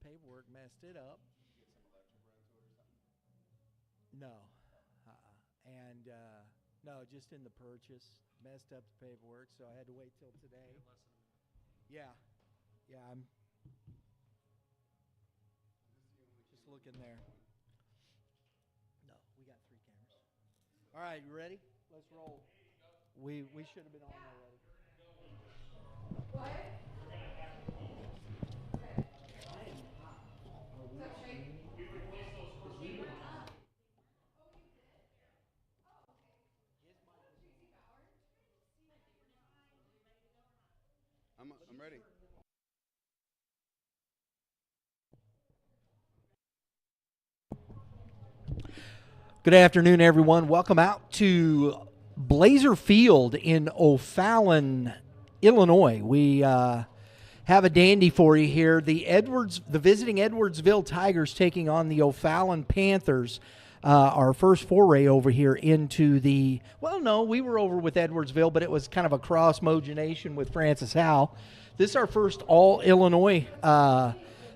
paperwork messed it up. No. And no, just in the purchase. Messed up the paperwork, so I had to wait till today. Yeah. Yeah, I'm just looking there. No, we got 3 cameras. All right, you ready? Let's roll. We should have been on already. What? What's up, Shane? We replaced those first week. Oh, you did? Oh, okay. I'm ready. Good afternoon, everyone. Welcome out to Blazer Field in Ofallon, Illinois. We have a dandy for you here. The visiting Edwardsville Tigers taking on the Ofallon Panthers. Our first foray over here into the, well, no, we were over with Edwardsville, but it was kind of a cross-mogenation with Francis Howell. This is our first all-Illinois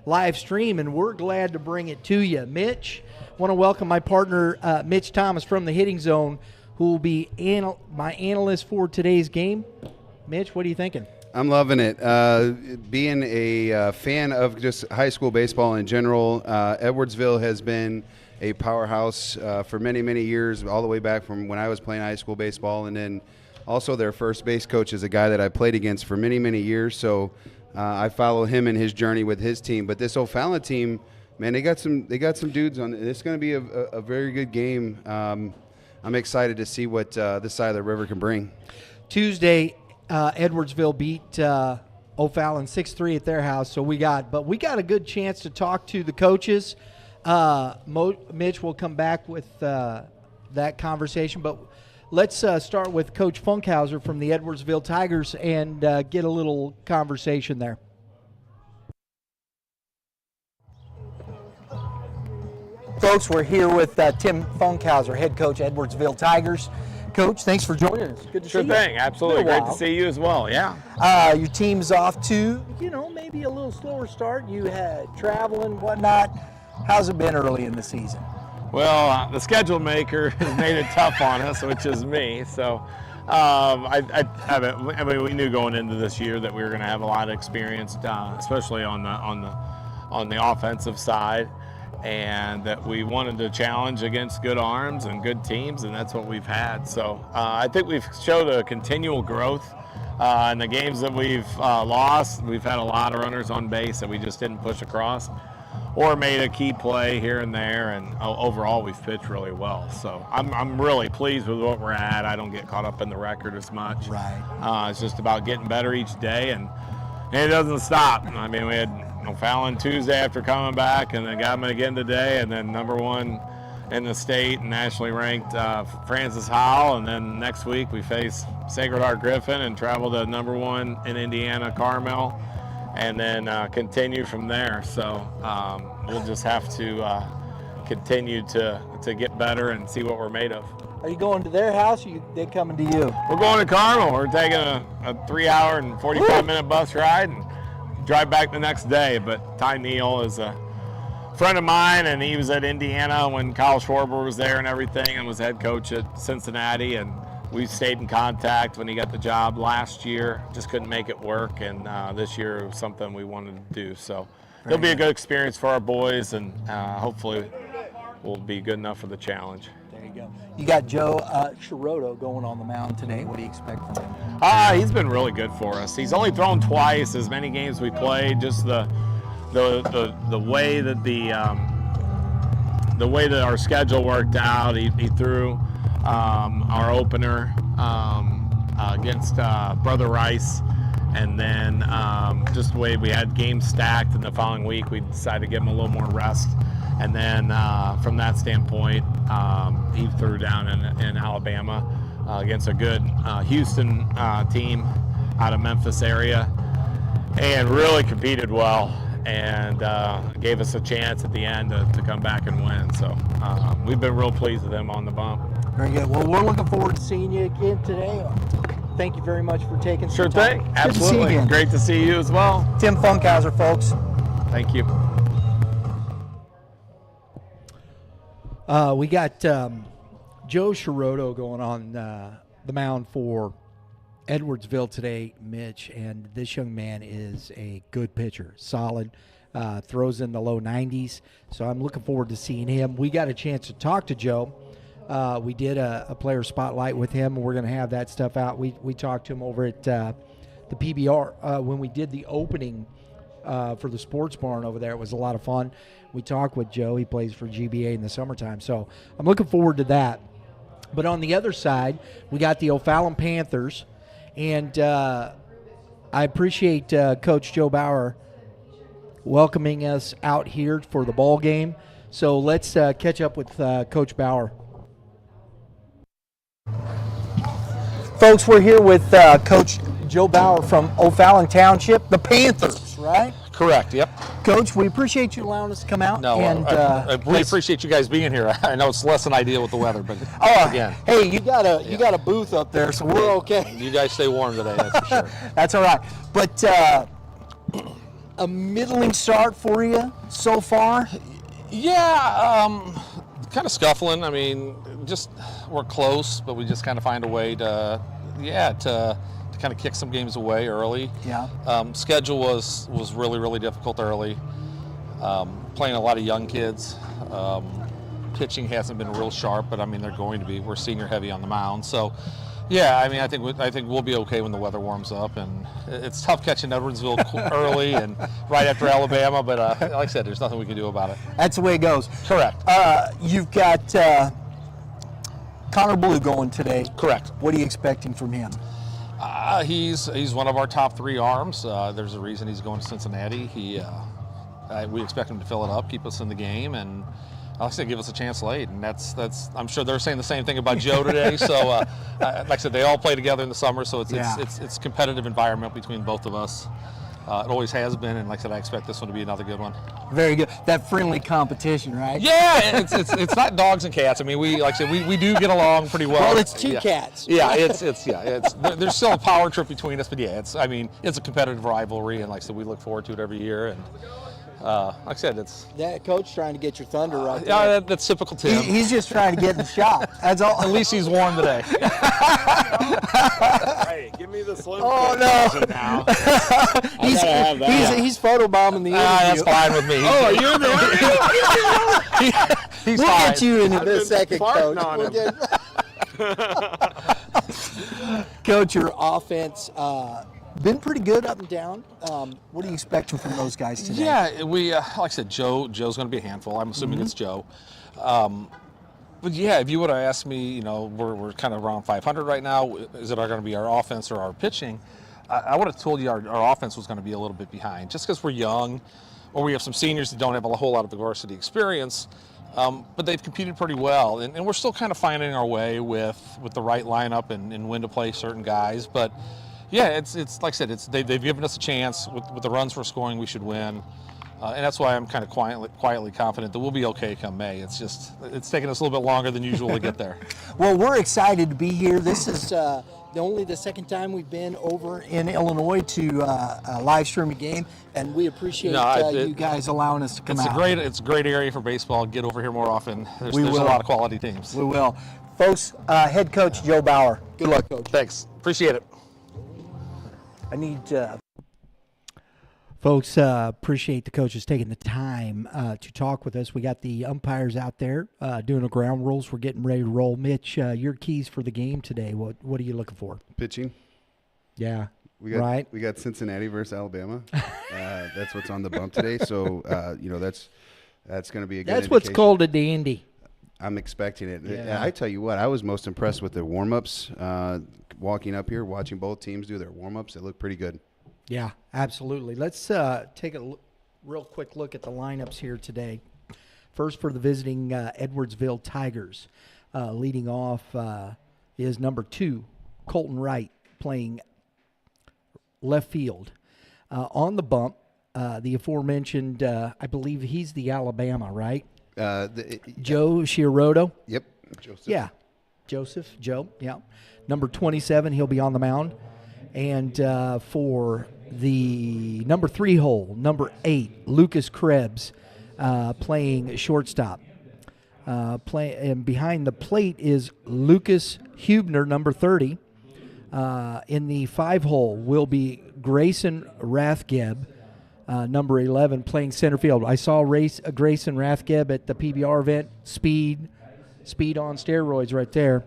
live stream, and we're glad to bring it to you. Mitch, I want to welcome my partner, Mitch Thomas from the Hitting Zone, who will be my analyst for today's game. Mitch, what are you thinking? I'm loving it. Being a fan of just high school baseball in general, Edwardsville has been a powerhouse for many, many years, all the way back from when I was playing high school baseball. And then also their first base coach is a guy that I played against for many, many years. So I follow him in his journey with his team. But this Ofallon team, man, they got some dudes on. It's going to be a very good game. I'm excited to see what this side of the river can bring. Tuesday, Edwardsville beat Ofallon 6-3 at their house. So we got a good chance to talk to the coaches. Mitch will come back with that conversation, but let's start with Coach Funkhauser from the Edwardsville Tigers and get a little conversation there. Folks, we're here with Tim Funkhauser, head coach, Edwardsville Tigers. Coach, thanks for joining us. Good to see you. Sure thing, absolutely. Great to see you as well, yeah. Your team's off to, maybe a little slower start. You had travel and whatnot. How's it been early in the season? Well, the schedule maker has made it tough on us, which is me. So, we knew going into this year that we were going to have a lot of experience, especially on the offensive side, and that we wanted to challenge against good arms and good teams, and that's what we've had. So, I think we've showed a continual growth. In the games that we've lost, we've had a lot of runners on base that we just didn't push across, or made a key play here and there, and overall we've pitched really well. So I'm really pleased with what we're at. I don't get caught up in the record as much. Right. It's just about getting better each day, and it doesn't stop. I mean, we had Ofallon Tuesday after coming back, and then got them again today, and then number 1 in the state and nationally ranked Francis Howell, and then next week we face Sacred Heart Griffin and travel to number 1 in Indiana, Carmel, and then continue from there. So we'll just have to continue to get better and see what we're made of. Are you going to their house, or they coming to you? We're going to Carmel. We're taking a 3-hour and 45-minute bus ride and drive back the next day. But Ty Neal is a friend of mine, and he was at Indiana when Kyle Schwarber was there and everything, and was head coach at Cincinnati, and we stayed in contact when he got the job last year. Just couldn't make it work, and this year it was something we wanted to do. So it'll be a good experience for our boys, and hopefully we'll be good enough for the challenge. There you go. You got Joe Shiroto going on the mound today. What do you expect from him? He's been really good for us. He's only thrown twice as many games we played. Just the way that the way that our schedule worked out, he threw our opener against Brother Rice, and then just the way we had games stacked, and the following week we decided to give him a little more rest, and then from that standpoint he threw down in Alabama against a good Houston team out of Memphis area, and really competed well, and gave us a chance at the end to come back and win. So we've been real pleased with him on the bump. Very good. Well, we're looking forward to seeing you again today. Thank you very much for taking some time. Sure thing. Absolutely. Great to see you as well. Tim Funkhauser, folks. Thank you. We got Joe Shiroto going on the mound for Edwardsville today, Mitch, and this young man is a good pitcher, solid, throws in the low 90s, so I'm looking forward to seeing him. We got a chance to talk to Joe. We did a player spotlight with him, and we're going to have that stuff out. We talked to him over at the PBR when we did the opening for the sports barn over there. It was a lot of fun. We talked with Joe. He plays for GBA in the summertime, so I'm looking forward to that. But on the other side, we got the Ofallon Panthers, and I appreciate Coach Joe Bauer welcoming us out here for the ball game. So let's catch up with Coach Bauer. Folks, we're here with Coach Joe Bauer from Ofallon Township, the Panthers, right? Correct, yep. Coach, we appreciate you allowing us to come out. No, and, I really appreciate you guys being here. I know it's less than ideal with the weather, but again. Hey, you got a booth up there, so we're okay. You guys stay warm today, that's for sure. That's all right. But a middling start for you so far? Yeah, kind of scuffling. I mean, just we're close, but we just kind of find a way to kind of kick some games away early. Yeah. Schedule was really, really difficult early. Playing a lot of young kids. Pitching hasn't been real sharp, but I mean they're going to be. We're senior heavy on the mound, so yeah. I mean I think we'll be okay when the weather warms up, and it's tough catching Edwardsville early and right after Alabama, but like I said, there's nothing we can do about it. That's the way it goes. Correct. You've got Connor Blue going today. Correct. What are you expecting from him? He's one of our top 3 arms. There's a reason he's going to Cincinnati. We expect him to fill it up, keep us in the game, and like I said, give us a chance late. And that's I'm sure they're saying the same thing about Joe today. So like I said, they all play together in the summer, so it's competitive environment between both of us. It always has been, and like I said, I expect this one to be another good one. Very good. That friendly competition, right? Yeah, it's not dogs and cats. I mean, like I said, we do get along pretty well. Well, it's two cats. Yeah, there's still a power trip between us, but yeah, it's a competitive rivalry, and like I said, we look forward to it every year. And like I said, it's Coach trying to get your thunder right there. Yeah, that's typical Tim. He's just trying to get in the shot. That's all. At least he's warm today. Hey, give me the slim no! Now. He's photobombing the interview. That's fine with me. Oh, you're in the interview? He's we'll fine. get you in a second, Coach. On him. Coach, your offense been pretty good up and down. What are you expecting from those guys today? Yeah, we like I said, Joe's going to be a handful. I'm assuming it's Joe. But yeah, if you would have asked me, we're kind of around 500 right now. Is it going to be our offense or our pitching? I would have told you our offense was going to be a little bit behind, just because we're young, or we have some seniors that don't have a whole lot of varsity experience. But they've competed pretty well, and we're still kind of finding our way with the right lineup and when to play certain guys. But yeah, it's like I said, they've given us a chance with the runs we're scoring. We should win. And that's why I'm kind of quietly confident that we'll be okay come May. It's taking us a little bit longer than usual to get there. Well, we're excited to be here. This is only the second time we've been over in Illinois to live stream a game, and we appreciate you guys allowing us to come out. It's a great area for baseball. Get over here more often. There's a lot of quality teams. We will. Folks, head coach Joe Bauer. Good luck, Coach. Thanks. Appreciate it. I need folks, appreciate the coaches taking the time to talk with us. We got the umpires out there doing the ground rules. We're getting ready to roll. Mitch, your keys for the game today, what are you looking for? Pitching. Yeah, We got Cincinnati versus Alabama. That's what's on the bump today. So, that's going to be a good That's what's indication. called a dandy. I'm expecting it. Yeah. I tell you what, I was most impressed with the warm-ups. Walking up here, watching both teams do their warm-ups, it looked pretty good. Yeah, absolutely. Let's take a real quick look at the lineups here today. First for the visiting Edwardsville Tigers. Leading off is number 2, Colton Wright, playing left field. On the bump, the aforementioned, I believe he's the Alabama, right? Joe Shiroto. Yep. Joseph. Yeah. Joe, yeah. Number 27, he'll be on the mound. And for the number 3 hole, number 8, Lucas Krebs, playing shortstop. And behind the plate is Lucas Hubner, number 30. In the 5 hole will be Grayson Rathgeb, number 11, playing center field. I saw Grayson Rathgeb at the PBR event. Speed on steroids right there.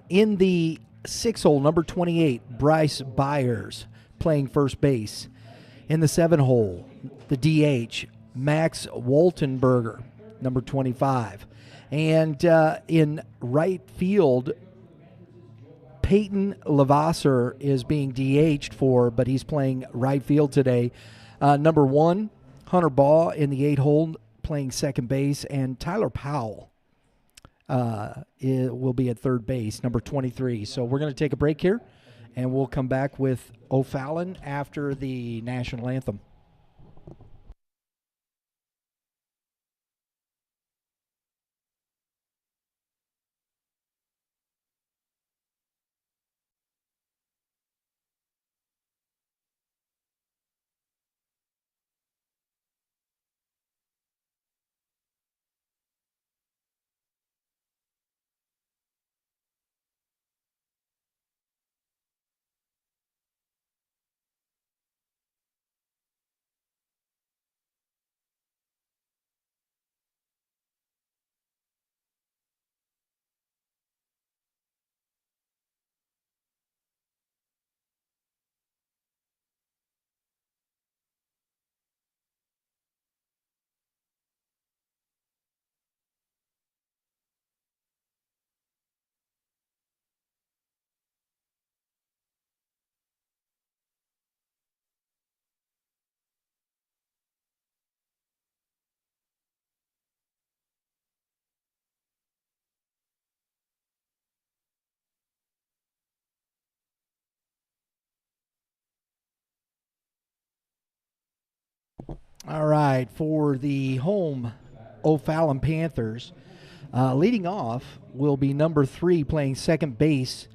In the 6 hole, number 28, Bryce Byers, playing first base. In the 7 hole, the DH, Max Waltenberger, number 25. And in right field, Peyton Lavasser is being DH'd but he's playing right field today. Number 1, Hunter Baugh in the 8 hole, playing second base. And Tyler Powell will be at third base, number 23. So we're going to take a break here, and we'll come back with Ofallon after the national anthem. All right, for the home Ofallon Panthers, leading off will be number 3, playing second base,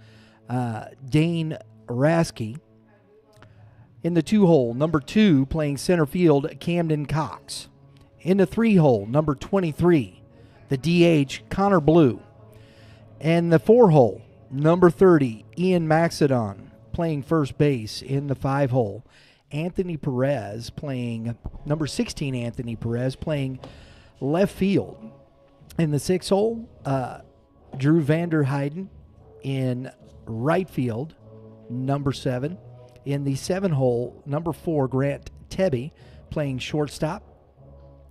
Dane Rasky. In the 2 hole, number 2, playing center field, Camden Cox. In the 3 hole, number 23, the DH, Connor Blue. And the 4 hole, number 30, Ian Maxedon, playing first base. In the 5 hole, Anthony Perez playing, number 16, Anthony Perez playing left field. In the 6 hole, Drew Vanderheiden in right field, number 7. In the 7 hole, number 4, Grant Tebby playing shortstop.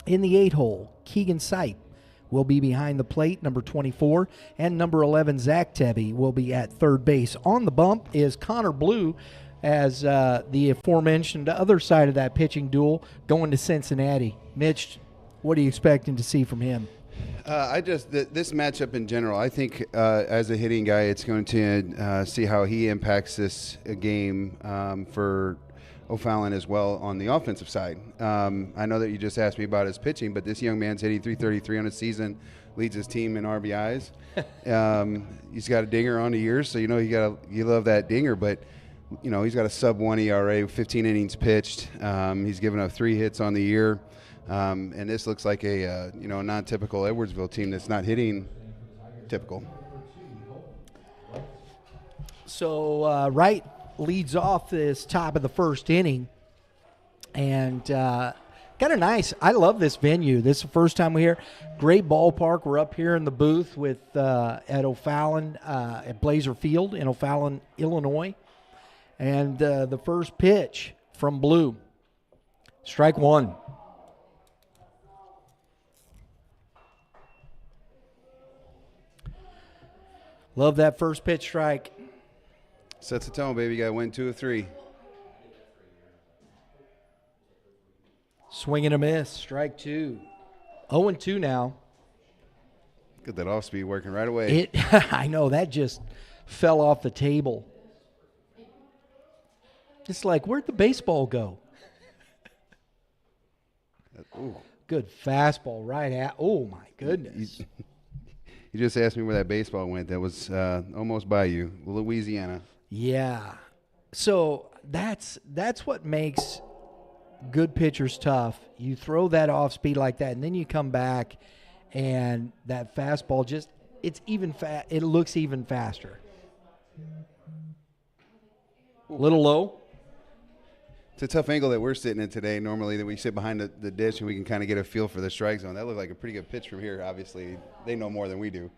In the 8 hole, Keegan Sipe will be behind the plate, number 24. And number 11, Zach Tebby, will be at third base. On the bump is Connor Blue, as the aforementioned other side of that pitching duel going to Cincinnati. Mitch, what are you expecting to see from him? This matchup in general, I think as a hitting guy, it's going to see how he impacts this game for Ofallon as well on the offensive side. I know that you just asked me about his pitching, but this young man's hitting .333 on his season, leads his team in RBIs. He's got a dinger on the year, so you love that dinger, but he's got a sub-1 ERA, 15 innings pitched. He's given up 3 hits on the year. And this looks like a non-typical Edwardsville team that's not hitting typical. So Wright leads off this top of the first inning, and kind of nice. I love this venue. This is the first time we're here. Great ballpark. We're up here in the booth with at Ofallon at Blazer Field in Ofallon, Illinois. And the first pitch from Blue, strike 1. Love that first pitch strike. Sets the tone, baby. You got to win 2 of 3. Swing and a miss, strike 2. 0-2 now. Get that off speed working right away. I know, that just fell off the table. It's like, where'd the baseball go? Ooh. Good fastball right at. Oh, my goodness. You just asked me where that baseball went. That was almost by you, Louisiana. Yeah. So that's what makes good pitchers tough. You throw that off speed like that, and then you come back And that fastball it's even it looks even faster. A little low. It's a tough angle that we're sitting in today. Normally, that we sit behind the dish and we can kind of get a feel for the strike zone. That looked like a pretty good pitch from here. Obviously, they know more than we do.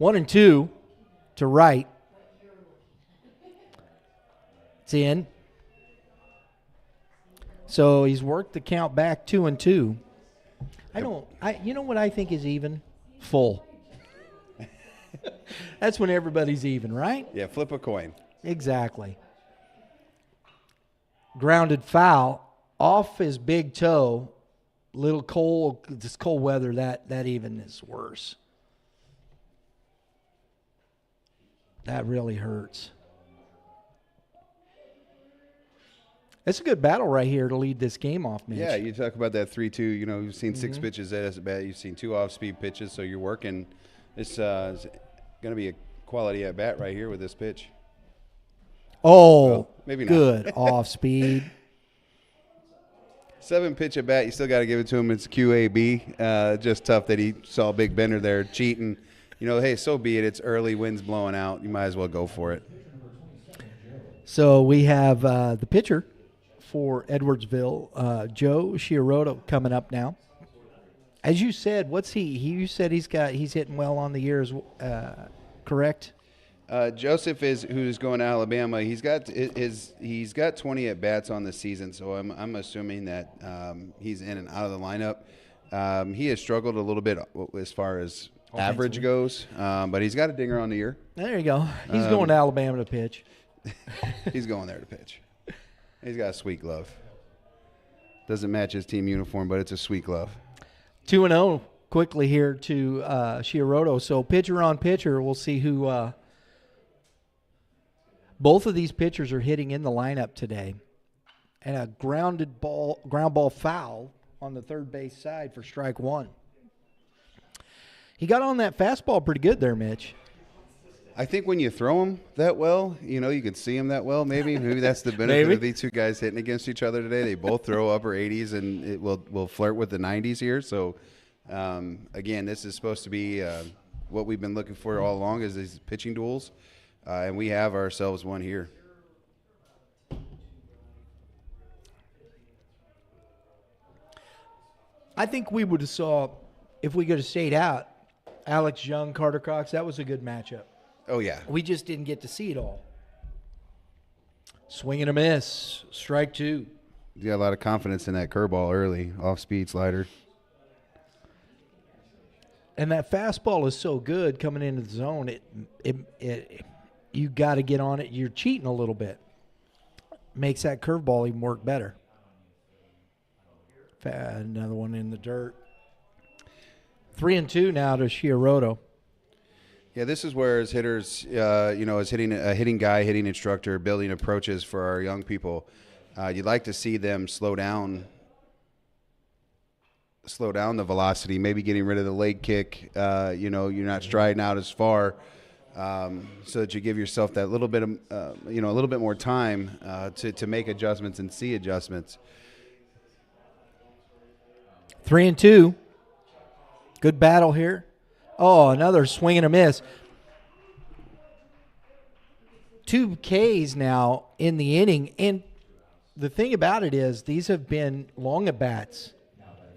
1-2 to right. It's in. So he's worked the count back 2-2. You know what I think is even? Full. That's when everybody's even, right? Yeah, flip a coin. Exactly. Grounded foul off his big toe. Little cold, this cold weather, that even is worse. That really hurts. It's a good battle right here to lead this game off, Mitch. Yeah, you talk about that 3-2. You know, you've seen 6 pitches at us at bat. You've seen 2 off-speed pitches, so you're working. It's going to be a quality at bat right here with this pitch. Oh, well, maybe not. Good off speed. 7 pitch at bat, you still got to give it to him. It's QAB. Just tough that he saw a big bender there cheating. You know, hey, so be it. It's early, wind's blowing out. You might as well go for it. So we have the pitcher for Edwardsville, Joe G.A.C, coming up now. As you said, what's he? You said he's hitting well on the year, correct? Joseph who's going to Alabama. He's got 20 at bats on the season, so I'm assuming that he's in and out of the lineup. He has struggled a little bit as far as average goes, but he's got a dinger on the year. There you go. He's going to Alabama to pitch. He's going there to pitch. He's got a sweet glove. Doesn't match his team uniform, but it's a sweet glove. 2-0 quickly here to G.A.C. So pitcher on pitcher, we'll see who. Both of these pitchers are hitting in the lineup today, and a ground ball foul on the third base side for strike 1. He got on that fastball pretty good there, Mitch. I think when you throw him that well, you know, you can see him that well. Maybe that's the benefit of these two guys hitting against each other today. They both throw upper 80s, and it will flirt with the 90s here. So, again, this is supposed to be what we've been looking for all along is these pitching duels, and we have ourselves one here. I think we would have saw, if we could have stayed out, Alex Young, Carter Cox, that was a good matchup. Oh, yeah. We just didn't get to see it all. Swing and a miss. Strike 2. You got a lot of confidence in that curveball early, off-speed slider. And that fastball is so good coming into the zone. You got to get on it. You're cheating a little bit. Makes that curveball even work better. Another one in the dirt. 3-2 now to G.A.C. Yeah, this is where as hitters, as hitting guy, hitting instructor, building approaches for our young people, you'd like to see them slow down the velocity, maybe getting rid of the leg kick. You're not striding out as far, so that you give yourself that little bit of, a little bit more time to make adjustments and see adjustments. 3-2. Good battle here. Oh, another swing and a miss. 2 Ks now in the inning. And the thing about it is these have been long at bats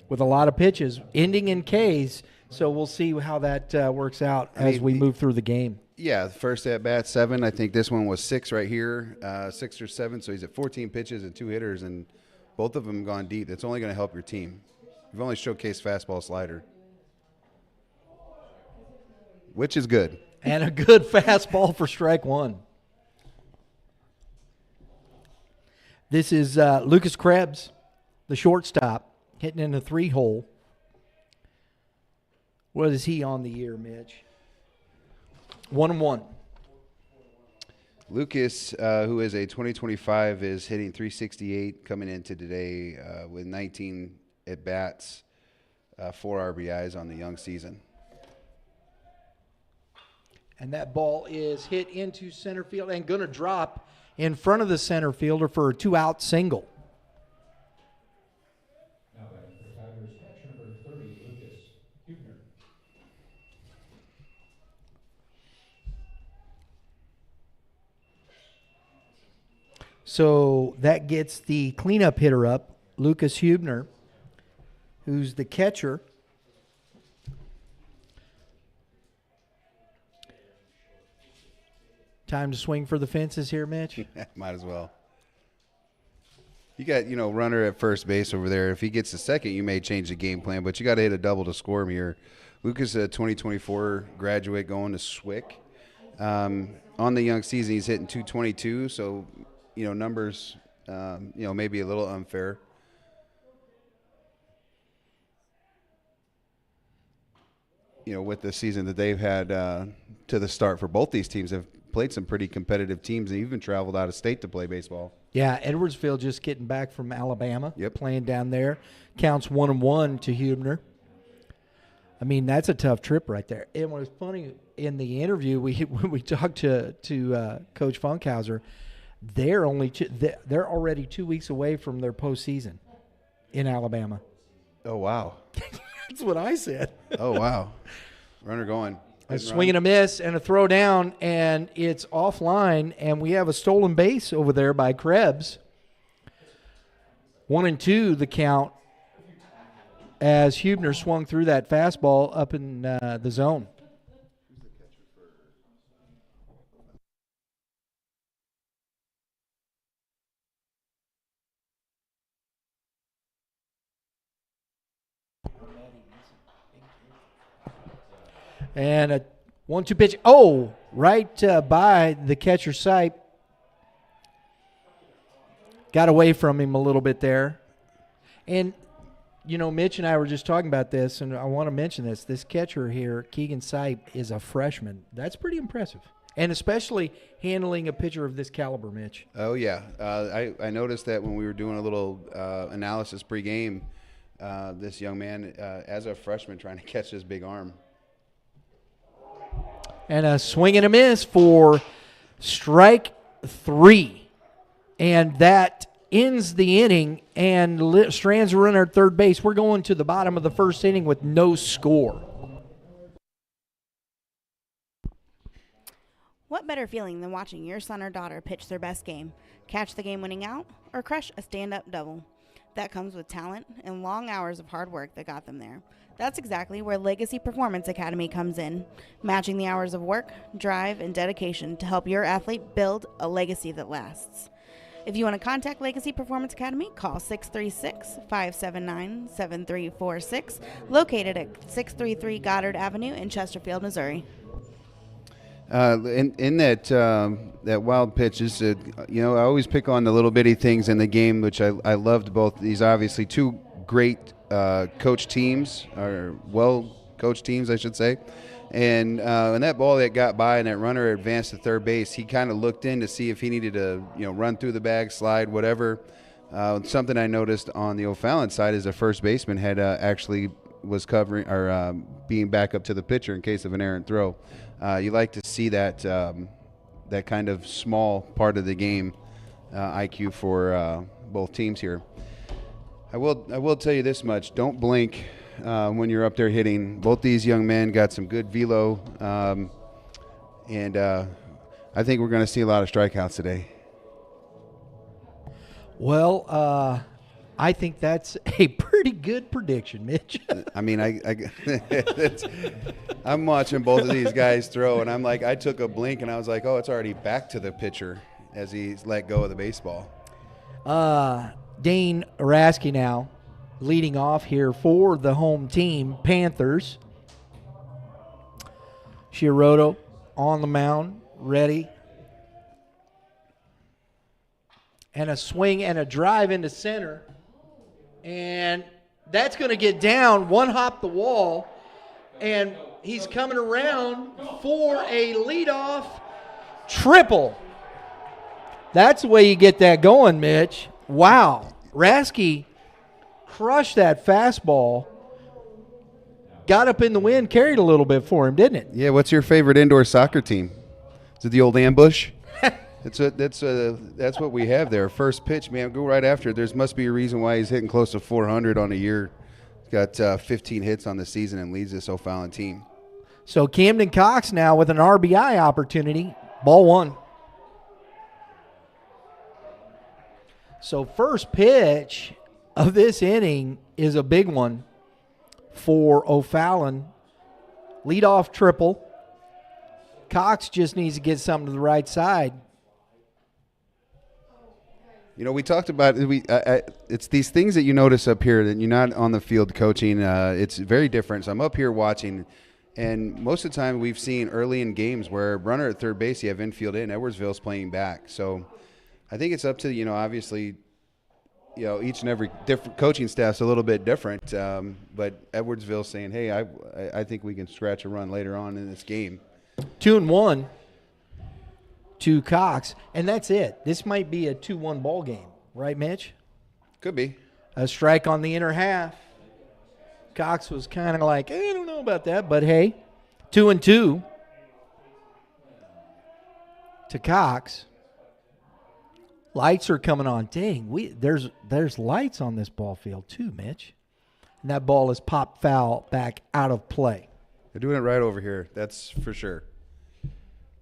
with a lot of pitches, ending in Ks. So we'll see how that works out as we move through the game. Yeah, the first at bat 7. I think this one was 6 right here, 6 or 7. So he's at 14 pitches and 2 hitters, and both of them gone deep. That's only going to help your team. You've only showcased fastball slider, which is good. And a good fastball for strike 1. This is Lucas Krebs, the shortstop, hitting in the 3-hole. What is he on the year, Mitch? 1-1. Lucas, who is a 2025, is hitting 368 coming into today with 19 at-bats, 4 RBIs on the young season. And that ball is hit into center field and going to drop in front of the center fielder for a 2-out single. So that gets the cleanup hitter up, Lucas Hubner, who's the catcher. Time to swing for the fences here, Mitch. Might as well. You got, runner at first base over there. If he gets a second, you may change the game plan, but you got to hit a double to score him here. Lucas, a 2024 graduate going to Swick. On the young season, he's hitting 222, so, numbers, maybe a little unfair. With the season that they've had to the start for both these teams, have played some pretty competitive teams and even traveled out of state to play baseball. Yeah, Edwardsville just getting back from Alabama, Yep. playing down there. Counts 1-1 to Hubner. I mean, that's a tough trip right there. It was funny in the interview when we talked to Coach Funkhauser. They're already 2 weeks away from their postseason in Alabama. Oh, wow. That's what I said. Oh, wow. Runner going. A swing and a miss and a throw down, and it's offline, and we have a stolen base over there by Krebs. 1-2 the count as Hubner swung through that fastball up in the zone. And a 1-2 pitch. Oh, right by the catcher's sight. Got away from him a little bit there. And, Mitch and I were just talking about this, and I want to mention this. This catcher here, Keegan Sipe, is a freshman. That's pretty impressive. And especially handling a pitcher of this caliber, Mitch. Oh, yeah. I noticed that when we were doing a little analysis pregame, this young man, as a freshman, trying to catch his big arm. And a swing and a miss for strike 3. And that ends the inning, and Strands are running at third base. We're going to the bottom of the first inning with no score. What better feeling than watching your son or daughter pitch their best game, catch the game-winning out, or crush a stand-up double? That comes with talent and long hours of hard work that got them there. That's exactly where Legacy Performance Academy comes in, matching the hours of work, drive, and dedication to help your athlete build a legacy that lasts. If you want to contact Legacy Performance Academy, call 636-579-7346, located at 633 Goddard Avenue in Chesterfield, Missouri. In that wild pitch is, I always pick on the little bitty things in the game, which I loved both these, obviously, two great coach teams, or well-coached teams, I should say. And that ball that got by and that runner advanced to third base, he kind of looked in to see if he needed to, run through the bag, slide, whatever. Something I noticed on the O'Fallon side is the first baseman had actually was covering or being back up to the pitcher in case of an errant throw. You like to see that that kind of small part of the game IQ for both teams here. I will tell you this much: don't blink when you're up there hitting. Both these young men got some good velo, and I think we're going to see a lot of strikeouts today. Well, I think that's a pretty good prediction, Mitch. I mean, I'm watching both of these guys throw, and I'm like, I took a blink, and I was like, oh, it's already back to the pitcher as he's let go of the baseball. Dane Araski now leading off here for the home team, Panthers. Shirota on the mound, ready. And a swing and a drive into center. And that's going to get down, one hop the wall. And he's coming around for a leadoff triple. That's the way you get that going, Mitch. Wow. Rasky crushed that fastball. Got up in the wind, carried a little bit for him, didn't it? Yeah, what's your favorite indoor soccer team? Is it the old ambush? That's what we have there. First pitch, man, go right after it. There must be a reason why he's hitting close to 400 on a year. He's got 15 hits on the season and leads this O'Fallon team. So Camden Cox now with an RBI opportunity. Ball one. So first pitch of this inning is a big one for Ofallon. Leadoff triple. Cox just needs to get something to the right side. You know, we talked about it's these things that you notice up here that you're not on the field coaching. It's very different. So I'm up here watching, and most of the time we've seen early in games where runner at third base, you have infield in. Edwardsville's playing back. So I think it's up to, obviously, each and every different coaching staff's a little bit different. But Edwardsville's saying, hey, I think we can scratch a run later on in this game. 2-1 to Cox, and that's it. This might be a 2-1 ball game, right, Mitch? Could be. A strike on the inner half. Cox was kind of like, I don't know about that, but hey, 2-2 to Cox. Lights are coming on. Dang, there's lights on this ball field too, Mitch. And that ball is popped foul back out of play. They're doing it right over here. That's for sure.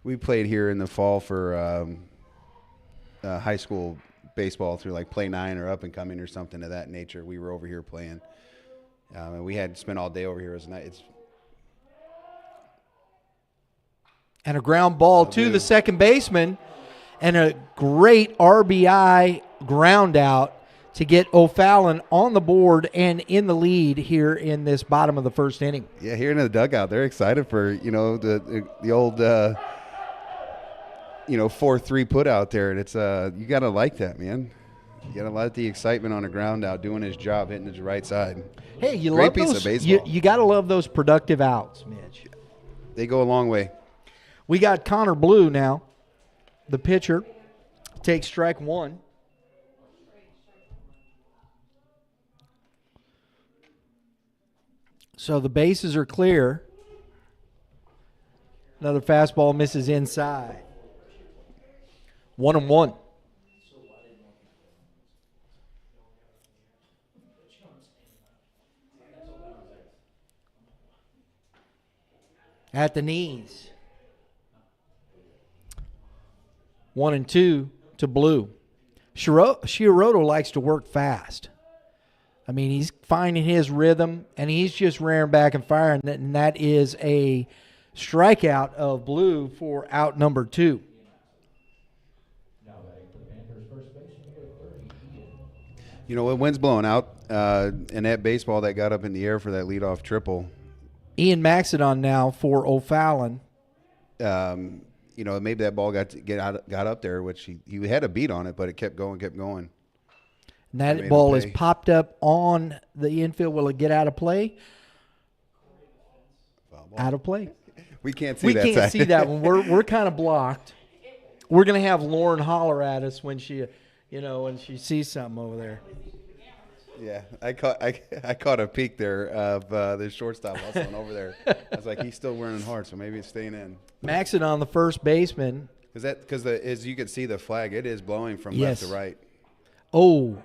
We played here in the fall for high school baseball through like Play 9 or Up and Coming or something of that nature. We were over here playing. And we had spent all day over here. It was nice. And a ground ball to the second baseman. And a great RBI ground out to get Ofallon on the board and in the lead here in this bottom of the first inning. Yeah, here in the dugout, they're excited for, the old 4-3 put out there. And it's you got to like that, man. You got to let the excitement on a ground out, doing his job, hitting his right side. Hey, you Great love piece those, of baseball. You got to love those productive outs, Mitch. They go a long way. We got Connor Blue now. The pitcher takes strike one. So the bases are clear. Another fastball misses inside. 1-1. At the knees. 1-2 to Blue. Shiroto likes to work fast. I mean, he's finding his rhythm, and he's just rearing back and firing, and that is a strikeout of Blue for out number 2. When wind's blowing out, and that baseball that got up in the air for that leadoff triple. Ian Maxedon now for Ofallon. Maybe that ball got up there, which he had a beat on it, but it kept going. And that ball is popped up on the infield. Will it get out of play? Out of play. We can't see we that can't side. see that one. We're kind of blocked. We're going to have Lauren holler at us when she, when she sees something over there. Yeah, I caught a peek there of the shortstop hustling over there. I was like, he's still running hard, so maybe it's staying in. Maxedon, the first baseman. Because as you can see the flag, it is blowing from left to right. Oh,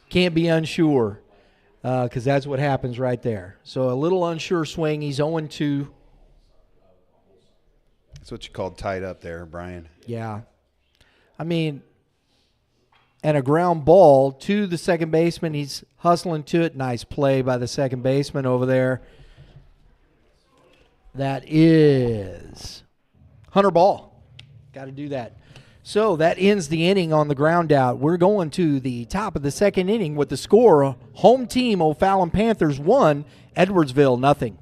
can't be unsure because that's what happens right there. So a little unsure swing. He's 0-2. That's what you called tied up there, Brian. Yeah. I mean, and a ground ball to the second baseman. He's hustling to it. Nice play by the second baseman over there. That is Hunter Ball. Got to do that. So that ends the inning on the ground out. We're going to the top of the second inning with the score. Home team Ofallon Panthers 1, Edwardsville 0.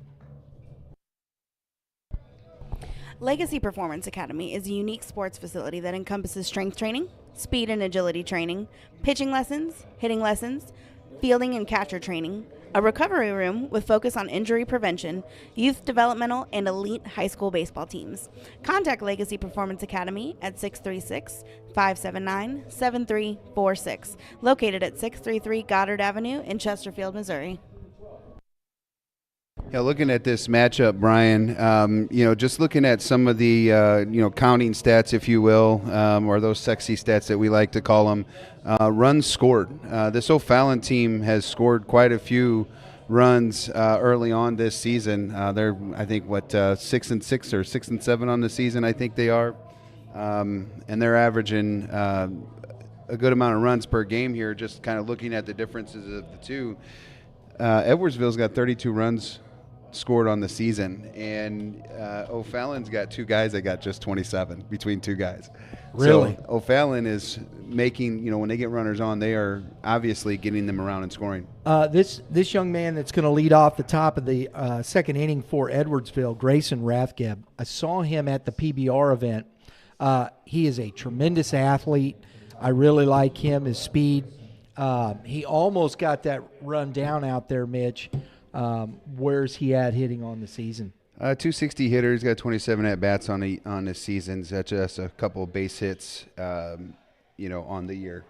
Legacy Performance Academy is a unique sports facility that encompasses strength training, speed and agility training, pitching lessons, hitting lessons, fielding and catcher training, a recovery room with focus on injury prevention, youth developmental, and elite high school baseball teams. Contact Legacy Performance Academy at 636-579-7346, located at 633 Goddard Avenue in Chesterfield, Missouri. Yeah, looking at this matchup, Brian, just looking at some of the, counting stats, if you will, or those sexy stats that we like to call them, runs scored. This Ofallon team has scored quite a few runs early on this season. They're, I think, 6-6 or 6-7 on the season, I think they are. And they're averaging a good amount of runs per game here, just kind of looking at the differences of the two. Edwardsville's got 32 runs scored on the season, and Ofallon's got 2 guys that got just 27 between 2 guys. Really? So Ofallon is making, when they get runners on, they are obviously getting them around and scoring. This young man that's going to lead off the top of the second inning for Edwardsville, Grayson Rathgeb, I saw him at the PBR event. He is a tremendous athlete. I really like him, his speed. He almost got that run down out there, Mitch. Where's he at hitting on the season? 260 hitter. He's got 27 at-bats on the season. That's just a couple of base hits, on the year.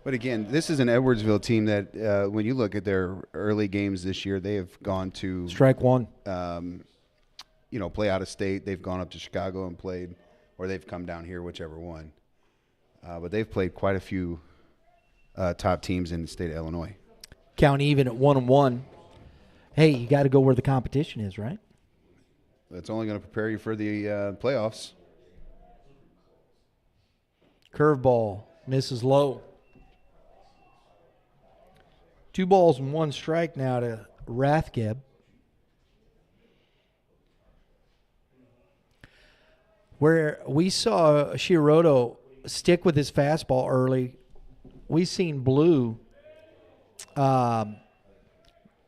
But again, this is an Edwardsville team that, when you look at their early games this year, they have gone to strike one. Play out of state. They've gone up to Chicago and played, or they've come down here, whichever one. But they've played quite a few top teams in the state of Illinois. Count even at 1-1. Hey, you got to go where the competition is, right? That's only going to prepare you for the playoffs. Curveball misses low. 2 balls and 1 strike now to Rathgeb. Where we saw Shiroto stick with his fastball early, we seen Blue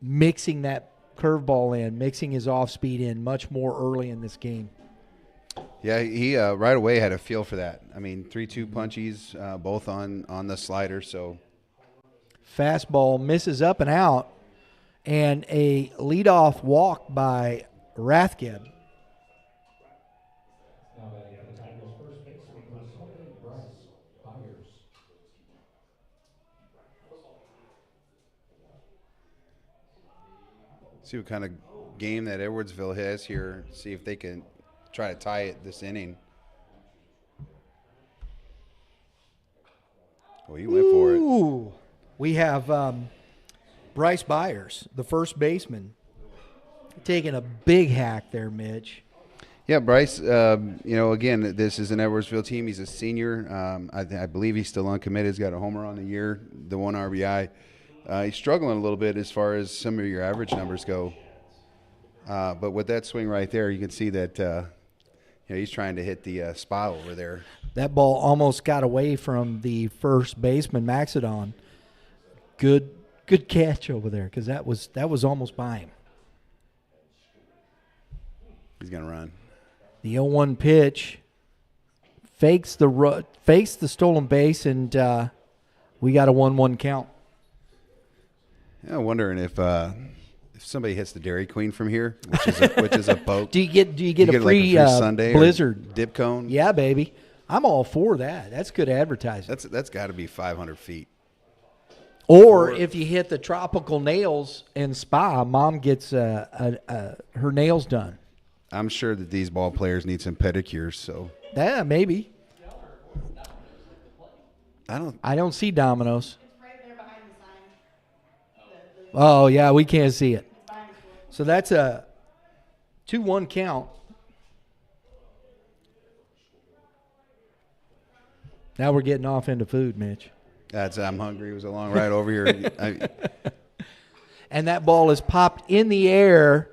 mixing that curveball in, mixing his off-speed in much more early in this game. Yeah, he right away had a feel for that. I mean, 3-2 punchies, both on the slider. So fastball misses up and out, and a leadoff walk by Rathgeb. See what kind of game that Edwardsville has here. See if they can try to tie it this inning. Well, you went for it. Ooh. We have Bryce Byers, the first baseman, taking a big hack there, Mitch. Yeah, Bryce, again, this is an Edwardsville team. He's a senior. I believe he's still uncommitted. He's got a homer on the year, the 1 RBI. He's struggling a little bit as far as some of your average numbers go. But with that swing right there, you can see that he's trying to hit the spot over there. That ball almost got away from the first baseman, Maxidon. Good catch over there, because that was almost by him. He's going to run. The 0-1 pitch fakes the stolen base, and we got a 1-1 count. Yeah, I'm wondering if somebody hits the Dairy Queen from here, which is a poke. Do you get a free, like a free Sunday Blizzard dip cone? Yeah, baby. I'm all for that. That's good advertising. That's got to be 500 feet. Or if you hit the Tropical Nails and Spa, Mom gets her nails done. I'm sure that these ball players need some pedicures. So Yeah, maybe. I don't see Domino's. Oh, yeah, we can't see it. So that's a 2-1 count. Now we're getting off into food, Mitch. I'm hungry. It was a long ride over here. And that ball is popped in the air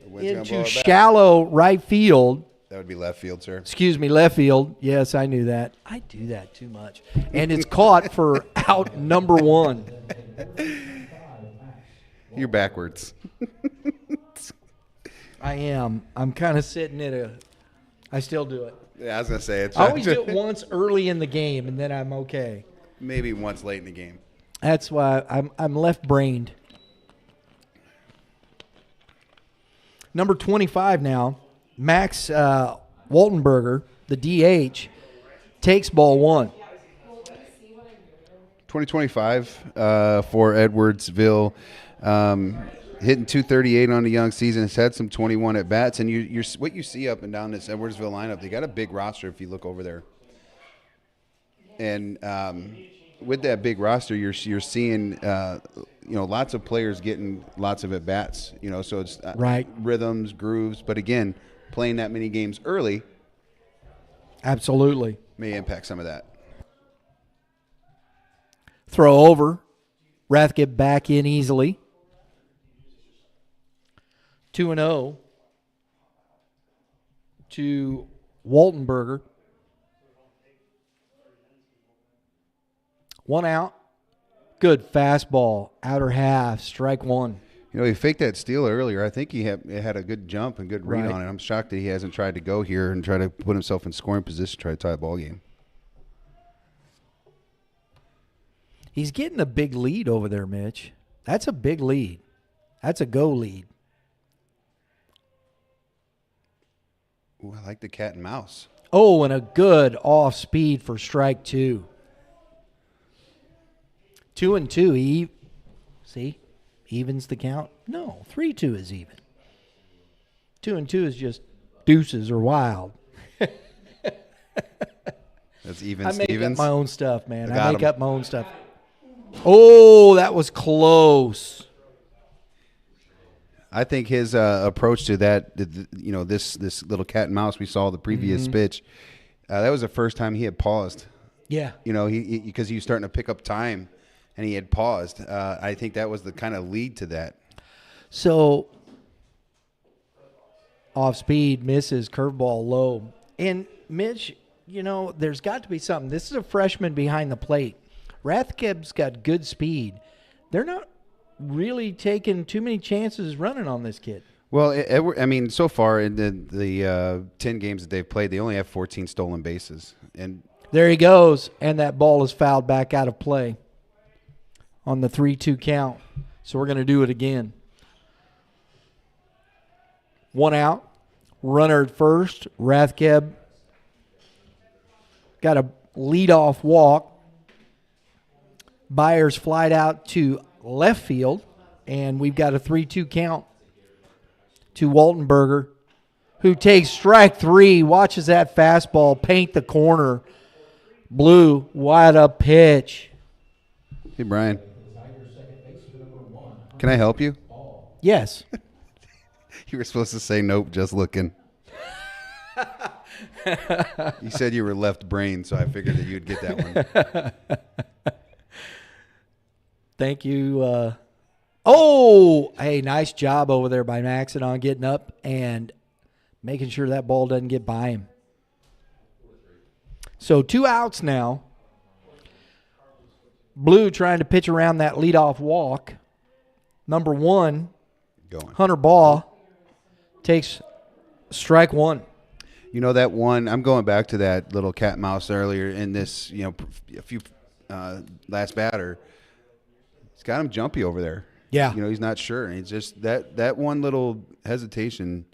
wind's gonna blow into it back. shallow right field. That would be left field, sir. Excuse me, left field. Yes, I knew that. I do that too much. And it's caught for out number 1. You're backwards. I am. I'm kind of sitting at I still do it. Yeah, I was going to say it's I always do it once early in the game, and then I'm okay. maybe once late in the game. That's why I'm left-brained. Number 25 now, Max Waltenberger, the DH, takes ball 1. 2025 for Edwardsville. Hitting 238 on the young season. Has had some 21 at bats, and you're what you see up and down this Edwardsville lineup. They got a big roster if you look over there, and with that big roster, you're seeing lots of players getting lots of at bats. So it's right rhythms, grooves, but again, playing that many games early, absolutely may impact some of that. Throw over. Rathgeb back in easily. 2-0 to Waltenberger. 1 out. Good fastball. Outer half. Strike one. You know, he faked that steal earlier. I think he had a good jump and good read Right. on it. I'm shocked that he hasn't tried to go here and try to put himself in scoring position, try to tie a ball game. He's getting a big lead over there, Mitch. That's a big lead. That's a go lead. Ooh, I like the cat and mouse. Oh, and a good off speed for strike two. 2-2. See? Evens the count? No, 3-2 is even. 2-2 is just deuces or wild. That's even I make Stevens. up my own stuff, man. I I got make him. up my own stuff. Oh, that was close. I think his approach to that, this little cat and mouse we saw the previous pitch, that was the first time he had paused. Yeah. Because he was starting to pick up time, and he had paused. I think that was the kind of lead to that. So, off speed, misses, curveball low. And, Mitch, there's got to be something. This is a freshman behind the plate. Rathgeb's got good speed. They're not really taking too many chances running on this kid. Well, so far in the 10 games that they've played, they only have 14 stolen bases. And There he goes, and that ball is fouled back out of play on the 3-2 count. So we're going to do it again. 1 out. Runner at first. Rathgeb got a leadoff walk. Byers flied out to left field, and we've got a 3-2 count to Waltenberger, who takes strike three, watches that fastball paint the corner. Blue, wide up pitch. hey, Brian, can I help you? Yes. You were supposed to say nope, just looking. You said you were left brain, so I figured that you'd get that one. Thank you. Hey, nice job over there by Maxon on getting up and making sure that ball doesn't get by him. So 2 outs now. Blue trying to pitch around that leadoff walk. Number 1, Going. Hunter Baugh takes strike one. That one, I'm going back to that little cat and mouse earlier in this, a few last batter. It's got him jumpy over there. Yeah. He's not sure. And it's just that one little hesitation.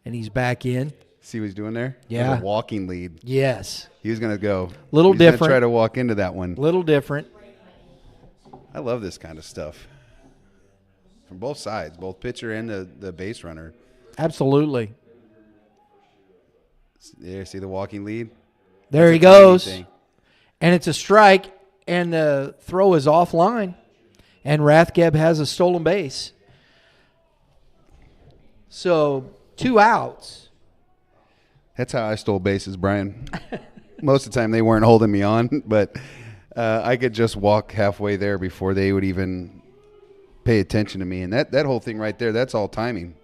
And he's back in. See what he's doing there? Yeah. There's a walking lead. Yes. He was going to go. Little He's gonna different. try to walk into that one. Little different. I love this kind of stuff. From both sides, both pitcher and the base runner. Absolutely. There, see the walking lead? There That's he a tiny goes. thing. And it's a strike, and the throw is offline. And Rathgeb has a stolen base. So 2 outs. That's how I stole bases, Brian. Most of the time they weren't holding me on, but I could just walk halfway there before they would even pay attention to me. And that whole thing right there, that's all timing.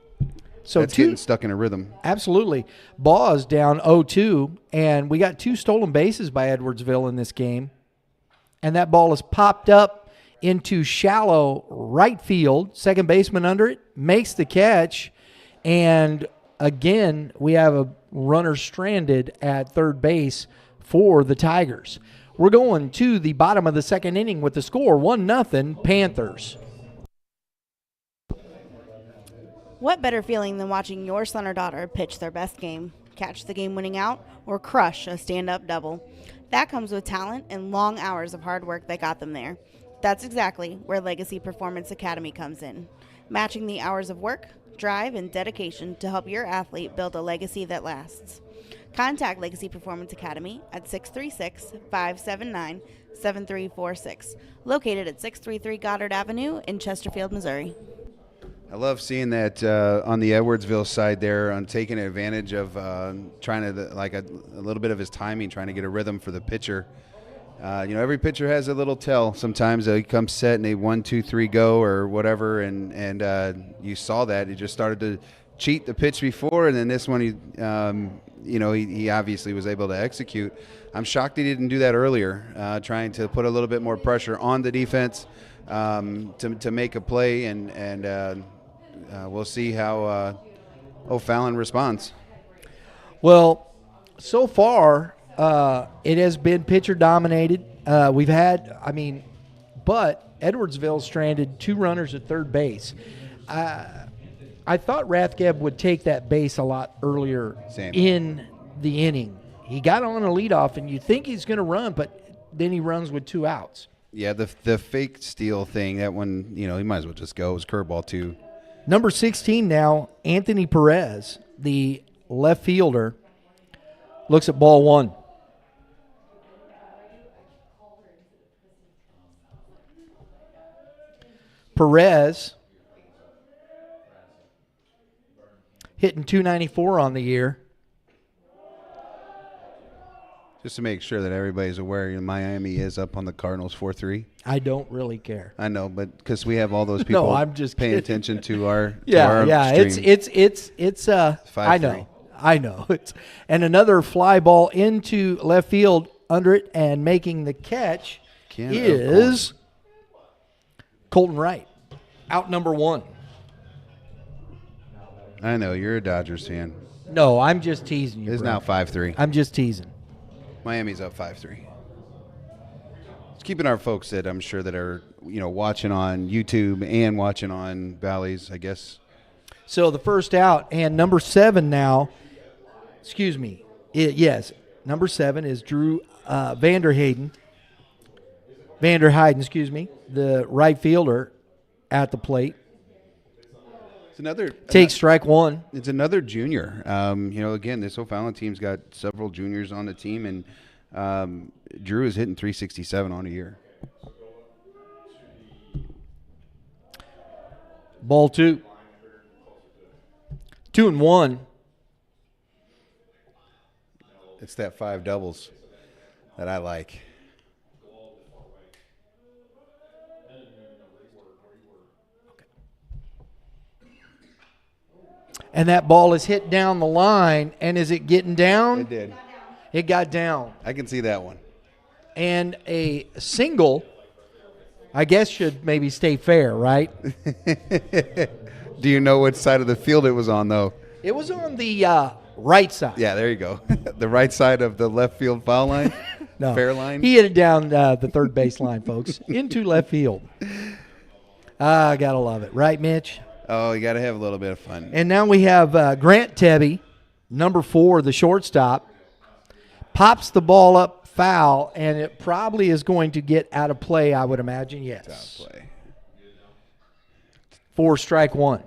So That's getting stuck in a rhythm. Absolutely. Ball's down 0-2, and we got 2 stolen bases by Edwardsville in this game. And that ball is popped up into shallow right field. Second baseman under it, makes the catch. And again, we have a runner stranded at third base for the Tigers. We're going to the bottom of the second inning with the score 1-0 Panthers. What better feeling than watching your son or daughter pitch their best game, catch the game-winning out, or crush a stand-up double? That comes with talent and long hours of hard work that got them there. That's exactly where Legacy Performance Academy comes in, matching the hours of work, drive, and dedication to help your athlete build a legacy that lasts. Contact Legacy Performance Academy at 636-579-7346, located at 633 Goddard Avenue in Chesterfield, Missouri. I love seeing that on the Edwardsville side there, on taking advantage of trying to, a little bit of his timing, trying to get a rhythm for the pitcher. Every pitcher has a little tell. Sometimes they come set and they 1, 2, 3 go or whatever, and you saw that he just started to cheat the pitch before, and then this one he obviously was able to execute. I'm shocked he didn't do that earlier, trying to put a little bit more pressure on the defense to make a play, and we'll see how Ofallon responds. Well, so far it has been pitcher dominated. But Edwardsville stranded 2 runners at third base. I thought Rathgeb would take that base a lot earlier in the inning. He got on a leadoff, and you think he's going to run, but then he runs with 2 outs. Yeah, the fake steal thing, that one, he might as well just go. It was curveball too. Number 16 now, Anthony Perez, the left fielder, looks at ball 1. Perez hitting .294 on the year. Just to make sure that everybody's aware, Miami is up on the Cardinals 4-3. I don't really care. I know, but because we have all those people I'm just paying kidding. attention to our stream. It's 5-3. I know. And another fly ball into left field under it, and making the catch is Colton Wright, out number 1. I know, you're a Dodgers fan. No, I'm just teasing you. It's bro. now 5-3. I'm just teasing. Miami's up 5-3. It's keeping our folks that I'm sure that are watching on YouTube and watching on Bally's, I guess. So the first out, and number 7 now. Excuse me. Number 7 is Drew Vanderheyden, excuse me, the right fielder at the plate. Takes strike 1. It's another junior. Again, this Ofallon team's got several juniors on the team, and Drew is hitting .367 on a year. Ball 2. 2-1. It's that 5 doubles that I like. And that ball is hit down the line. And is it getting down? It did. It got down. I can see that one. And a single, I guess, should maybe stay fair, right? Do you know which side of the field it was on, though? It was on the right side. Yeah, there you go. The right side of the left field foul line? No. Fair line? He hit it down the third base line, folks, into left field. I got to love it. Right, Mitch? Oh, you got to have a little bit of fun. And now we have Grant Tebby, number 4, the shortstop, pops the ball up foul, and it probably is going to get out of play, I would imagine. Yes. Out of play. 4, strike 1.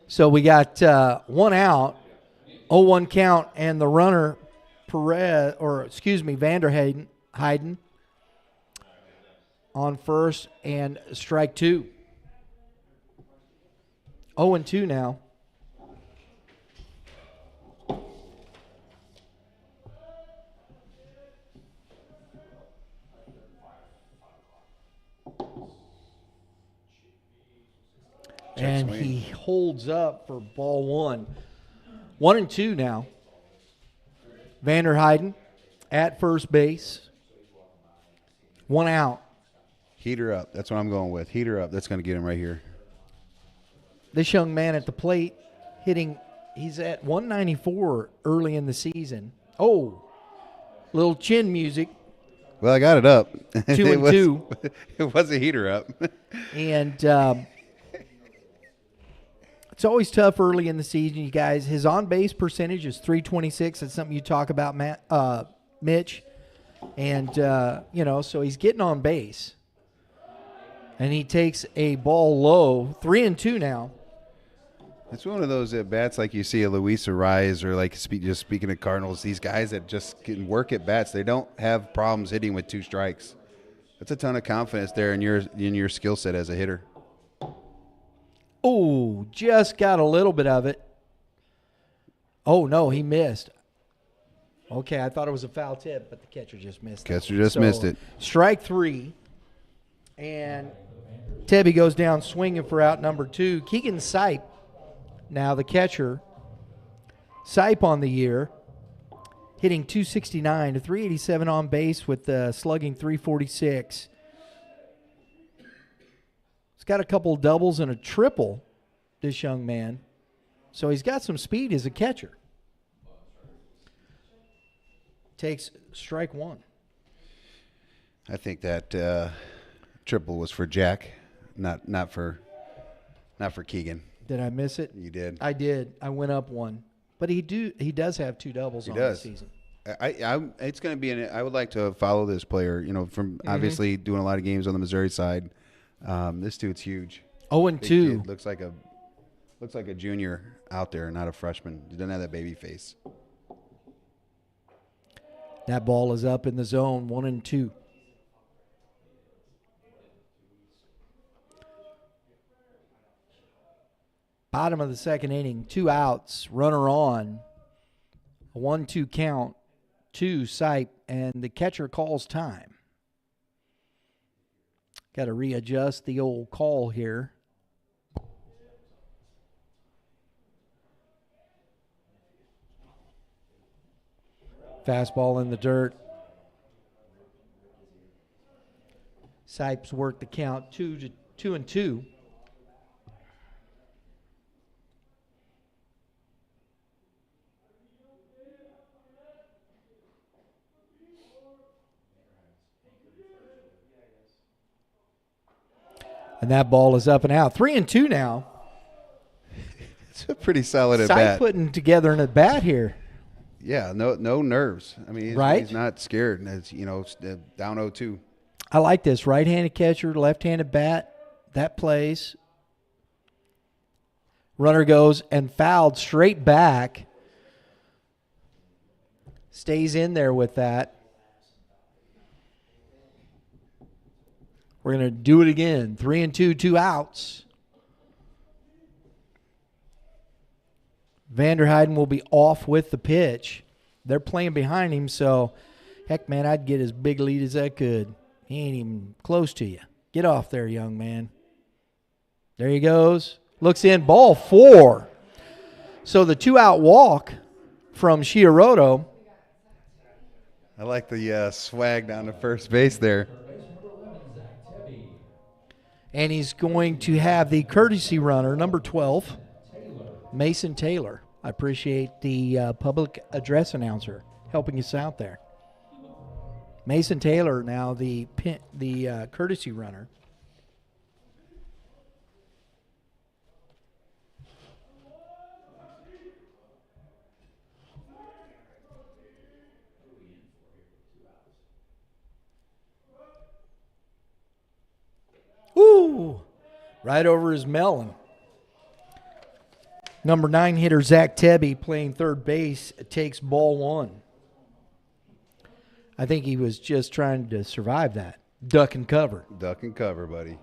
So we got 1 out, 0-1 count, and the runner Vanderheyden on first, and strike 2. 0-2 now. And he holds up for ball 1. 1-2 now. Vanderheyden at first base. 1 out. Heater up. That's what I'm going with. Heater up. That's going to get him right here. This young man at the plate he's at 194 early in the season. Oh, little chin music. Well, I got it up. 2-2. It was a heater up. And it's always tough early in the season, you guys. His on-base percentage is .326. That's something you talk about, Mitch. And, so he's getting on base. And he takes a ball low. 3-2 now. It's one of those at-bats like you see a Luis Ariz or like just speaking of Cardinals, these guys that just can work at bats. They don't have problems hitting with 2 strikes. That's a ton of confidence there in your skill set as a hitter. Oh, just got a little bit of it. Oh, no, he missed. Okay, I thought it was a foul tip, but the catcher just missed it. Catcher just missed it. Strike 3. And Tebby goes down swinging for out number 2. Keegan Sipe, now the catcher. Sipe on the year, hitting .269 to .387 on base with slugging .346. He's got a couple doubles and a triple, this young man. So he's got some speed as a catcher. Takes strike 1. I think that triple was for Jack, not for Keegan. Did I miss it? You did. I did. I went up 1. But he does have 2 doubles on the season. It's going to be I would like to follow this player, from obviously doing a lot of games on the Missouri side. This dude's huge. 0-2. Looks like a junior out there, not a freshman. He doesn't have that baby face. That ball is up in the zone, 1-2. Bottom of the second inning, 2 outs, runner on, a 1-2 count to Sipe, and the catcher calls time. Got to readjust the old call here. Fastball in the dirt. Sipes worked the count 2-2. And that ball is up and out. 3-2 now. It's a pretty solid at Sipe bat. putting together an at bat here. Yeah, no nerves. I mean, he's not scared. It's, down 0-2. I like this. Right-handed catcher, left-handed bat. That plays. Runner goes and fouled straight back. Stays in there with that. We're going to do it again. 3-2, 2 outs. Vanderheiden will be off with the pitch. They're playing behind him, so, heck, man, I'd get as big a lead as I could. He ain't even close to you. Get off there, young man. There he goes. Looks in, ball 4. So the 2-out walk from Shioroto. I like the swag down to first base there. And he's going to have the courtesy runner, number 12, Mason Taylor. I appreciate the public address announcer helping us out there. Mason Taylor now the courtesy runner. Ooh, right over his melon. Number 9 hitter Zach Tebby playing third base takes ball 1. I think he was just trying to survive that. Duck and cover. Duck and cover, buddy.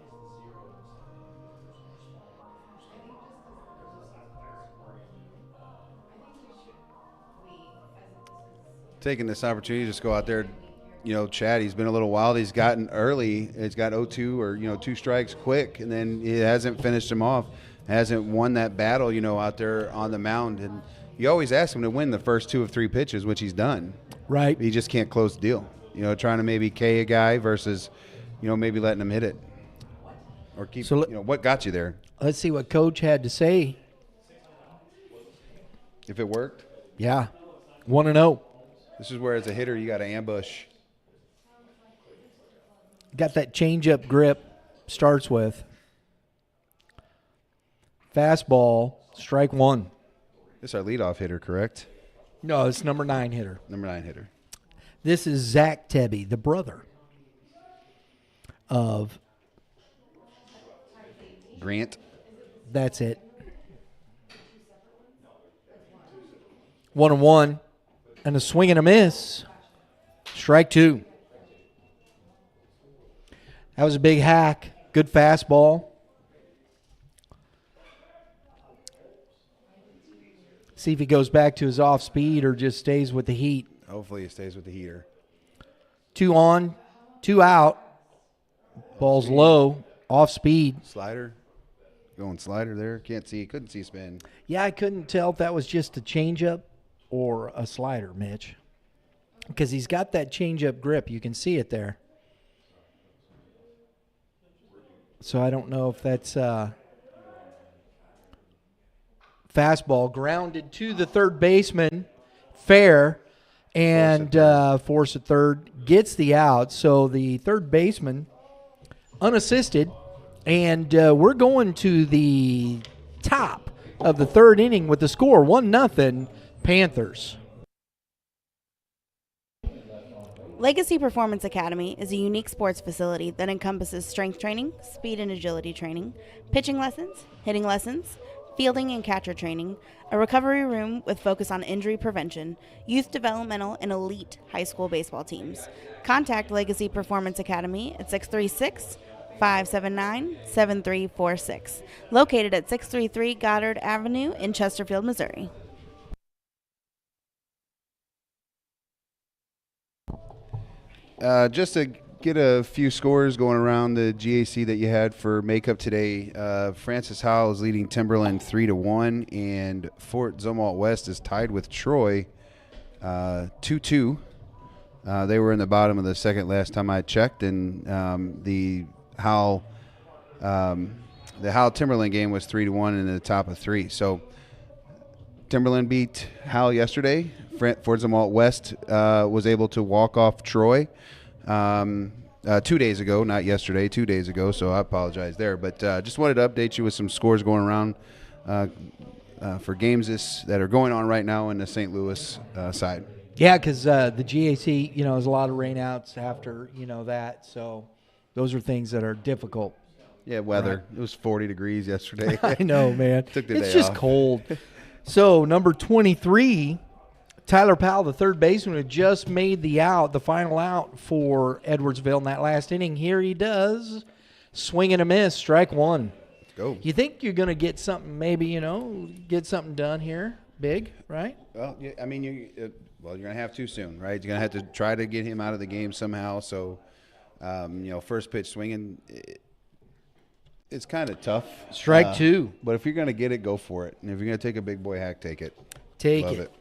Taking this opportunity to just go out there, Chad, he's been a little wild. He's gotten early. He's got 0-2 or, 2 strikes quick, and then he hasn't finished him off. Hasn't won that battle, out there on the mound. And you always ask him to win the first 2 of 3 pitches, which he's done. Right. He just can't close the deal. Trying to maybe K a guy versus, maybe letting him hit it. Or keep, what got you there? Let's see what Coach had to say. If it worked? Yeah. 1-0. This is where, as a hitter, you got to ambush. Got that change-up grip, starts with. Fastball, strike 1. This is our leadoff hitter, correct? No, it's number 9 hitter. Number 9 hitter. This is Zach Tebby, the brother of Grant. That's it. 1-1, and a swing and a miss. Strike 2. That was a big hack. Good fastball. See if he goes back to his off speed or just stays with the heat. Hopefully he stays with the heater. 2 on, 2 out. Ball's low, off speed. Slider. Going slider there. Can't see. Couldn't see spin. Yeah, I couldn't tell if that was just a changeup or a slider, Mitch. Because he's got that changeup grip. You can see it there. So I don't know if that's fastball grounded to the third baseman, fair, and force at third, gets the out. So the third baseman unassisted, and we're going to the top of the third inning with the score 1-0 Panthers. Legacy Performance Academy is a unique sports facility that encompasses strength training, speed and agility training, pitching lessons, hitting lessons, fielding and catcher training, a recovery room with focus on injury prevention, youth developmental, and elite high school baseball teams. Contact Legacy Performance Academy at 636-579-7346, located at 633 Goddard Avenue in Chesterfield, Missouri. Just to get a few scores going around the G.A.C. that you had for makeup today, Francis Howell is leading Timberland 3-1, and Fort Zumwalt West is tied with Troy 2-2. They were in the bottom of the second last time I checked, and the Howell Timberland game was 3-1 in the top of 3. So Timberland beat Howell yesterday. Fort Zumwalt West was able to walk off Troy 2 days ago, not yesterday, 2 days ago, so I apologize there. But just wanted to update you with some scores going around for games that are going on right now in the St. Louis side. Yeah, because the G.A.C., there's a lot of rainouts after, that. So those are things that are difficult. Yeah, weather. Right. It was 40 degrees yesterday. I know, man. Took the it's day just off. Cold. So number 23, Tyler Powell, the third baseman, who just made the final out for Edwardsville in that last inning. Here he does. Swing and a miss, strike one. Go. You think you're going to get something, maybe, get something done here, big, right? Well, I mean, you're going to have to soon, right? You're going to have to try to get him out of the game somehow. So, first pitch swinging, it's kind of tough. Strike two. But if you're going to get it, go for it. And if you're going to take a big boy hack, take it. Love it.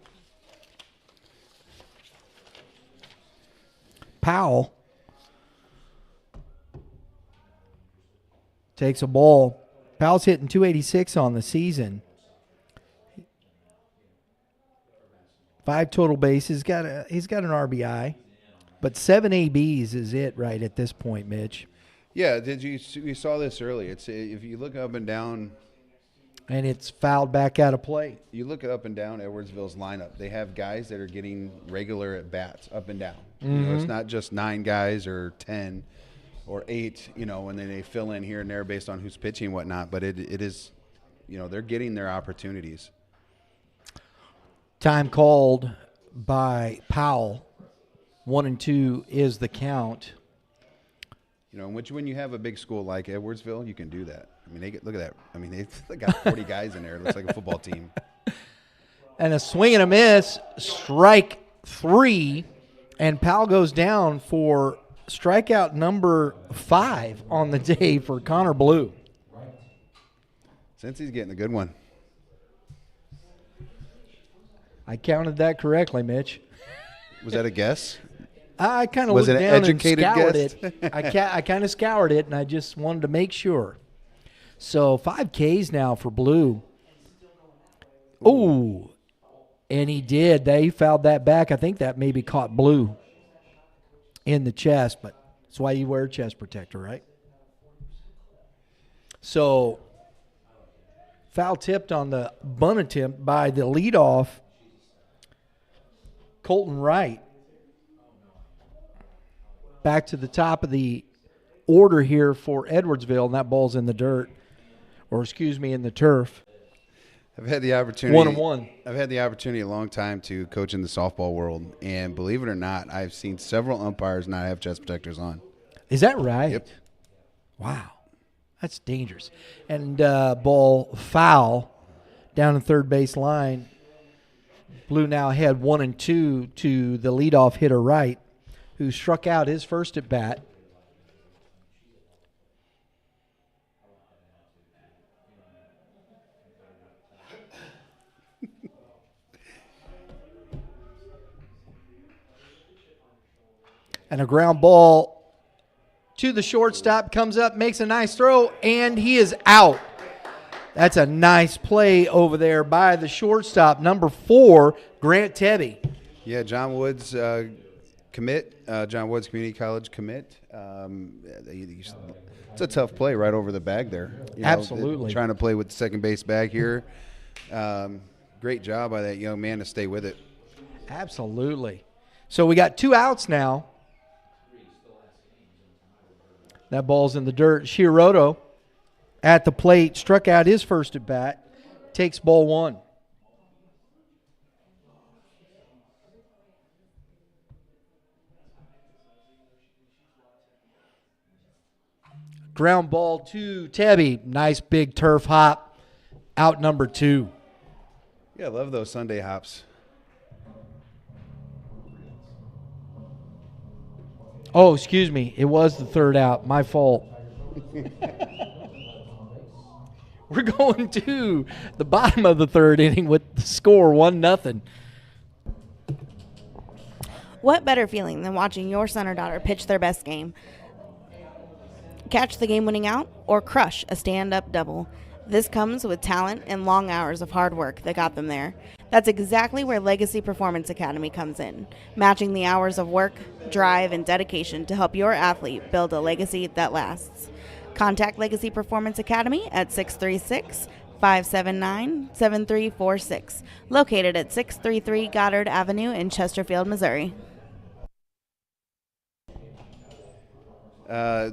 Powell takes a ball. Powell's hitting 286 on the season. 5 total bases. He's got an RBI, but 7 ABs is it right at this point, Mitch. Yeah, we saw this early. It's if you look up and down, and it's fouled back out of play. You look up and down Edwardsville's lineup. They have guys that are getting regular at bats up and down. Mm-hmm. It's not just 9 guys or 10 or 8, and then they fill in here and there based on who's pitching and whatnot. But it is, they're getting their opportunities. Time called by Powell. 1-2 is the count. Which when you have a big school like Edwardsville, you can do that. I mean, look at that. I mean, they got 40 guys in there. It looks like a football team. And a swing and a miss, strike 3, and Powell goes down for strikeout number 5 on the day for Connor Blue. Since he's getting a good one. I counted that correctly, Mitch. Was that a guess? I kind of looked an down and educated scoured guess? it. I kind of scoured it, and I just wanted to make sure. So 5 Ks now for Blue. Ooh, and he did. He fouled that back. I think that maybe caught Blue in the chest, but that's why you wear a chest protector, right? So foul tipped on the bunt attempt by the leadoff, Colton Wright. Back to the top of the order here for Edwardsville, and that ball's in the dirt, in the turf. I've had the opportunity. 1-1. I've had the opportunity a long time to coach in the softball world, and believe it or not, I've seen several umpires not have chest protectors on. Is that right? Yep. Wow, that's dangerous. And ball foul down the third base line. Blue now ahead 1-2 to the leadoff hitter Wright, who struck out his first at bat. And a ground ball to the shortstop, comes up, makes a nice throw, and he is out. That's a nice play over there by the shortstop, number 4, Grant Tebby. Yeah, John Woods commit, John Woods Community College commit. It's a tough play right over the bag there. Absolutely. Trying to play with the second base bag here. Great job by that young man to stay with it. Absolutely. So we got 2 outs now. That ball's in the dirt. Shirota at the plate, struck out his first at bat, takes ball 1. Ground ball to Tebby. Nice big turf hop. Out number 2. Yeah, I love those Sunday hops. Oh, excuse me. It was the 3rd out. My fault. We're going to the bottom of the 3rd inning with the score 1-0. What better feeling than watching your son or daughter pitch their best game? Catch the game-winning out or crush a stand-up double. This comes with talent and long hours of hard work that got them there. That's exactly where Legacy Performance Academy comes in, matching the hours of work, drive, and dedication to help your athlete build a legacy that lasts. Contact Legacy Performance Academy at 636-579-7346, located at 633 Goddard Avenue in Chesterfield, Missouri. 2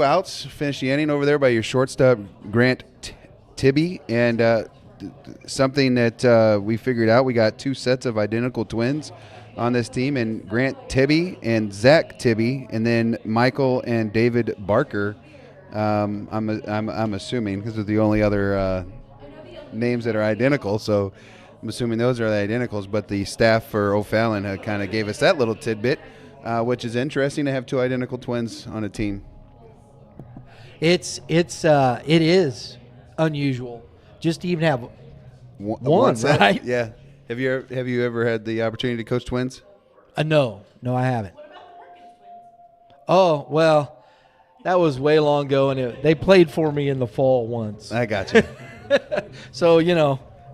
outs. Finish the inning over there by your shortstop, Grant Tibby. And something that we figured out, we got 2 sets of identical twins on this team, and Grant Tibby and Zach Tibby, and then Michael and David Barker. I'm assuming, because they're the only other names that are identical, so I'm assuming those are the identicals. But the staff for Ofallon kind of gave us that little tidbit, which is interesting to have 2 identical twins on a team. It is unusual just to even have one set, right? Yeah. Have you ever had the opportunity to coach twins? No, I haven't. Oh, well, that was way long ago, and they played for me in the fall once. I got you. So,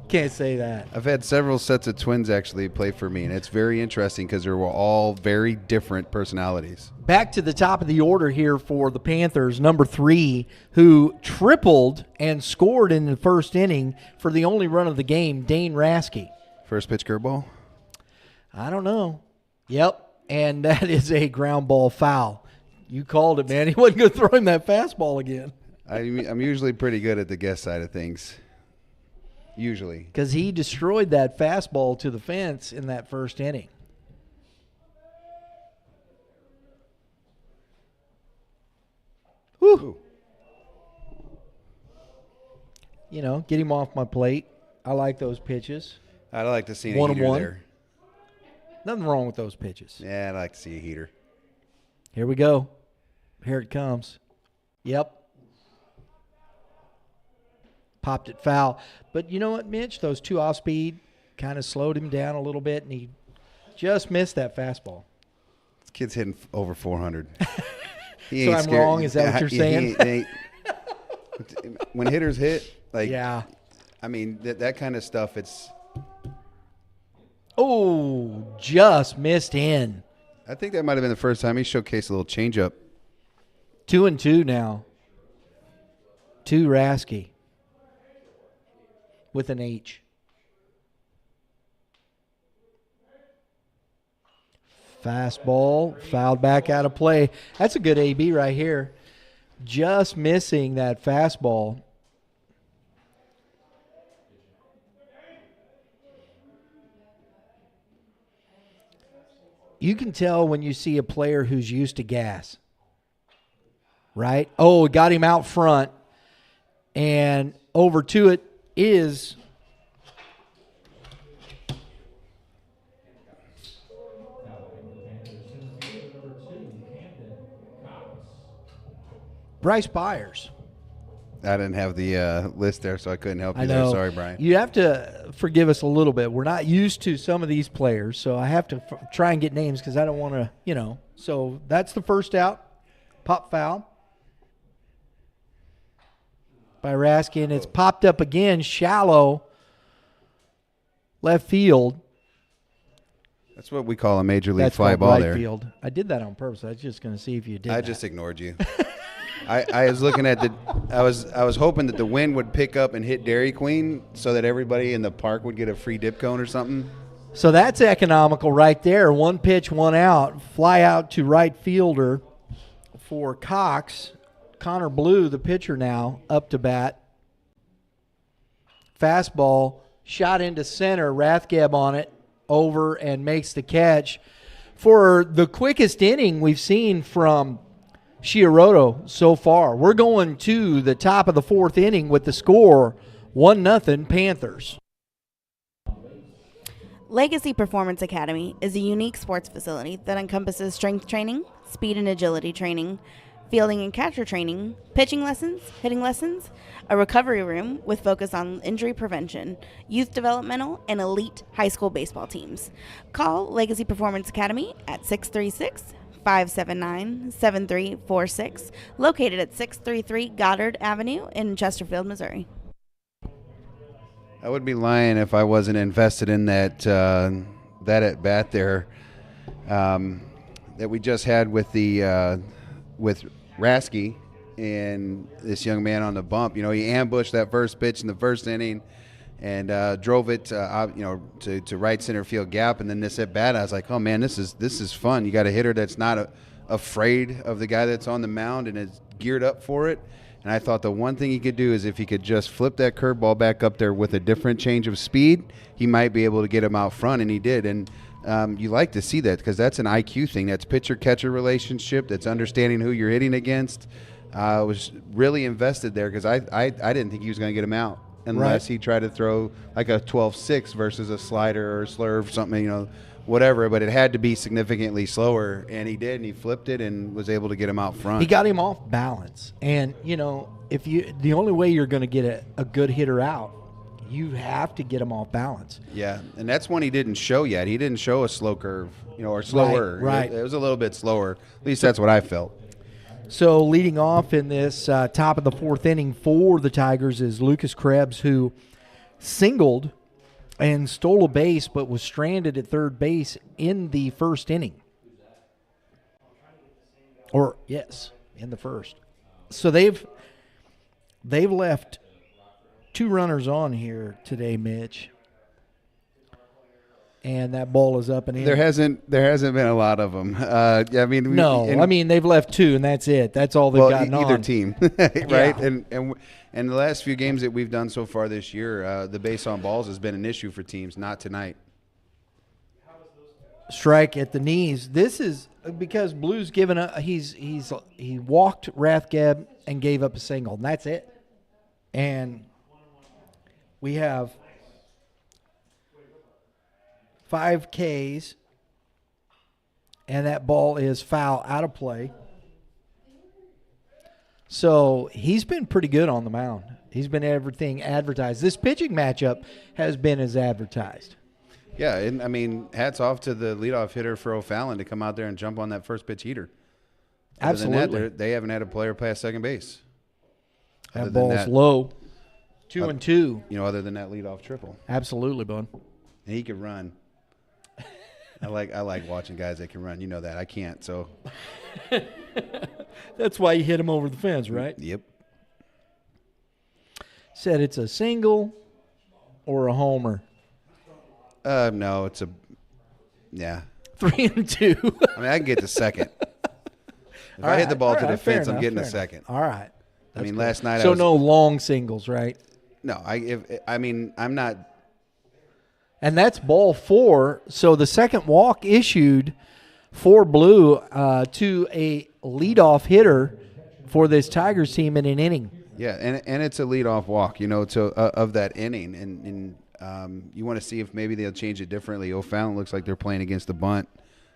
can't say that. I've had several sets of twins actually play for me, and it's very interesting because they're all very different personalities. Back to the top of the order here for the Panthers, number 3, who tripled and scored in the first inning for the only run of the game, Dane Rasky. First pitch curveball? I don't know. Yep, and that is a ground ball foul. You called it, man. He wasn't going to throw him that fastball again. I'm usually pretty good at the guess side of things. Usually. Because he destroyed that fastball to the fence in that first inning. Whew. Get him off my plate. I like those pitches. I'd like to see a 1-1. heater there. Nothing wrong with those pitches. Yeah, I'd like to see a heater. Here we go. Here it comes. Yep. Popped it foul. But you know what, Mitch? Those 2 off speed kind of slowed him down a little bit, and he just missed that fastball. This kid's hitting over 400. So I'm wrong? Is that what you're saying? When hitters hit, yeah. I mean, that kind of stuff, it's... Oh, just missed in. I think that might have been the first time he showcased a little changeup. 2-2 now. 2 Rasky with an H. Fastball, fouled back out of play. That's a good AB right here. Just missing that fastball. You can tell when you see a player who's used to gas, right? Oh, got him out front, and over to it is Bryce Byers. I didn't have the list there, so I couldn't help you I there. know. Sorry, Brian. You have to forgive us a little bit. We're not used to some of these players, so I have to try and get names because I don't want to, So that's the first out. Pop foul by Raskin. It's popped up again, shallow left field. That's what we call a major league That's fly called ball right there. field. I did that on purpose. I was just going to see if you did I that. just ignored you. I was looking at I was hoping that the wind would pick up and hit Dairy Queen so that everybody in the park would get a free dip cone or something. So that's economical right there. 1 pitch, 1 out. Fly out to right fielder for Cox. Connor Blue, the pitcher now, up to bat. Fastball, shot into center. Rathgeb on it, over and makes the catch. For the quickest inning we've seen from Chiaroto so far. We're going to the top of the 4th inning with the score 1-0 Panthers. Legacy Performance Academy is a unique sports facility that encompasses strength training, speed and agility training, fielding and catcher training, pitching lessons, hitting lessons, a recovery room with focus on injury prevention, youth developmental, and elite high school baseball teams. Call Legacy Performance Academy at 636-579-7346, located at 633 Goddard Avenue in Chesterfield, Missouri. I would be lying if I wasn't invested in that at bat there that we just had with the with Rasky and this young man on the bump. He ambushed that first pitch in the first inning and drove it to right center field gap. And then this at bat, I was like, oh man, this is fun. You got a hitter that's not afraid of the guy that's on the mound and is geared up for it. And I thought the one thing he could do is if he could just flip that curveball back up there with a different change of speed, he might be able to get him out front, and he did. And you like to see that because that's an IQ thing. That's pitcher-catcher relationship. That's understanding who you're hitting against. I was really invested there because I didn't think he was going to get him out unless he tried to throw like a 12-6 versus a slider or a slurve, something, whatever. But it had to be significantly slower, and he did, and he flipped it and was able to get him out front. He got him off balance. And, the only way you're going to get a good hitter out, you have to get him off balance. Yeah, and that's one he didn't show yet. He didn't show a slow curve, or slower. Right. It was a little bit slower. At least that's what I felt. So leading off in this top of the 4th inning for the Tigers is Lucas Krebs, who singled and stole a base but was stranded at third base in the first inning. In the first. So they've left 2 runners on here today, Mitch. And that ball is up and in. There hasn't been a lot of them. They've left 2, and that's it. That's all they've gotten on. Either team, right? Yeah. And the last few games that we've done so far this year, the base on balls has been an issue for teams. Not tonight. Strike at the knees. This is because Blue's given up. He walked Rathgeb and gave up a single, and that's it. And we have 5 Ks, and that ball is foul out of play. So he's been pretty good on the mound. He's been everything advertised. This pitching matchup has been as advertised. Yeah, and hats off to the leadoff hitter for Ofallon to come out there and jump on that first pitch heater. Absolutely. Other than that, they haven't had a player past second base. That ball's low. 2-2. Other than that leadoff triple. Absolutely, bud. And he could run. I like watching guys that can run. You know that. I can't, so. That's why you hit him over the fence, right? Yep. Said it's a single or a homer. No, it's 3-2. I can get to second. If I hit the ball to the fence, I'm getting a second. All right. Last night. So no long singles, right? No, I'm not. And that's ball 4. So the second walk issued for Blue to a leadoff hitter for this Tigers team in an inning. Yeah, and it's a leadoff walk, of that inning, and you want to see if maybe they'll change it differently. Ofallon looks like they're playing against the bunt,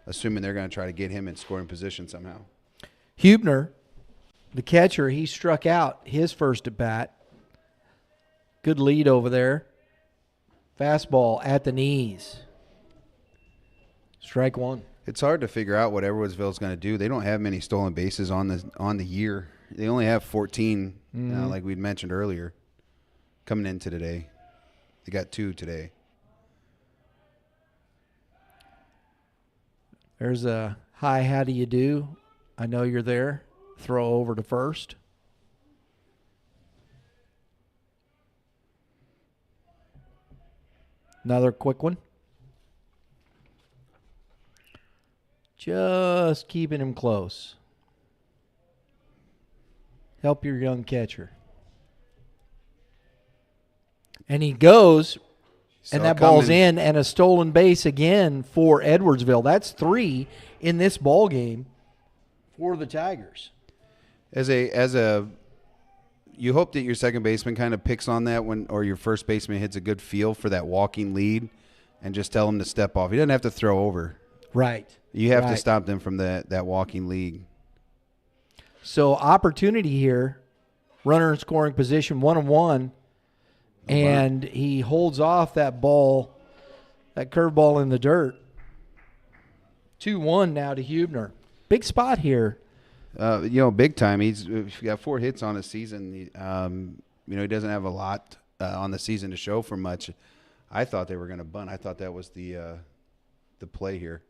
assuming they're going to try to get him in scoring position somehow. Hubner the catcher, he struck out his first at bat. Good lead over there. Fastball at the knees. Strike one. It's hard to figure out what Edwardsville's going to do. They don't have many stolen bases on the year. They only have 14, like we'd mentioned earlier, coming into today. They got 2 today. There's a hi, how do you do? I know you're there. Throw over to first. Another quick one. Just keeping him close. Help your young catcher. And he goes, and that ball's in, and a stolen base again for Edwardsville. That's 3 in this ball game for the Tigers. You hope that your second baseman kind of picks on that or your first baseman hits a good feel for that walking lead, and just tell him to step off. He doesn't have to throw over. Right. You have to stop them from that walking lead. So opportunity here, runner in scoring position, 1-1, and he holds off that ball, that curveball in the dirt. 2-1 now to Huebner. Big spot here. Big time. He's got 4 hits on his season. He doesn't have a lot on the season to show for much. I thought they were going to bunt. I thought that was the play here.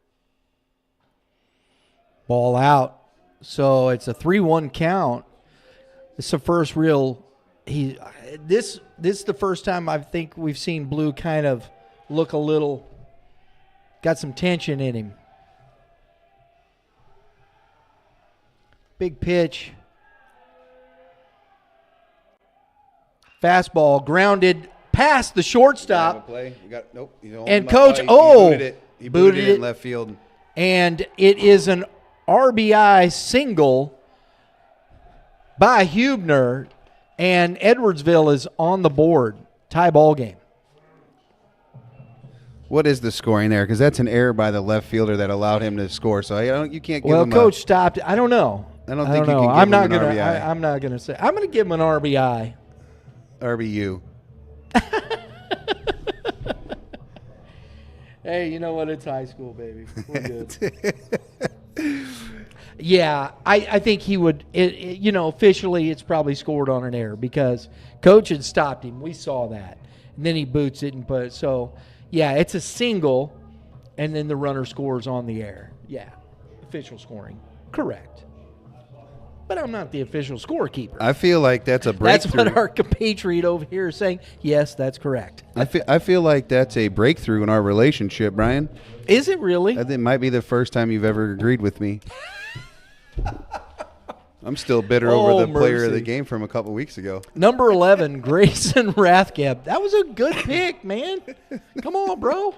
Ball out. So it's a 3-1 count. It's the first real this is the first time I think we've seen Blue kind of look a little, got some tension in him. Big pitch. Fastball grounded past the shortstop. And Coach, he booted it. He booted it in left field. And it is an RBI single by Huebner, and Edwardsville is on the board. Tie ball game. What is the scoring there? Because that's an error by the left fielder that allowed him to score. So you can't give him. Well, Coach stopped it. I don't know. I don't think you can give I'm him not an gonna. RBI. I'm not gonna say. I'm gonna give him an RBI. RBU. Hey, you know what? It's high school, baby. We're good. Yeah, I think he would. Officially, it's probably scored on an error because Coach had stopped him. We saw that, and then he boots it and put it. So, yeah, it's a single, and then the runner scores on the air. Yeah, official scoring, correct. But I'm not the official scorekeeper. I feel like that's a breakthrough. That's what our compatriot over here is saying. Yes, that's correct. I feel like that's a breakthrough in our relationship, Brian. Is it really? I think it might be the first time you've ever agreed with me. I'm still bitter over the player of the game from a couple weeks ago. Number 11, Grayson Rathgeb. That was a good pick, man. Come on, bro.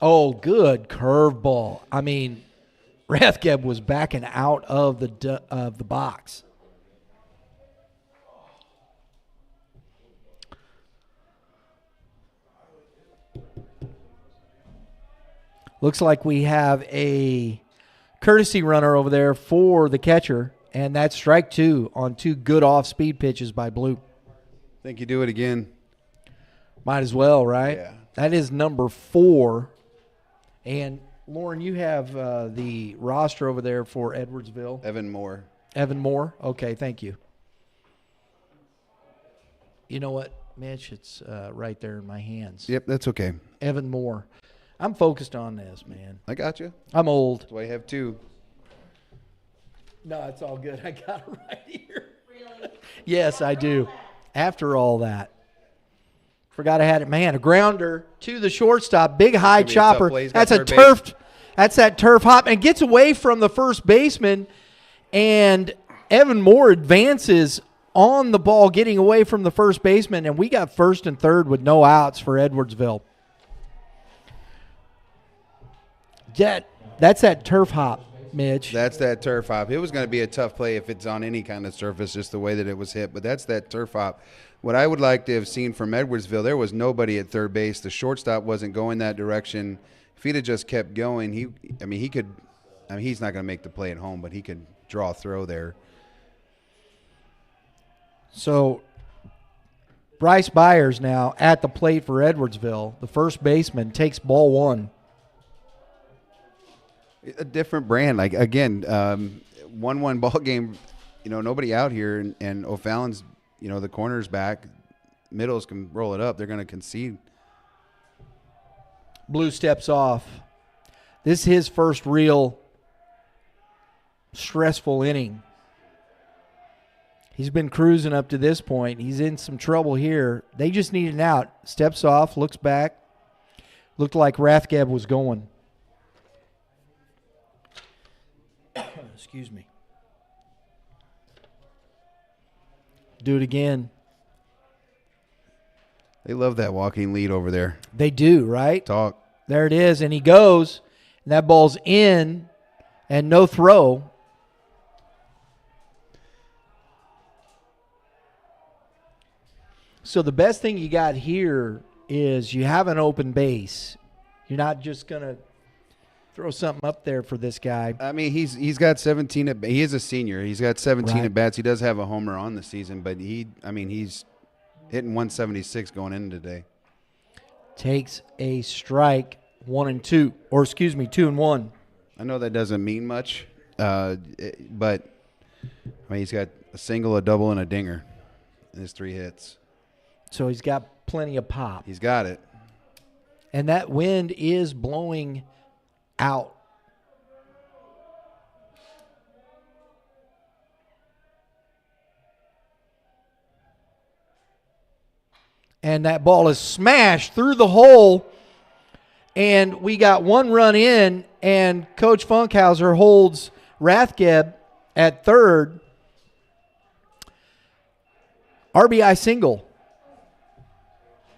Oh, good curveball. I mean, Rathgeb was backing out of the box. Looks like we have a courtesy runner over there for the catcher, and that's strike 2 on 2 good off-speed pitches by Blue. Think you do it again. Might as well, right? Yeah. That is number 4. And, Lauren, you have the roster over there for Edwardsville. Evan Moore. Evan Moore? Okay, thank you. You know what, Mitch? It's right there in my hands. Yep, that's okay. Evan Moore. I'm focused on this, man. I got you. I'm old. That's why I have 2. No, it's all good. I got it right here. Really? Yes, I do. After all that. Forgot I had it. Man, a grounder to the shortstop. Big high chopper. That's a turf. That's that turf hop. And gets away from the first baseman. And Evan Moore advances on the ball, getting away from the first baseman. And we got first and third with no outs for Edwardsville. That's that turf hop, Mitch. That's that turf hop. It was going to be a tough play if it's on any kind of surface, just the way that it was hit. But that's that turf hop. What I would like to have seen from Edwardsville, there was nobody at third base. The shortstop wasn't going that direction. If he'd have just kept going, he could I mean, he's not going to make the play at home, but he could draw a throw there. So Bryce Byers now at the plate for Edwardsville. The first baseman takes ball one. A different brand. Like, again, 1-1 ball game, nobody out here, and O'Fallon's, the corner's back. Middles can roll it up. They're going to concede. Blue steps off. This is his first real stressful inning. He's been cruising up to this point. He's in some trouble here. They just need an out. Steps off, looks back. Looked like Rathgeb was going. Excuse me. Do it again. They love that walking lead over there. They do, right? Talk. There it is, and he goes. And that ball's in, and no throw. So the best thing you got here is you have an open base. You're not just going to throw something up there for this guy. I mean, he's got 17 he is a senior. He's got 17 Right. at bats. He does have a homer on the season, but he's hitting 176 going in today. Takes a strike, 2 and 1. I know that doesn't mean much, but he's got a single, a double, and a dinger in his 3 hits. So he's got plenty of pop. He's got it. And that wind is blowing out. And that ball is smashed through the hole. And we got 1 run in, and Coach Funkhauser holds Rathgeb at third. RBI single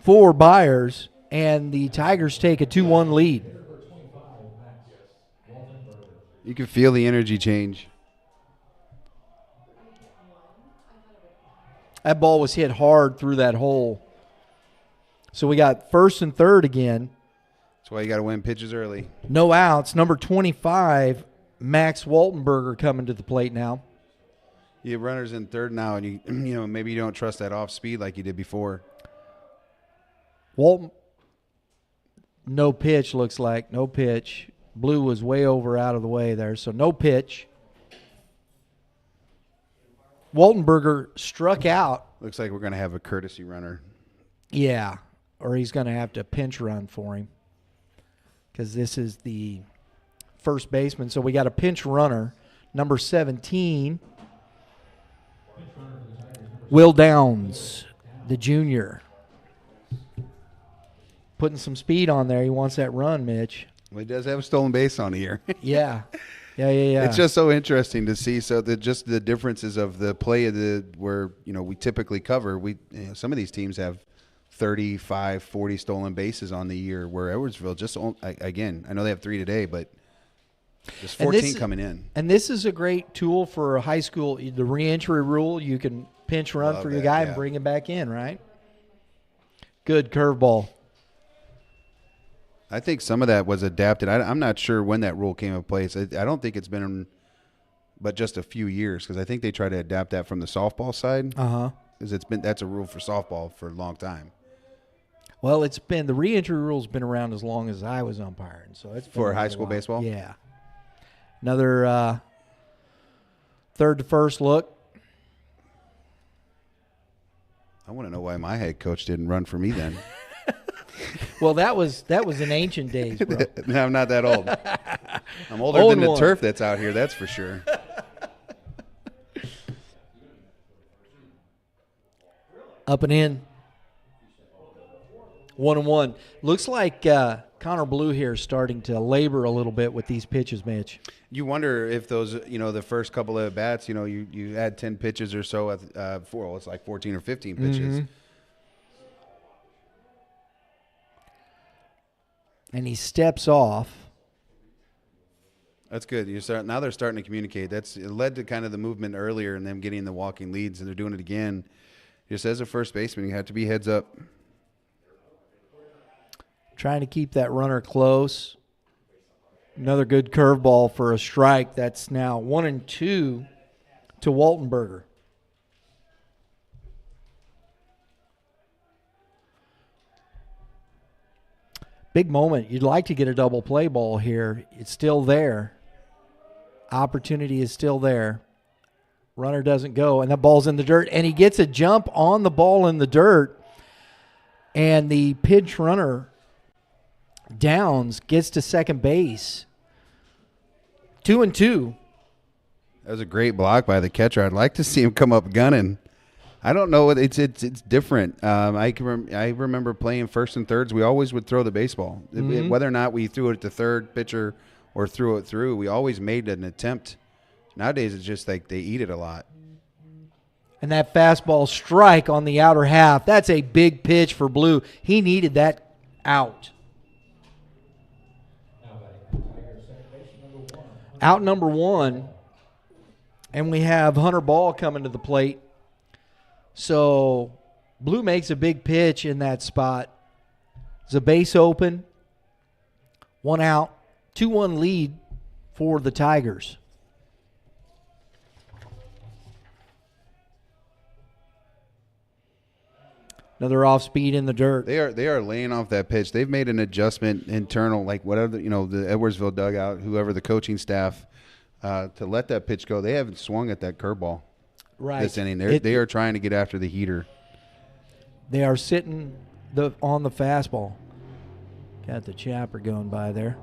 for Byers, and the Tigers take a 2-1 lead. You can feel the energy change. That ball was hit hard through that hole. So we got first and third again. That's why you got to win pitches early. No outs. Number 25, Max Waltenberger coming to the plate now. You have runners in third now, and maybe you don't trust that off speed like you did before. Walton, no pitch, looks like. No pitch. Blue was way over out of the way there, so no pitch. Waltenberger struck out. Looks like we're going to have a courtesy runner. Yeah, or he's going to have to pinch run for him because this is the first baseman. So we got a pinch runner, number 17, Will Downs, the junior. Putting some speed on there. He wants that run, Mitch. Well, he does have a stolen base on here. Yeah. It's just so interesting to see. So just the differences of the play of where we typically cover. Some of these teams have 35, 40 stolen bases on the year. Where Edwardsville just again, I know they have 3 today, but just 14 coming in. And this is a great tool for a high school. The reentry rule, you can pinch run for your guy and bring him back in, right? Good curveball. I think some of that was adapted. I'm not sure when that rule came in place. I don't think it's been but just a few years, because I think they try to adapt that from the softball side. Because that's a rule for softball for a long time. Well, the reentry rule's been around as long as I was umpiring, so it's been For around high a school while. baseball? Yeah. Another third to first look. I want to know why my head coach didn't run for me then. Well, that was in ancient days, bro. No, I'm not that old. I'm older than the turf that's out here, that's for sure. Up and in. 1-1. Looks like Connor Blue here is starting to labor a little bit with these pitches, Mitch. You wonder if those, the first couple of bats, you add 10 pitches or so, it's like 14 or 15 pitches. Mm-hmm. And he steps off. That's good. Now they're starting to communicate. It led to kind of the movement earlier and them getting the walking leads, and they're doing it again. Just as a first baseman, you have to be heads up. Trying to keep that runner close. Another good curveball for a strike. That's now 1-2 to Waltenberger. Big moment. You'd like to get a double play ball here. It's still there. Opportunity is still there. Runner doesn't go, and that ball's in the dirt, and he gets a jump on the ball in the dirt, and the pinch runner Downs gets to second base. 2-2. That was a great block by the catcher. I'd like to see him come up gunning. I don't know. It's different. I remember playing first and thirds. We always would throw the baseball. Whether or not we threw it at the third pitcher or threw it through, we always made an attempt. Nowadays, it's just like they eat it a lot. And that fastball strike on the outer half, that's a big pitch for Blue. He needed that out. Out number one. And we have Hunter Ball coming to the plate. So Blue makes a big pitch in that spot. There's a base open. 1 out. 2-1 lead for the Tigers. Another off speed in the dirt. They are laying off that pitch. They've made an adjustment internal, like whatever, the Edwardsville dugout, whoever the coaching staff, to let that pitch go. They haven't swung at that curveball this inning. They are trying to get after the heater. They are sitting on the fastball. Got the chopper going by there.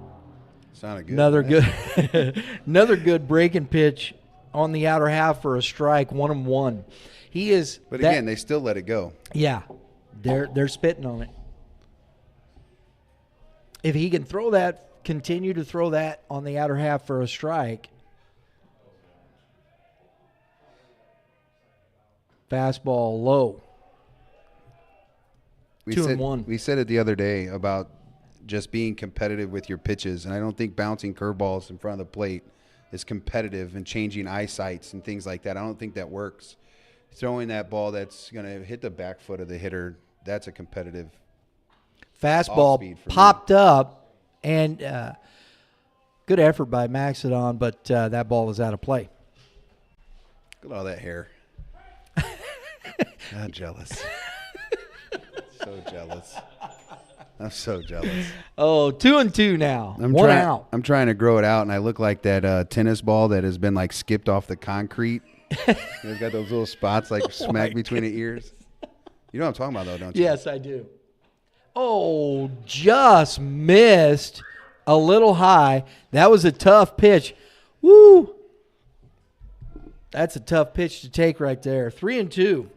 Sounded good. Another good breaking pitch on the outer half for a strike. 1-1. He is. But again, they still let it go. Yeah. They're spitting on it. If he can continue to throw that on the outer half for a strike, fastball low. 2-1. We said it the other day about just being competitive with your pitches, and I don't think bouncing curveballs in front of the plate is competitive and changing eyesights and things like that. I don't think that works. Throwing that ball that's going to hit the back foot of the hitter, that's a competitive fastball popped up, and good effort by Maxidon, but that ball is out of play. Look at all that hair. I'm jealous. So jealous. I'm so jealous. Oh, 2-2 now. One out. I'm trying to grow it out, and I look like that tennis ball that has been like skipped off the concrete. It's got those little spots like smack between the ears. You know what I'm talking about, though, don't you? Yes, I do. Oh, just missed a little high. That was a tough pitch. Woo! That's a tough pitch to take right there. 3-2.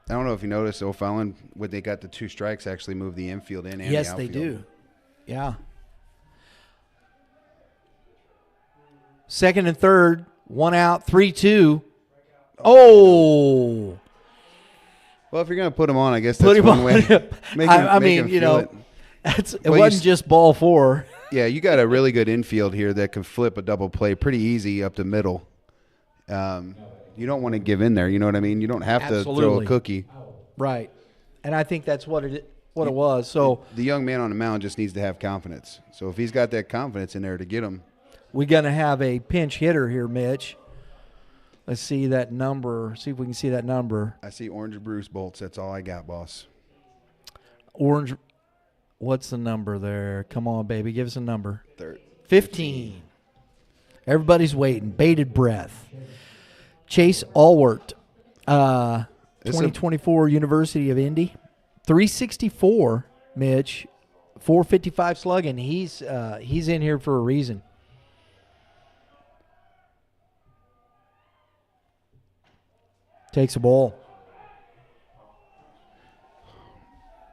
I don't know if you noticed, Ofallon, when they got the 2 strikes, actually moved the infield in and yes, the they outfield. do. Yeah. Second and third, 1 out, 3-2. Oh. Well, if you're going to put him on, I guess that's one way. It wasn't just ball 4. Yeah, you got a really good infield here that can flip a double play pretty easy up the middle. You don't want to give in there. You know what I mean? You don't have to throw a cookie. Right. And I think that's what it was. So the young man on the mound just needs to have confidence. So if he's got that confidence in there to get him. We're going to have a pinch hitter here, Mitch. Let's see that number. See if we can see that number. I see Orange Bruce bolts. That's all I got, boss. Orange. What's the number there? Come on, baby. Give us a number. 15. Everybody's waiting. Bated breath. Chase Allwart, 2024 University of Indy. 364, Mitch. 455 slugging. He's in here for a reason. Takes a ball.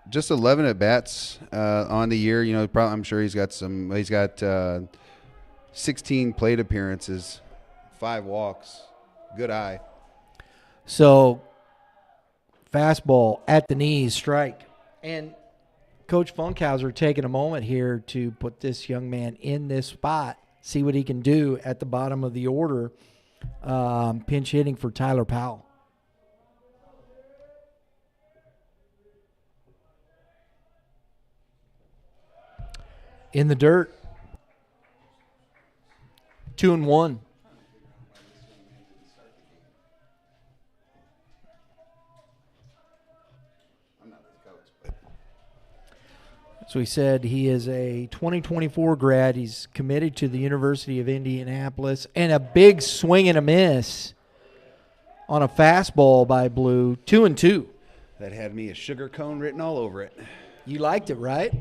Just 11 at bats on the year. You know, I'm sure he's got 16 plate appearances, 5 walks. Good eye. So, fastball at the knees, strike. And Coach Funkhauser taking a moment here to put this young man in this spot, see what he can do at the bottom of the order. Pinch hitting for Tyler Powell. In the dirt. 2-1. So he said he is a 2024 grad. He's committed to the University of Indianapolis. And a big swing and a miss on a fastball by Blue. 2-2. That had me a sugar cone written all over it. You liked it, right?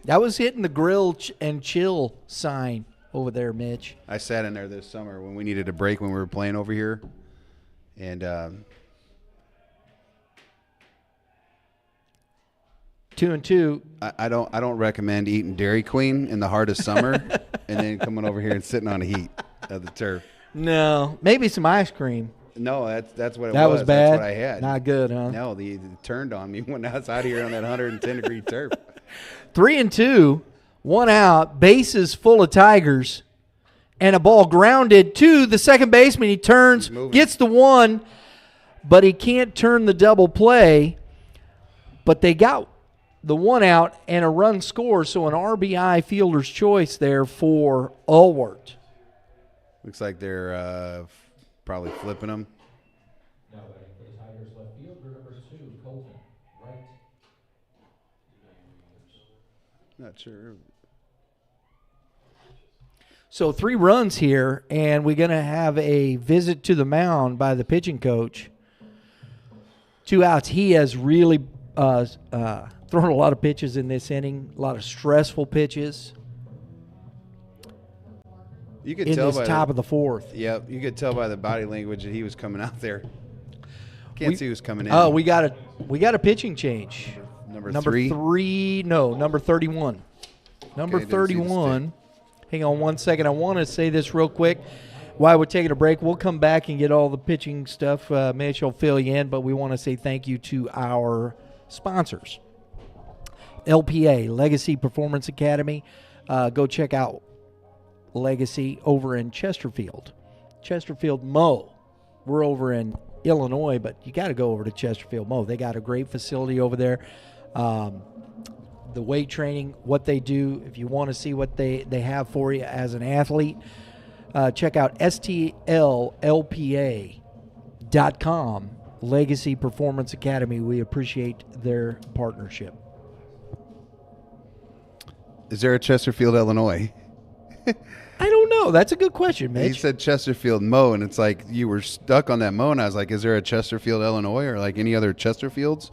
That was hitting the grill and chill sign over there, Mitch. I sat in there this summer when we needed a break when we were playing over here. And 2-2. I don't recommend eating Dairy Queen in the heart of summer and then coming over here and sitting on the heat of the turf. No, maybe some ice cream. No, that's what it was. That was bad. That's what I had. Not good, huh? No, it turned on me when I was out here on that 110-degree turf. 3-2, 1 out, bases full of Tigers, and a ball grounded to the second baseman. He turns, gets the 1, but he can't turn the double play. But they got the 1 out and a run score, so an RBI fielder's choice there for Ulwart. Looks like they're probably flipping them. Now batting for the Tigers, left fielder number 2, Colton Wright. Not sure. So 3 runs here, and we're going to have a visit to the mound by the pitching coach. 2 outs. He has really thrown a lot of pitches in this inning, a lot of stressful pitches. You could in tell this by top of the 4th. Yep, you could tell by the body language that he was coming out there. Can't see who's coming in. Oh, we got a pitching change. Number Number 3? Number 31. Number Okay, didn't see the 31. Hang on one second. I want to say this real quick. While we're taking a break, we'll come back and get all the pitching stuff. Mitch will fill you in, but we want to say thank you to our sponsors. LPA, Legacy Performance Academy. Go check out Legacy over in Chesterfield. Chesterfield Mo. We're over in Illinois, but you got to go over to Chesterfield Mo. They got a great facility over there. The weight training, what they do, if you want to see what they have for you as an athlete, check out stllpa.com, Legacy Performance Academy. We appreciate their partnership. Is there a Chesterfield, Illinois? I don't know. That's a good question, Mitch. He said Chesterfield Mo, and it's like you were stuck on that Mo, and I was like, is there a Chesterfield, Illinois, or like any other Chesterfields?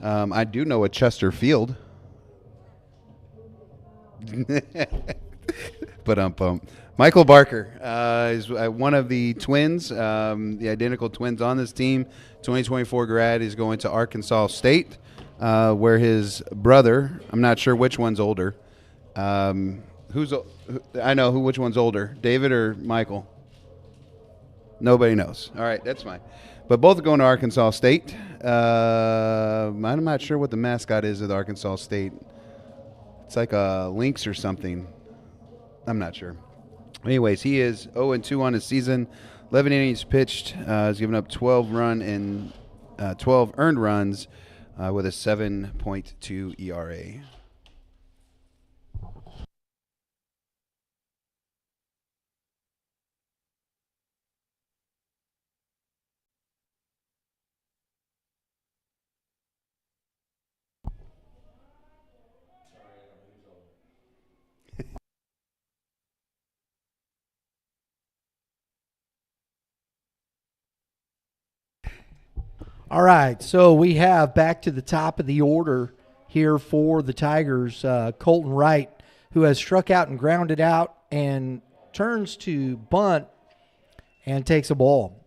I do know a Chesterfield. But Michael Barker is one of the twins, the identical twins on this team. 2024 grad is going to Arkansas State, where his brother, I'm not sure which one's older. I know which one's older, David or Michael. Nobody knows. All right, that's fine. But both are going to Arkansas State. I'm not sure what the mascot is of Arkansas State. It's like a lynx or something. I'm not sure. Anyways, he is 0-2 on his season. 11 innings pitched. Has given up 12 earned runs with a 7.2 ERA. All right, so we have back to the top of the order here for the Tigers, Colton Wright, who has struck out and grounded out and turns to bunt and takes a ball.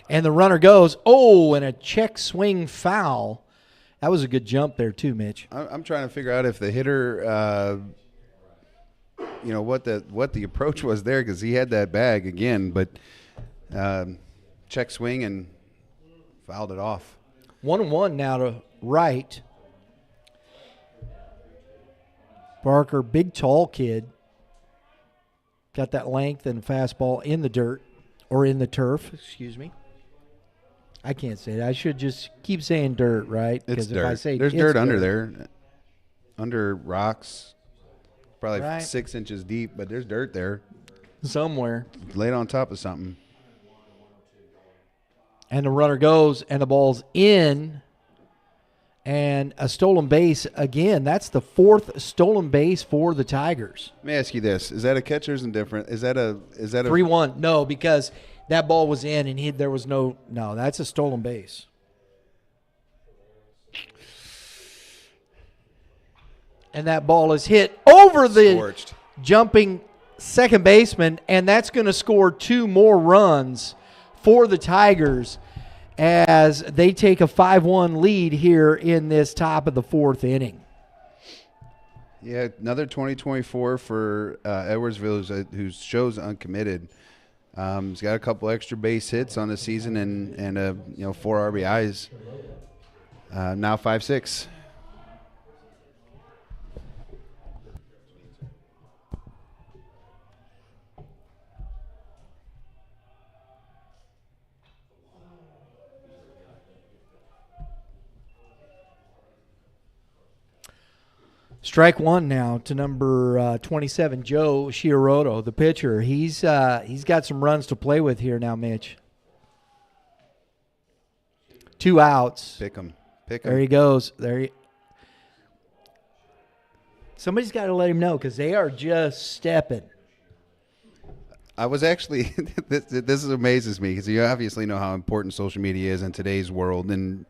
And the runner goes, and a check swing foul. That was a good jump there too, Mitch. I'm trying to figure out if the hitter, what the approach was there, because he had that bag again, but check swing and fouled it off. 1-1 now to Wright. Barker, big tall kid. Got that length and fastball in the dirt, or in the turf, excuse me. I can't say that. I should just keep saying dirt, right? It's if dirt. I say There's it's dirt under there, under rocks, probably Right. 6 inches deep, but there's dirt there. somewhere. Laid on top of something. And the runner goes, and the ball's in. And a stolen base again. That's the 4th stolen base for the Tigers. Let me ask you this: is that a catcher's indifferent? Is that a 3-1. No, because that ball was in, and there was no. That's a stolen base. And that ball is hit over the scorched? jumping second baseman, and that's going to score 2 more runs for the Tigers as they take a 5-1 lead here in this top of the 4th inning. Yeah, another 2024 for Edwardsville, who shows uncommitted. He's got a couple extra base hits on the season and 4 RBIs. Now 5-6. Strike one now to number 27, Joe Shioroto, the pitcher. He's got some runs to play with here now, Mitch. 2 outs. Pick him. There he goes. Somebody's got to let him know because they are just stepping. I was actually this amazes me because you obviously know how important social media is in today's world, and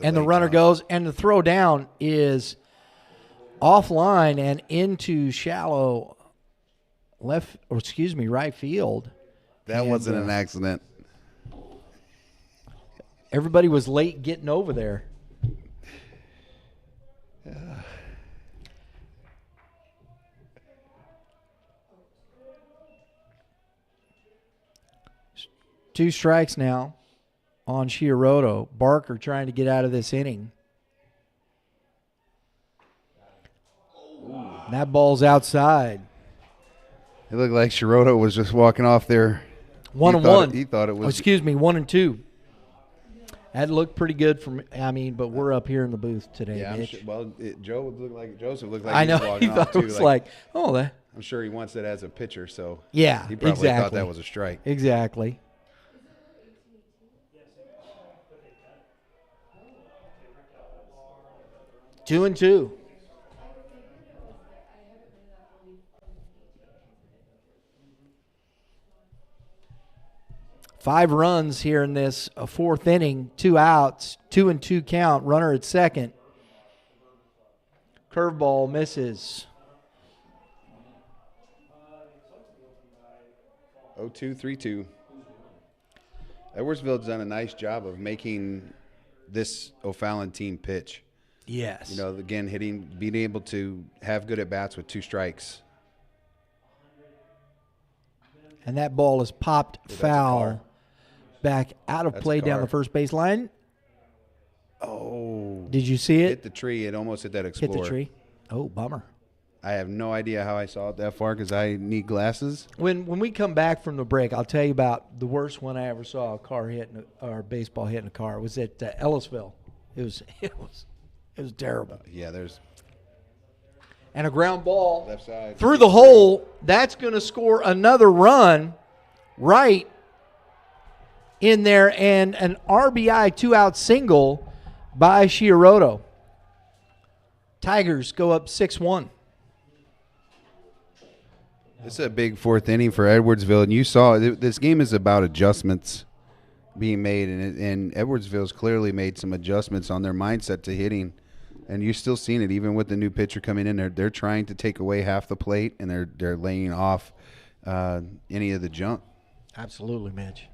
the runner goes, and the throw down is offline and into shallow right field. That wasn't an accident. Everybody was late getting over there. Two strikes now on Shioroto. Barker trying to get out of this inning. And that ball's outside. It looked like Shiroto was just walking off there. 1-1. He thought it was. 1-2. That looked pretty good but we're up here in the booth today, Yeah, Mitch. Joseph looked like I he know. was walking He off thought too. it was that. I'm sure he wants it as a pitcher, so Yeah, he probably thought exactly. that was a strike. Exactly. Two and two. Five runs here in this 4th inning. 2 outs. 2-2 count. Runner at second. Curveball misses. 0-2, 3-2. Edwardsville's done a nice job of making this Ofallon team pitch. Yes. Again, being able to have good at bats with 2 strikes. And that ball is popped foul back out of That's play a down car. the first baseline. Oh. Did you see Hit it? the tree. It almost hit that Explorer. Hit the tree. Oh, bummer. I have no idea how I saw it that far because I need glasses. When we come back from the break, I'll tell you about the worst one I ever saw a car hitting or baseball hitting a car. It was at Ellisville. It was terrible. Yeah, there's And a ground ball left side. through the hole. That's going to score another run right in there, and an RBI 2-out single by Shioroto. Tigers go up 6-1. It's a big 4th inning for Edwardsville, and you saw this game is about adjustments being made, and Edwardsville's clearly made some adjustments on their mindset to hitting, and you're still seeing it even with the new pitcher coming in. They're trying to take away half the plate, and they're laying off any of the junk. Absolutely, Mitch.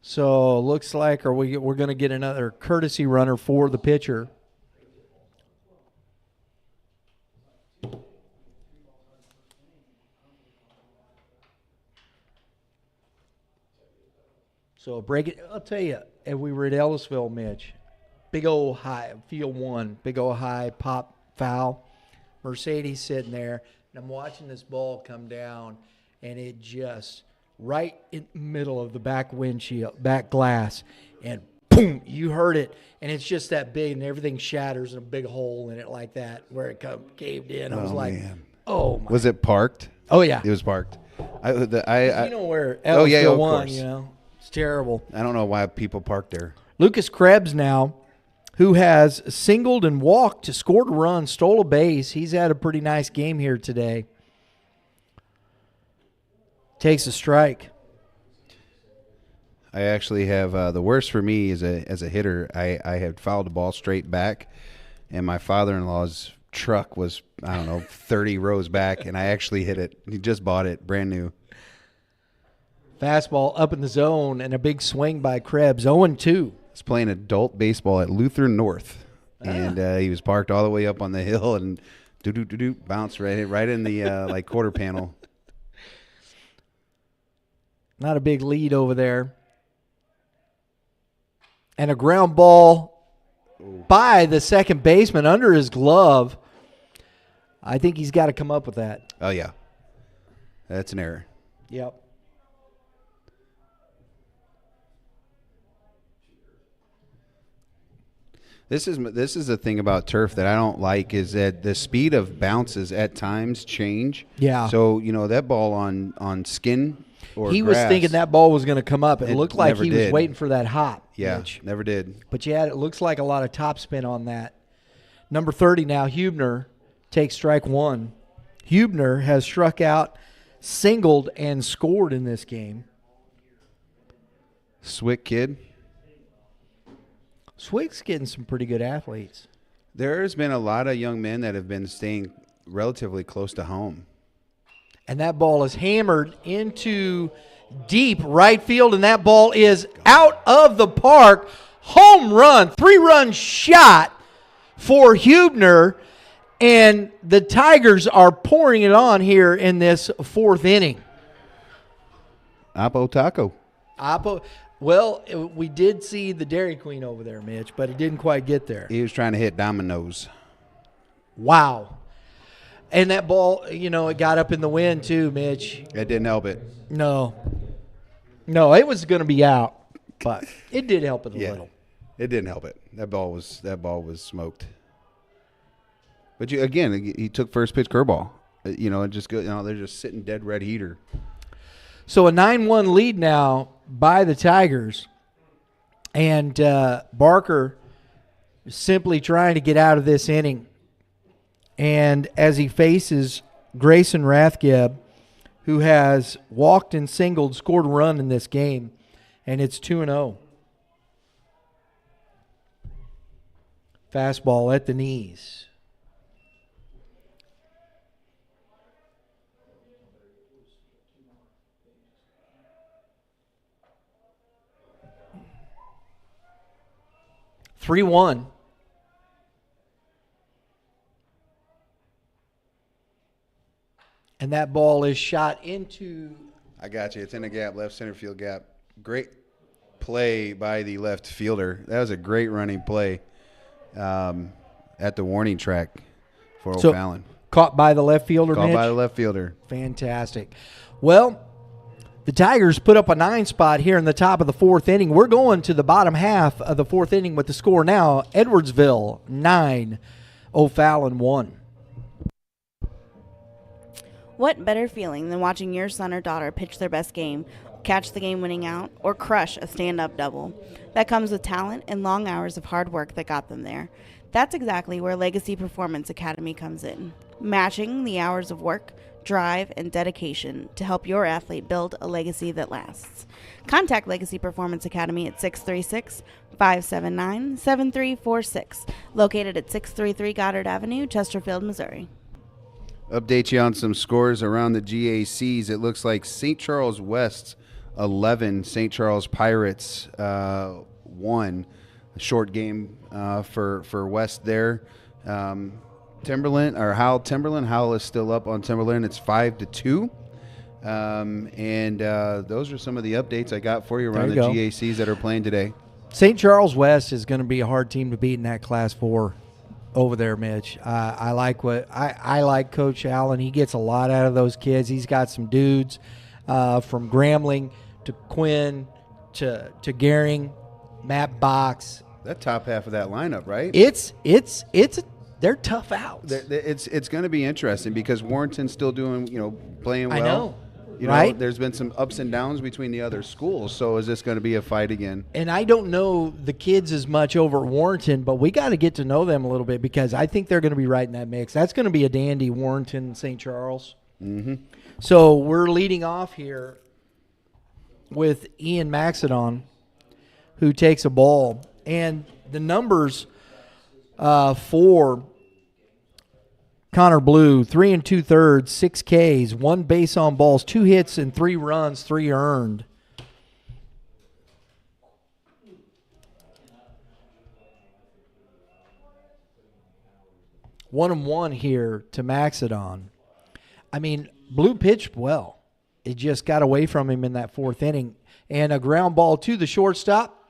So looks like we're going to get another courtesy runner for the pitcher. So I'll tell you, if we were at Ellisville, Mitch, big old high, field 1, big old high pop foul. Mercedes sitting there, and I'm watching this ball come down, and it just right in the middle of the back windshield, back glass, and boom, you heard it, and it's just that big, and everything shatters in a big hole in it like that, where it caved in. I was like, man. oh, my. Was it parked? Oh, yeah. It was parked. I You know where Oh, yeah, Edwardsville of won, course. you know. It's terrible. I don't know why people park there. Lucas Krebs now, who has singled and walked, scored a run, stole a base. He's had a pretty nice game here today. Takes a strike. I actually have the worst for me as a hitter. I had fouled the ball straight back, and my father-in-law's truck was, I don't know, 30 rows back, and I actually hit it. He just bought it, brand new. Fastball up in the zone and a big swing by Krebs. 0-2. He's playing adult baseball at Luther North, and he was parked all the way up on the hill and bounced right in the like quarter panel. Not a big lead over there. And a ground ball by the second baseman under his glove. I think he's got to come up with that. Oh yeah, that's an error. Yep. This is the thing about turf that I don't like, is that the speed of bounces at times change. Yeah. So, you know, that ball on skin or He was grass, thinking that ball was going to come up. It It looked like never he was did. waiting for that hop. Yeah, Mitch. never did. But yeah, it looks like a lot of topspin on that. Number 30 now, Hubner takes strike one. Hubner has struck out, singled, and scored in this game. Swick kid. Swick's getting some pretty good athletes. There's been a lot of young men that have been staying relatively close to home. And that ball is hammered into deep right field, and that ball is out of the park. Home run, 3-run shot for Hubner, and the Tigers are pouring it on here in this fourth inning. Apo Taco. Well, we did see the Dairy Queen over there, Mitch, but it didn't quite get there. He was trying to hit dominoes. Wow. And that ball, you know, it got up in the wind too, Mitch. That didn't help it. No, it was going to be out, but it did help it a Yeah, little. it didn't help it. That ball was smoked. But he took first pitch curveball. You know, they're just sitting dead red heater. So a 9-1 lead now by the Tigers, and Barker is simply trying to get out of this inning. And as he faces Grayson Rathgeb, who has walked and singled, scored a run in this game, and it's 2-0. Fastball at the knees. Three one. And that ball is shot into. I got you. It's in the gap, left center field gap. Great play by the left fielder. That was a great running play at the warning track for O'Fallon. Caught by the left fielder, Caught Mitch? by the left fielder. Fantastic. Well, the Tigers put up a 9 spot here in the top of the fourth inning. We're going to the bottom half of the fourth inning with the score now. Edwardsville 9, Ofallon 1. What better feeling than watching your son or daughter pitch their best game, catch the game-winning out, or crush a stand-up double? That comes with talent and long hours of hard work that got them there. That's exactly where Legacy Performance Academy comes in, matching the hours of work, drive, and dedication to help your athlete build a legacy that lasts. Contact Legacy Performance Academy at 636-579-7346, located at 633 Goddard Avenue, Chesterfield, Missouri. Update you on some scores around the G.A.Cs. It looks like St. Charles West 11, St. Charles Pirates 1. A short game for West there. Timberland Howell is still up on Timberland. It's 5-2. And those are some of the updates I got for you around the GACs that are playing today. St. Charles West is going to be a hard team to beat in that Class 4. over there, Mitch. I like I like Coach Allen. He gets a lot out of those kids. He's got some dudes from Grambling to Quinn to Gehring, Matt Box. That top half of that lineup, right? They're tough outs. It's going to be interesting because Warrenton's still doing, playing well. I know. Right? There's been some ups and downs between the other schools, so is this going to be a fight again? And I don't know the kids as much over at Warrenton, but we got to get to know them a little bit because I think they're going to be right in that mix. That's going to be a dandy, Warrenton, St. Charles. Mm-hmm. So we're leading off here with Ian Maxedon, who takes a ball. And the numbers for Connor Blue, 3 2/3, 6 Ks, 1 base on balls, 2 hits and 3 runs, 3 earned. One and one here to Maxedon. I mean, Blue pitched well. It just got away from him in that 4th inning. And a ground ball to the shortstop.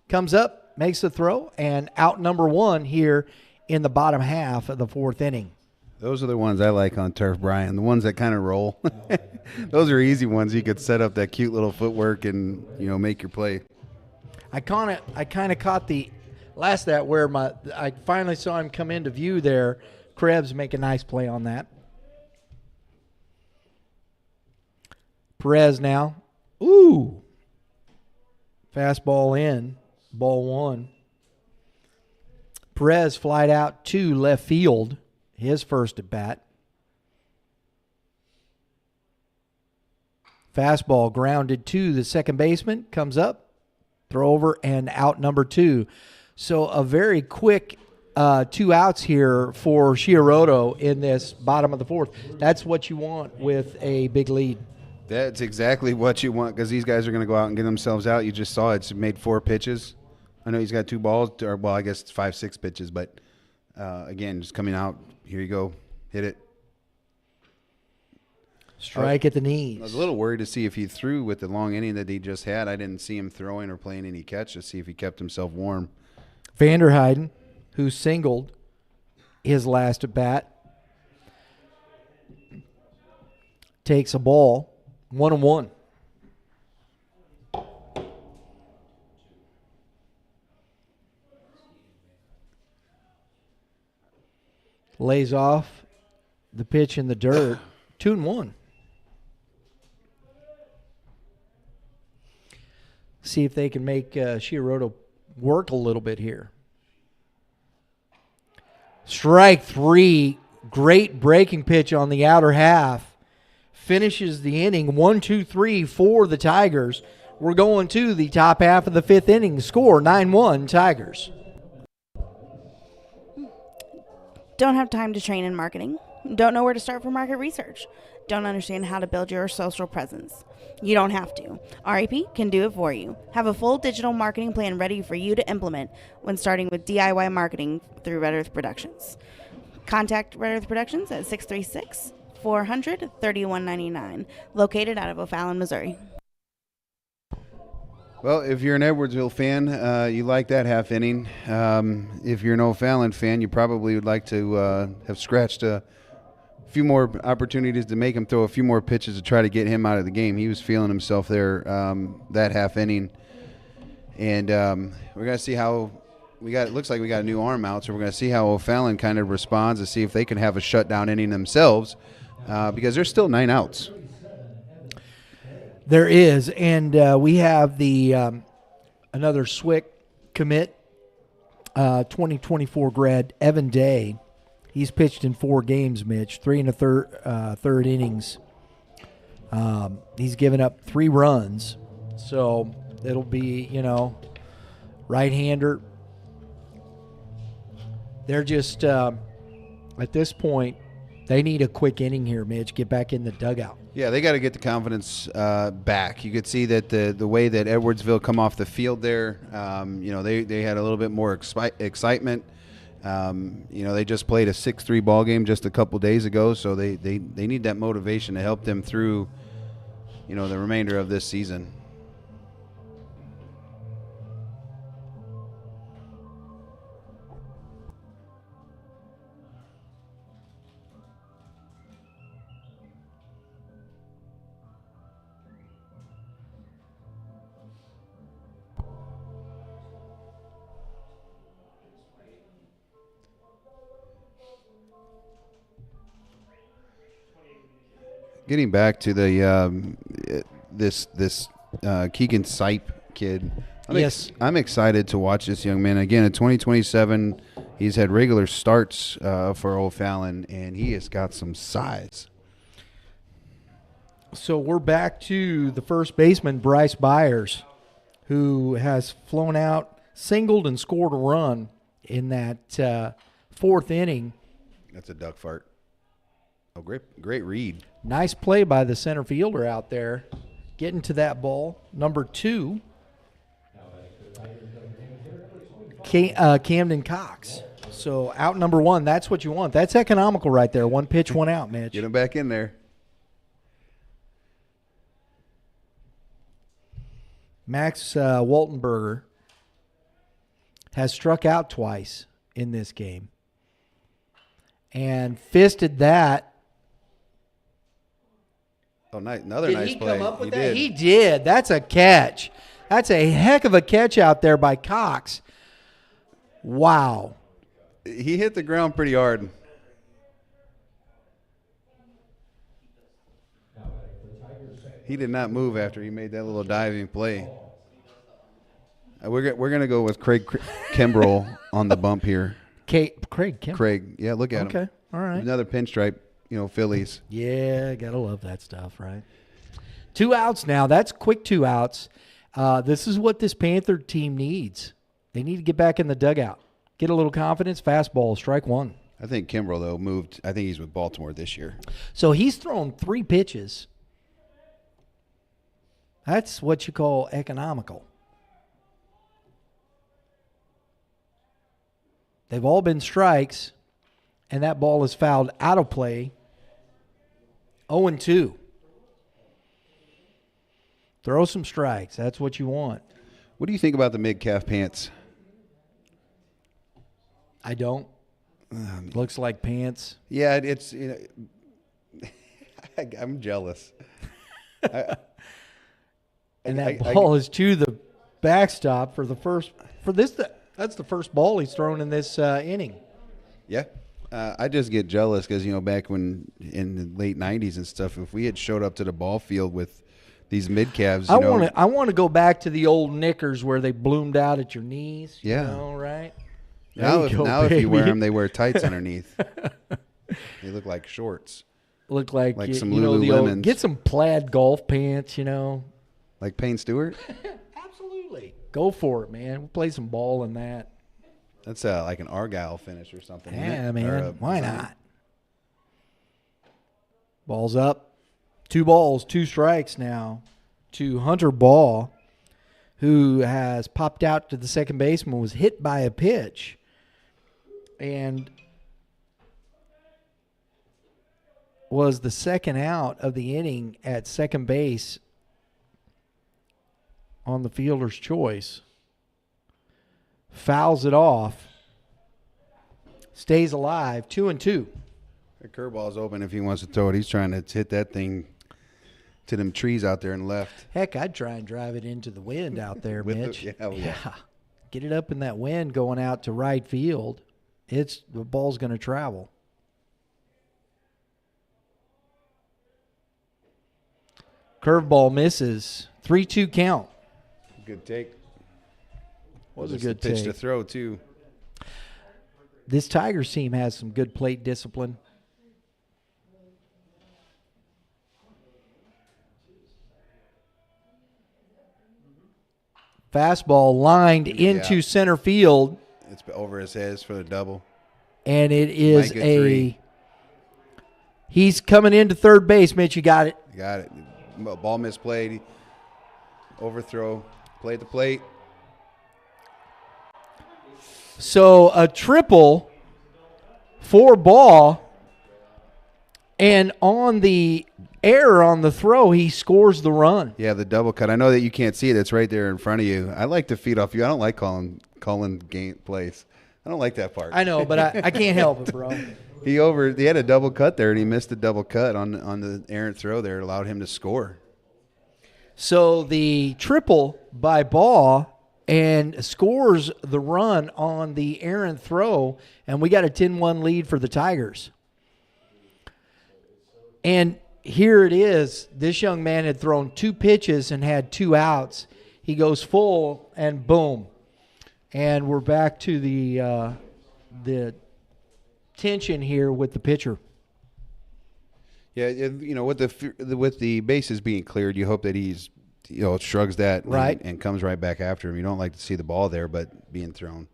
Comes up, makes the throw, and out number 1 here in the bottom half of the 4th inning. Those are the ones I like on turf, Brian. The ones that kind of roll. Those are easy ones. You could set up that cute little footwork and make your play. I kind of caught the last that where I finally saw him come into view there. Krebs make a nice play on that. Perez now. Ooh. Fastball in. Ball 1. Perez flied out to left field. His first at bat. Fastball grounded to the second baseman. Comes up. Throw over and out number 2. So a very quick 2 outs here for Chiaroto in this bottom of the 4th. That's what you want with a big lead. That's exactly what you want because these guys are going to go out and get themselves out. You just saw it's made 4 pitches. I know he's got 2 balls, I guess it's 5, 6 pitches, but again, just coming out. Here you go. Hit it. Strike at the knees. I was a little worried to see if he threw with the long inning that he just had. I didn't see him throwing or playing any catch to see if he kept himself warm. Vanderheiden, who singled his last at bat, takes a ball. 1-1. Lays off the pitch in the dirt. 2-1. See if they can make Chiaroto work a little bit here. Strike 3. Great breaking pitch on the outer half. Finishes the inning 1-2-3 for the Tigers. We're going to the top half of the 5th inning. Score 9-1 Tigers. Don't have time to train in marketing? Don't know where to start for market research? Don't understand how to build your social presence? You don't have to. RAP can do it for you. Have a full digital marketing plan ready for you to implement when starting with DIY marketing through Red Earth Productions. Contact Red Earth Productions at 636-400-3199, located out of Ofallon, Missouri. Well, if you're an Edwardsville fan, you like that half inning. If you're an Ofallon fan, you probably would like to have scratched a few more opportunities to make him throw a few more pitches to try to get him out of the game. He was feeling himself there that half inning. And we're going to see how it looks like we got a new arm out, so we're going to see how Ofallon kind of responds to see if they can have a shutdown inning themselves because there's still 9 outs. There is, and we have the another SWIC commit, 2024 grad, Evan Day. He's pitched in 4 games, Mitch, 3 1/3 innings. He's given up 3 runs, so it'll be, right-hander. They're just, at this point, they need a quick inning here, Mitch, get back in the dugout. Yeah, they got to get the confidence back. You could see that the way that Edwardsville come off the field there, they had a little bit more excitement. They just played a 6-3 ball game just a couple days ago, so they need that motivation to help them through, the remainder of this season. Getting back to the this Keegan Sipe kid. Yes. I'm excited to watch this young man again. In 2027, he's had regular starts for O'Fallon, and he has got some size. So we're back to the first baseman, Bryce Byers, who has flown out, singled, and scored a run in that fourth inning. That's a duck fart. Oh, great read. Nice play by the center fielder out there, getting to that ball. Number 2, Camden Cox. So out number 1, that's what you want. That's economical right there. 1 pitch, 1 out, Mitch. Get him back in there. Max Waltenberger has struck out twice in this game and fisted that. Oh, nice. Another Did nice he play. come up with He that? did. He did. That's a catch. That's a heck of a catch out there by Cox. Wow. He hit the ground pretty hard. He did not move after he made that little diving play. We're going to go with Craig Kimbrell on the bump here. Craig Kim. Craig, yeah, look at him. Okay. All right. Another pinstripe, Phillies. Yeah, gotta love that stuff, right? 2 outs now. That's quick 2 outs. This is what this Panther team needs. They need to get back in the dugout, get a little confidence. Fastball, strike 1. I think Kimbrell, though, moved. I think he's with Baltimore this year. So he's thrown 3 pitches. That's what you call economical. They've all been strikes, and that ball is fouled out of play. 0-2. Throw some strikes. That's what you want. What do you think about the mid-calf pants? I don't. Looks like pants. Yeah, it's I'm jealous. And that ball is to the backstop for this. That's the first ball he's thrown in this inning. Yeah. I just get jealous because, back when in the late 90s and stuff, if we had showed up to the ball field with these mid-calves, I want to go back to the old knickers where they bloomed out at your knees. Yeah. Right? Now, There you go, if you wear baby. them, they wear tights underneath. They look like shorts. Look like some the old, Lululemons. get some plaid golf pants, Like Payne Stewart? Absolutely. Go for it, man. We'll play some ball in that. That's like an Argyle finish or something. isn't Yeah, it? man. Or Why not? Ball's up. 2 balls, 2 strikes now to Hunter Ball, who has popped out to the second baseman, was hit by a pitch, and was the second out of the inning at second base on the fielder's choice. Fouls it off. Stays alive. 2-2. The curveball's open if he wants to throw it. He's trying to hit that thing to them trees out there and left. Heck, I'd try and drive it into the wind out there, Mitch. Yeah. Get it up in that wind going out to right field. The ball's going to travel. Curveball misses. 3-2 count. Good take. Was a Just the good pitch take. to throw, too. This Tigers team has some good plate discipline. Fastball lined into center field, It's over his head for the double. and it is Might get 3. He's coming into third base, Mitch. You got it. Got it. Ball misplayed. Overthrow. Play at the plate. So a triple for Ball, and on the error on the throw, he scores the run. Yeah, the double cut. I know that you can't see it. It's right there in front of you. I like to feed off you. I don't like calling game plays. I don't like that part. I know, but I can't help it, bro. He had a double cut there, and he missed the double cut on the errant throw there. It allowed him to score. So the triple by Ball and scores the run on the errant throw, and we got a 10-1 lead for the Tigers. And here it is. This young man had thrown 2 pitches and had 2 outs. He goes full, and boom. And we're back to the tension here with the pitcher. Yeah, you know, with the bases being cleared, you hope that he's, you know, shrugs that right and comes right back after him. You don't like to see the ball there, but being thrown.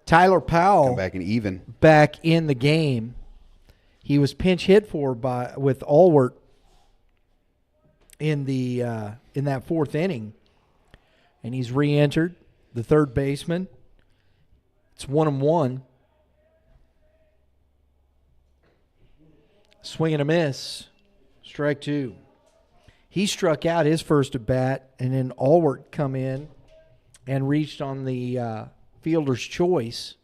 Tyler Powell Come back and even. back in the game. He was pinch hit for with Allward in that 4th inning, and he's re-entered, the third baseman. It's 1-1. Swing and a miss. Strike 2. He struck out his first at bat, and then Allward come in and reached on the fielder's choice.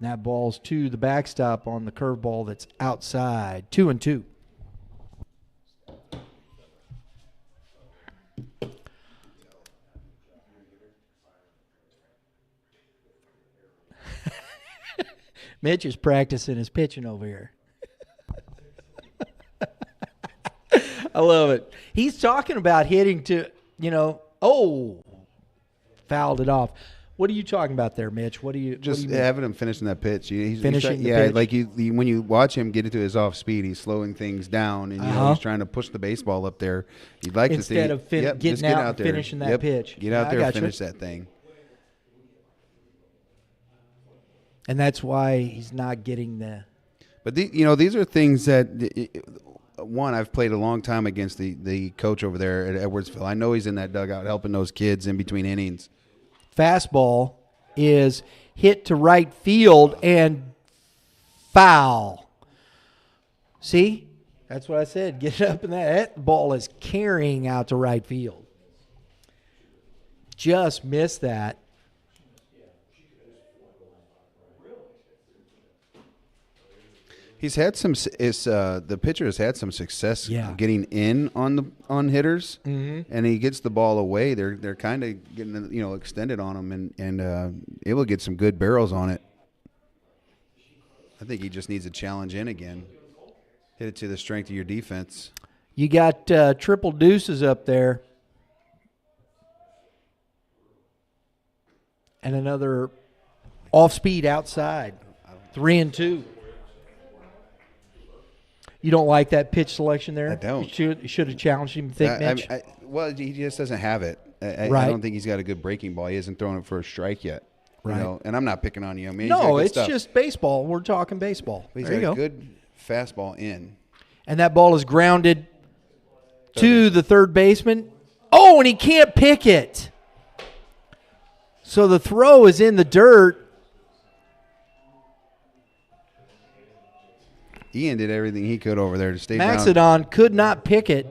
And that ball's to the backstop on the curveball that's outside. 2-2. Mitch is practicing his pitching over here. I love it. He's talking about hitting to, fouled it off. What are you talking about there, Mitch? What do you Just mean? having him finishing that pitch. Finishing the pitch. Like when you watch him get into his off speed, he's slowing things down, and he's trying to push the baseball up there. You'd like to see instead of getting out and there. finishing that pitch. Get out I there and gotcha. finish that thing. And that's why he's not getting the. But these are things that. One, I've played a long time against the coach over there at Edwardsville. I know he's in that dugout helping those kids in between innings. Fastball is hit to right field and foul. See? That's what I said. Get it up in that. That ball is carrying out to right field. Just missed that. He's had some. The pitcher has had some success getting in on hitters, and he gets the ball away. They're kind of getting extended on him and able to get some good barrels on it. I think he just needs a challenge in again. Hit it to the strength of your defense. You got triple deuces up there, and another off speed outside. 3-2. You don't like that pitch selection there? I don't. You should have challenged him, Mitch? Well, he just doesn't have it. I don't think he's got a good breaking ball. He hasn't thrown it for a strike yet. Right. And I'm not picking on you. I mean, he's got no, good it's stuff. just baseball. We're talking baseball. But he's there you got go. a good fastball in. And that ball is grounded to the third baseman. Oh, and he can't pick it. So the throw is in the dirt. Ian did everything he could over there to stay down. Maxedon could not pick it.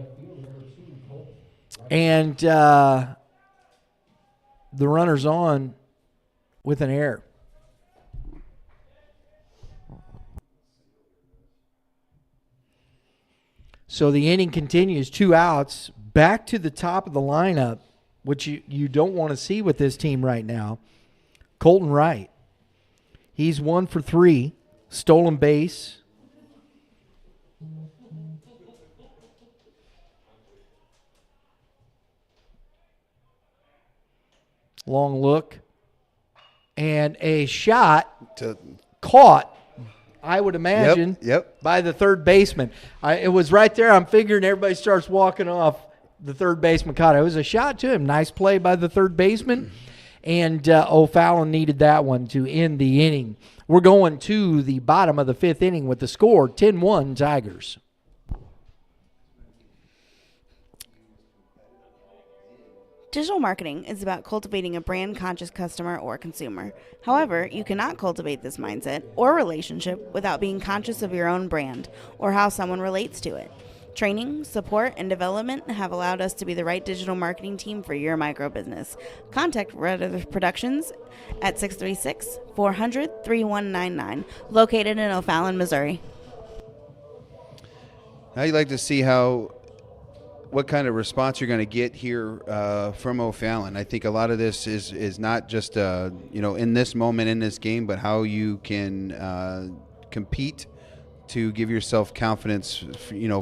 And the runner's on with an error. So the inning continues, 2 outs, back to the top of the lineup, which you don't want to see with this team right now. Colton Wright. He's 1 for 3, stolen base. Long look. And a shot caught, I would imagine, by the third baseman. It was right there. I'm figuring everybody starts walking off. The third baseman caught it. It was a shot to him. Nice play by the third baseman. And Ofallon needed that one to end the inning. We're going to the bottom of the 5th inning with the score, 10-1 Tigers. Digital marketing is about cultivating a brand-conscious customer or consumer. However, you cannot cultivate this mindset or relationship without being conscious of your own brand or how someone relates to it. Training, support, and development have allowed us to be the right digital marketing team for your micro business. Contact Red Earth Productions at 636-400-3199, located in Ofallon, Missouri. Now you like to see how what kind of response you're going to get here from O'Fallon. I think a lot of this is not just in this moment in this game, but how you can compete to give yourself confidence,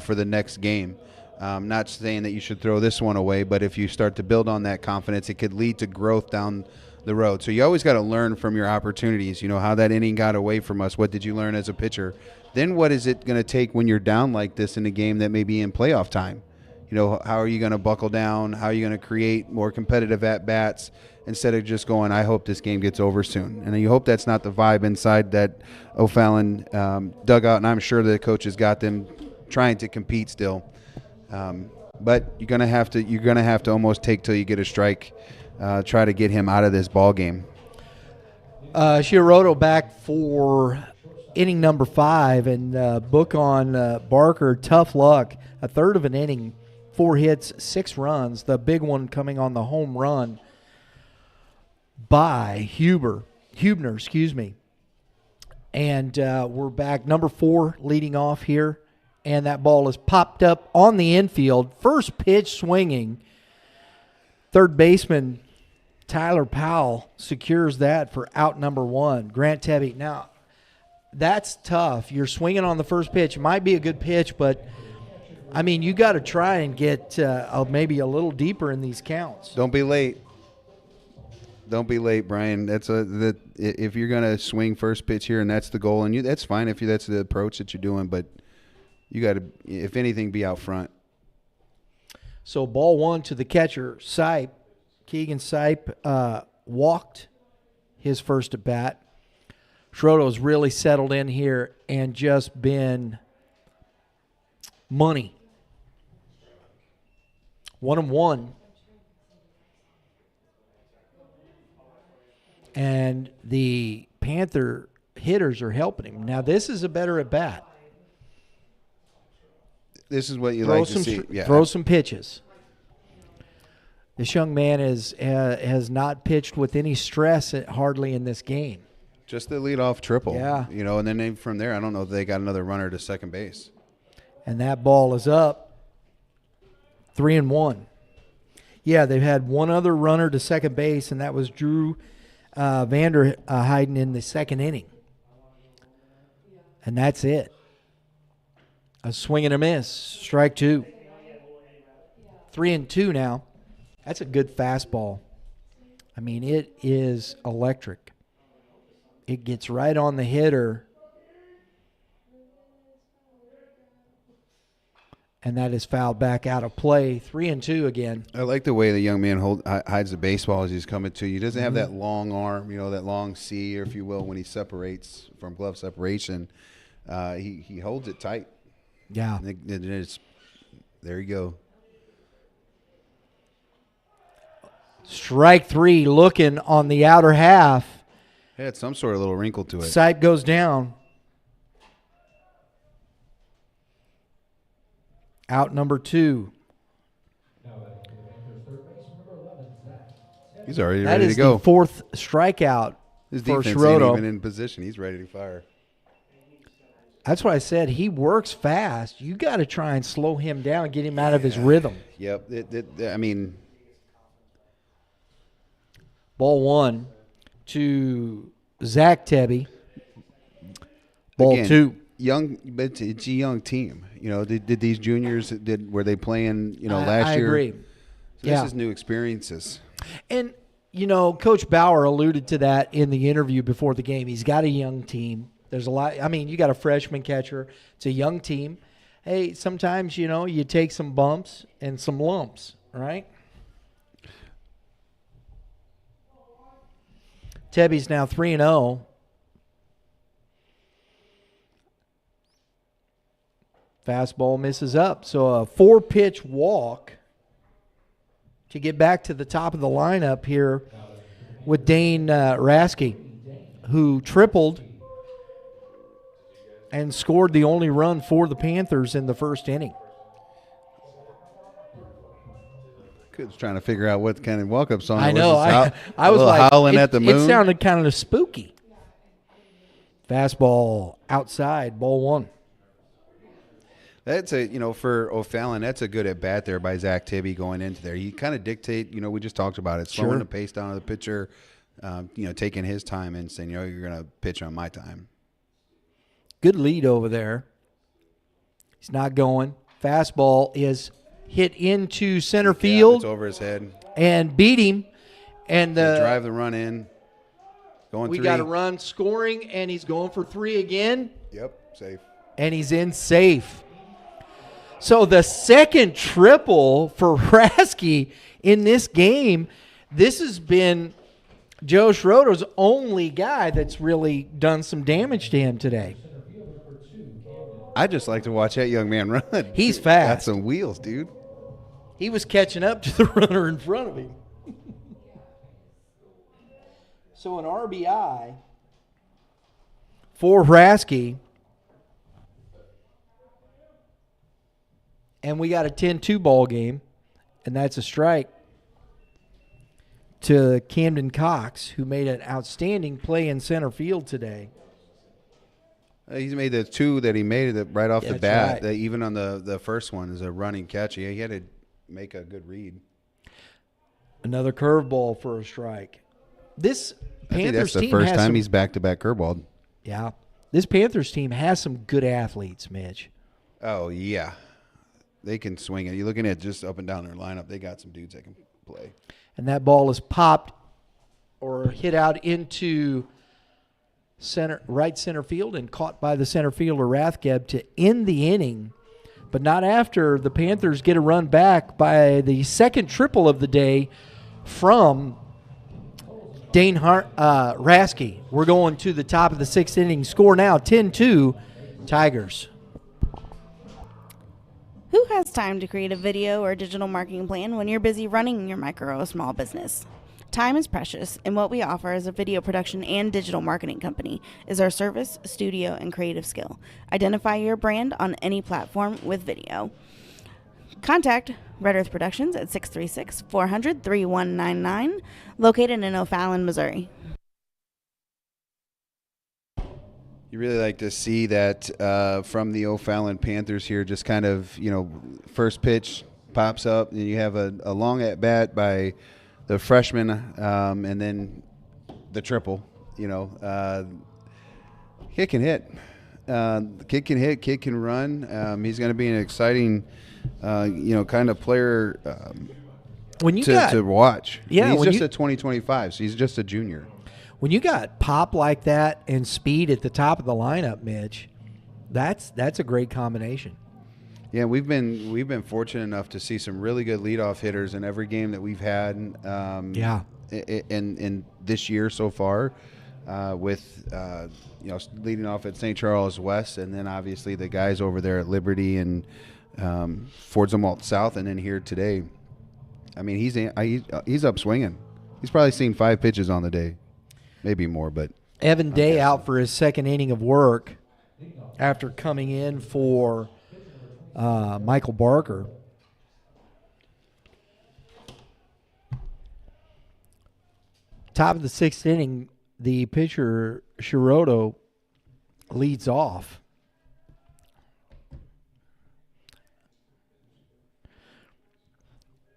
for the next game. Not saying that you should throw this one away, but if you start to build on that confidence, it could lead to growth down the road. So you always got to learn from your opportunities. How that inning got away from us. What did you learn as a pitcher? Then what is it going to take when you're down like this in a game that may be in playoff time? How are you going to buckle down? How are you going to create more competitive at-bats instead of just going, I hope this game gets over soon? And you hope that's not the vibe inside that O'Fallon dugout, and I'm sure the coaches got them trying to compete still. But you're going to have to almost take till you get a strike, try to get him out of this ball game. Chiarotto back for inning number 5, and book on Barker, tough luck. A third of an inning, 4 hits, 6 runs. The big one coming on the home run by Hubner, excuse me. And we're back. Number 4 leading off here, and that ball is popped up on the infield. First pitch swinging. Third baseman Tyler Powell secures that for out number 1. Grant Tebby. Now, that's tough. You're swinging on the first pitch. It might be a good pitch, but, you got to try and get maybe a little deeper in these counts. Don't be late. Don't be late, Brian. If you're going to swing first pitch here and that's the goal, and that's fine if that's the approach that you're doing, but you got to, if anything, be out front. So ball 1 to the catcher, Sipe. Keegan Sipe walked his first at bat. Schroeder's really settled in here and just been money. 1-1. And the Panther hitters are helping him. Now, this is a better at bat. This is what you like to see. Yeah. Throw some pitches. This young man has not pitched with any stress hardly in this game. Just the leadoff triple. Yeah. And then from there, I don't know if they got another runner to second base. And that ball is up. 3-1. Yeah, they've had one other runner to second base, and that was Drew Vander Heiden in the second inning. And that's it. A swing and a miss. Strike 2. 3-2 now. That's a good fastball. It is electric. It gets right on the hitter. And that is fouled back out of play. 3-2 again. I like the way the young man hides the baseball as he's coming to you. He doesn't have that long arm, that long C, or if you will, when he separates from glove separation. He holds it tight. Yeah. There you go. Strike 3 looking on the outer half. It had some sort of little wrinkle to it. Sipe goes down. Out number 2. He's already That ready is to go. the 4th strikeout His for defense ain't Schroeder. even in position. He's ready to fire. That's why I said he works fast. You got to try and slow him down and get him out of his rhythm. Yep. Ball 1 to Zach Tebby. Ball Again, 2. But it's a young team. Did these juniors were they playing? Last I year. agree. So this is new experiences. And Coach Bauer alluded to that in the interview before the game. He's got a young team. There's a lot. You got a freshman catcher. It's a young team. Hey, sometimes you take some bumps and some lumps, right? Tebby's now 3-0. Fastball misses up. So a 4-pitch walk to get back to the top of the lineup here with Dane Rasky, who tripled and scored the only run for the Panthers in the first inning. I was trying to figure out what kind of walk-up song I it know. was. I was like, howling at the moon. It sounded kind of spooky. Fastball outside, ball 1. That's for Ofallon, that's a good at bat there by Zach Tibby going into there. He kind of dictate, we just talked about it, slowing Sure. the pace down of the pitcher, taking his time and saying, you're going to pitch on my time. Good lead over there. He's not going. Fastball is hit into center Yeah, field it's over his head. and beat him. And They drive the run in. Going we 3. got a run scoring, and he's going for 3 again. Yep, safe. And he's in safe. So the second triple for Rasky in this game. This has been Joe Schroeder's only guy that's really done some damage to him today. I just like to watch that young man run. He's Got fast. some wheels, dude. He was catching up to the runner in front of him. So an RBI for Rasky. And we got a 10-2 ball game, and that's a strike to Camden Cox, who made an outstanding play in center field today. He's made the 2 that he made right off the That's bat. right. That even on the first one is a running catch. He had to make a good read. Another curveball for a strike. This I think Panthers that's the team first has time some, he's back-to-back curveball. Yeah. This Panthers team has some good athletes, Mitch. Oh, yeah. They can swing it. You're looking at just up and down their lineup. They got some dudes that can play. And that ball is popped or hit out into right center field and caught by the center fielder Rathgeb to end the inning, but not after the Panthers get a run back by the second triple of the day from Dane Rasky. We're going to the top of the 6th inning. Score now 10-2 Tigers. Who has time to create a video or digital marketing plan when you're busy running your micro or small business? Time is precious, and what we offer as a video production and digital marketing company is our service, studio, and creative skill. Identify your brand on any platform with video. Contact Red Earth Productions at 636-400-3199, located in Ofallon, Missouri. You really like to see that from the Ofallon Panthers here, just kind of, first pitch pops up, and you have a long at-bat by the freshman, and then the triple, Kid can hit. Kid can hit, kid can run. He's going to be an exciting, kind of player When you to watch. Yeah, And he's when just you- a 2025, so he's just a junior. When you got pop like that and speed at the top of the lineup, Mitch, that's a great combination. Yeah, we've been fortunate enough to see some really good leadoff hitters in every game that we've had. Yeah. In this year so far, with leading off at St. Charles West, and then obviously the guys over there at Liberty and Fort Zumwalt South, and then here today. I mean, he's up swinging. He's probably seen 5 pitches on the day, maybe more, but Evan Day out for his second inning of work after coming in for Michael Barker. Top of the 6th inning, the pitcher Shiroto leads off.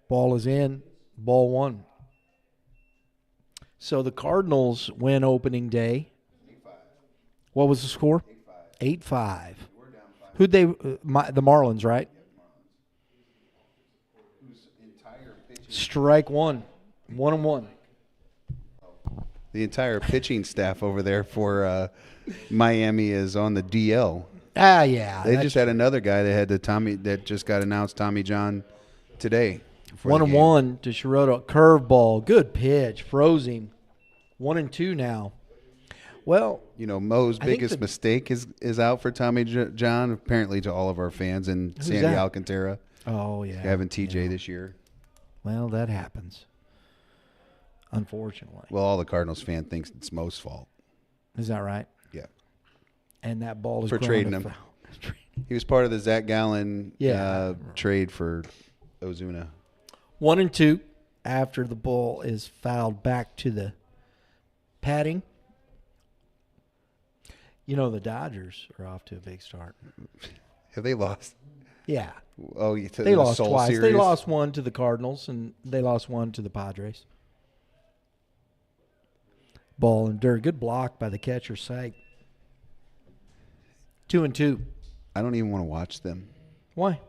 Ball is in, ball 1. So the Cardinals win opening day. What was the score? 8-5. Who'd they? The Marlins, right? Strike 1. 1-1. the entire pitching staff over there for Miami is on the DL. Yeah. They just had another guy that just got announced, Tommy John, today. 1-1 to Shiroto. Curveball. Good pitch. Froze him. 1-2 now. Well, Mo's I think biggest mistake is out for Tommy John, apparently to all of our fans, and Who's Sandy that? Alcantara. Oh, yeah. Having TJ this year. Well, that happens. Unfortunately. Well, all the Cardinals fan thinks it's Mo's fault. Is that right? Yeah. And that ball is For grounded trading him. foul. He was part of the Zach Gallen Yeah. trade for Ozuna. 1-2 after the ball is fouled back to the padding. The Dodgers are off to a big start. Have they lost? Yeah. Oh, They lost twice. Series? They lost one to the Cardinals, and they lost one to the Padres. Ball and dirt. Good block by the catcher, Syke. 2-2. I don't even want to watch them. Why?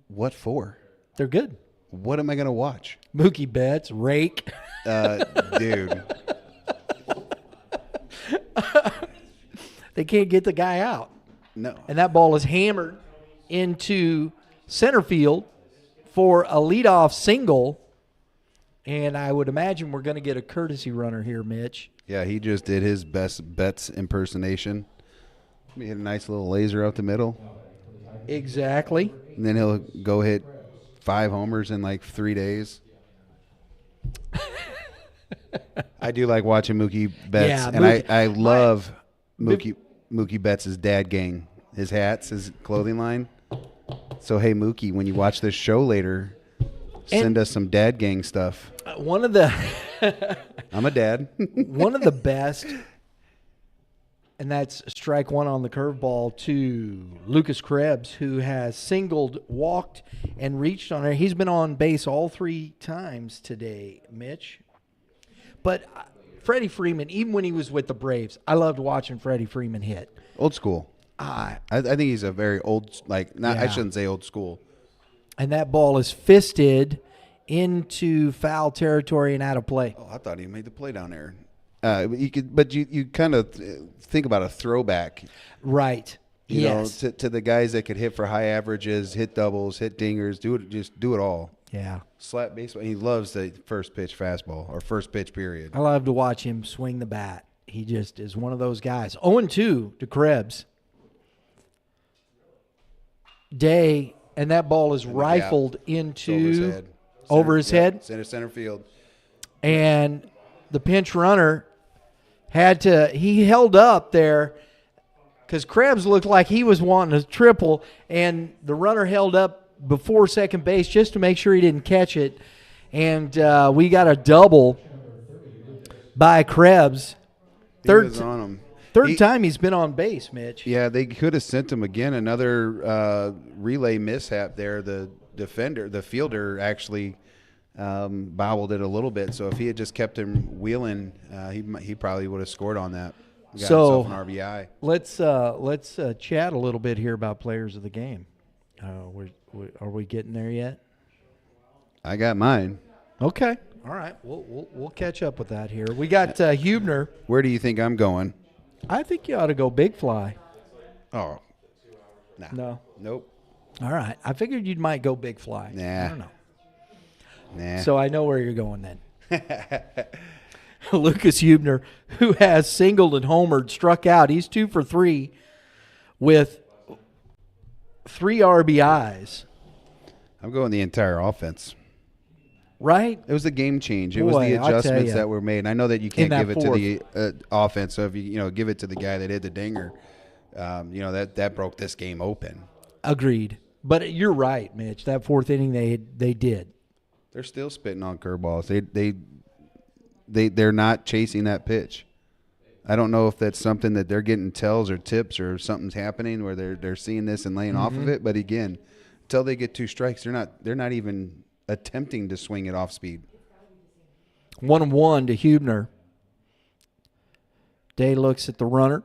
What for? They're good. What am I going to watch? Mookie Betts, rake. Dude. They can't get the guy out. No. And that ball is hammered into center field for a leadoff single. And I would imagine we're going to get a courtesy runner here, Mitch. Yeah, he just did his best Betts impersonation. He hit a nice little laser out the middle. Exactly. And then he'll go hit 5 homers in like 3 days. I do like watching Mookie Betts. Yeah, and Mookie- I love Mookie Betts' dad gang, his hats, his clothing line. So, hey, Mookie, when you watch this show later, send us some dad gang stuff. One of the I'm a dad. one of the best, and that's strike one on the curveball to Lucas Krebs, who has singled, walked, and reached on it. He's been on base all 3 times today, Mitch. But Freddie Freeman, even when he was with the Braves, I loved watching Freddie Freeman hit. Old school. I think he's a very old, I Yeah. shouldn't say old school. And that ball is fisted into foul territory and out of play. Oh, I thought he made the play down there. You kind of think about a throwback, Right. you Yes. know, to the guys that could hit for high averages, hit doubles, hit dingers, just do it all. Yeah. Slap baseball. He loves the first pitch fastball or first pitch period. I love to watch him swing the bat. He just is one of those guys. 0-2 to Krebs. Day, and that ball is rifled into over his head. Center field. And the pinch runner he held up there because Krebs looked like he was wanting a triple, and the runner held up before second base just to make sure he didn't catch it. And we got a double by Krebs. He was on him. Third time he's been on base, Mitch. Yeah, they could have sent him again. Another relay mishap there. The fielder actually bobbled it a little bit. So if he had just kept him wheeling, he probably would have scored on that. Got himself an RBI. Let's chat a little bit here about players of the game. Are we getting there yet? I got mine. Okay. All right. We'll catch up with that here. We got Hubner. Where do you think I'm going? I think you ought to go big fly. Oh, nah. No. Nope. All right. I figured you might go big fly. Nah. I don't know. Nah. So I know where you're going then. Lucas Hubner, who has singled and homered, struck out. He's 2 for 3 with 3 RBIs. I'm going the entire offense. Right? It was a game change. It Boy, was the I'll tell adjustments ya. that were made. And I know that you can't that give it to the offense. So if you give it to the guy that hit the dinger, that broke this game open. Agreed. But you're right, Mitch. That 4th inning, they did. They're still spitting on curveballs. They're not chasing that pitch. I don't know if that's something that they're getting tells or tips or something's happening where they're seeing this and laying off of it. But again, until they get 2 strikes, they're not even attempting to swing it off speed. 1-1 to Hubner. Day looks at the runner.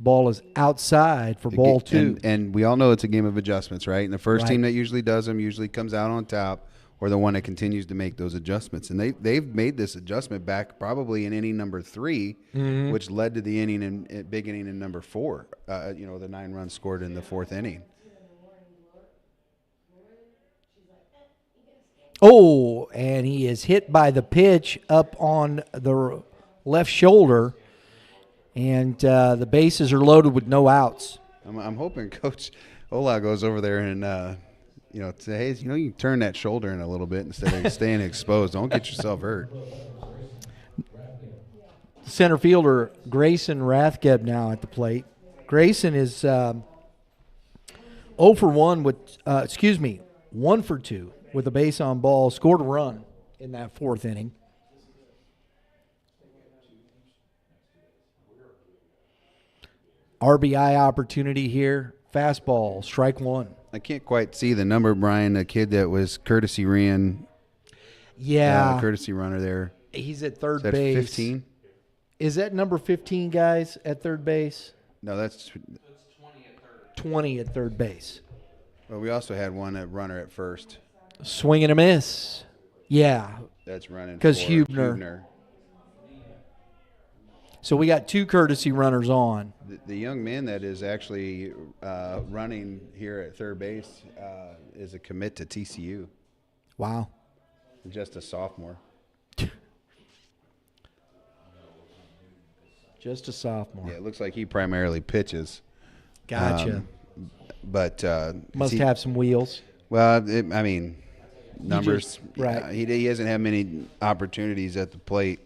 Ball is outside for ball 2. And we all know it's a game of adjustments, right? And the first Right. team that usually does them usually comes out on top, or the one that continues to make those adjustments. And they've made this adjustment back probably in inning number 3, which led to the big inning in number 4. The 9 runs scored in the 4th inning. Oh, and he is hit by the pitch up on the left shoulder, and the bases are loaded with no outs. I'm hoping Coach Ola goes over there and say, hey, you can turn that shoulder in a little bit instead of staying exposed. Don't get yourself hurt. Center fielder Grayson Rathgeb now at the plate. Grayson is 0 for 1 with 1 for 2 with a base on ball. Scored a run in that 4th inning. RBI opportunity here. Fastball, strike one. I can't quite see the number, Brian. The kid that was courtesy Yeah, courtesy runner there. he's at third Is that base. 15? Is that number 15, guys, at third base? No, that's. 20 at third base. Well, we also had one runner at first. Swing and a miss. Yeah. That's running 'Cause for Hubner. So we got two courtesy runners on. The young man that is actually running here at third base is a commit to TCU. Wow. Just a sophomore. Just a sophomore. Yeah, it looks like he primarily pitches. Gotcha. But Must have some wheels. Well, I mean, numbers. right. He hasn't had many opportunities at the plate,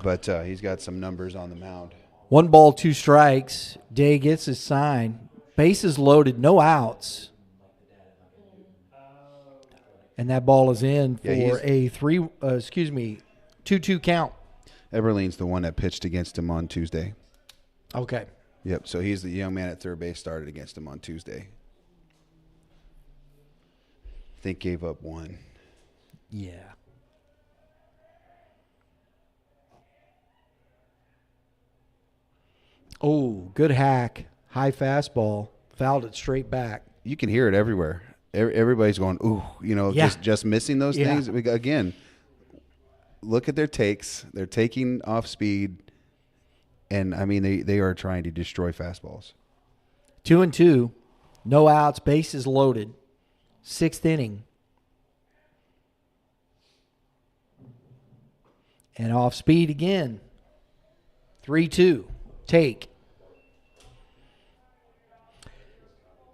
but he's got some numbers on the mound. 1 ball, 2 strikes. Day gets his sign. Bases loaded, no outs. And that ball is in for a 2-2 count. Eberlein's the one that pitched against him on Tuesday. Okay. Yep, so he's the young man at third base, started against him on Tuesday. I think gave up 1. Yeah. Oh, good hack. High fastball. Fouled it straight back. You can hear it everywhere. Everybody's going, ooh, Yeah. just missing those Yeah. things. Again, look at their takes. They're taking off speed, and, I mean, they are trying to destroy fastballs. 2-2. No outs. Bases loaded. 6th inning. And off speed again. 3-2. Take.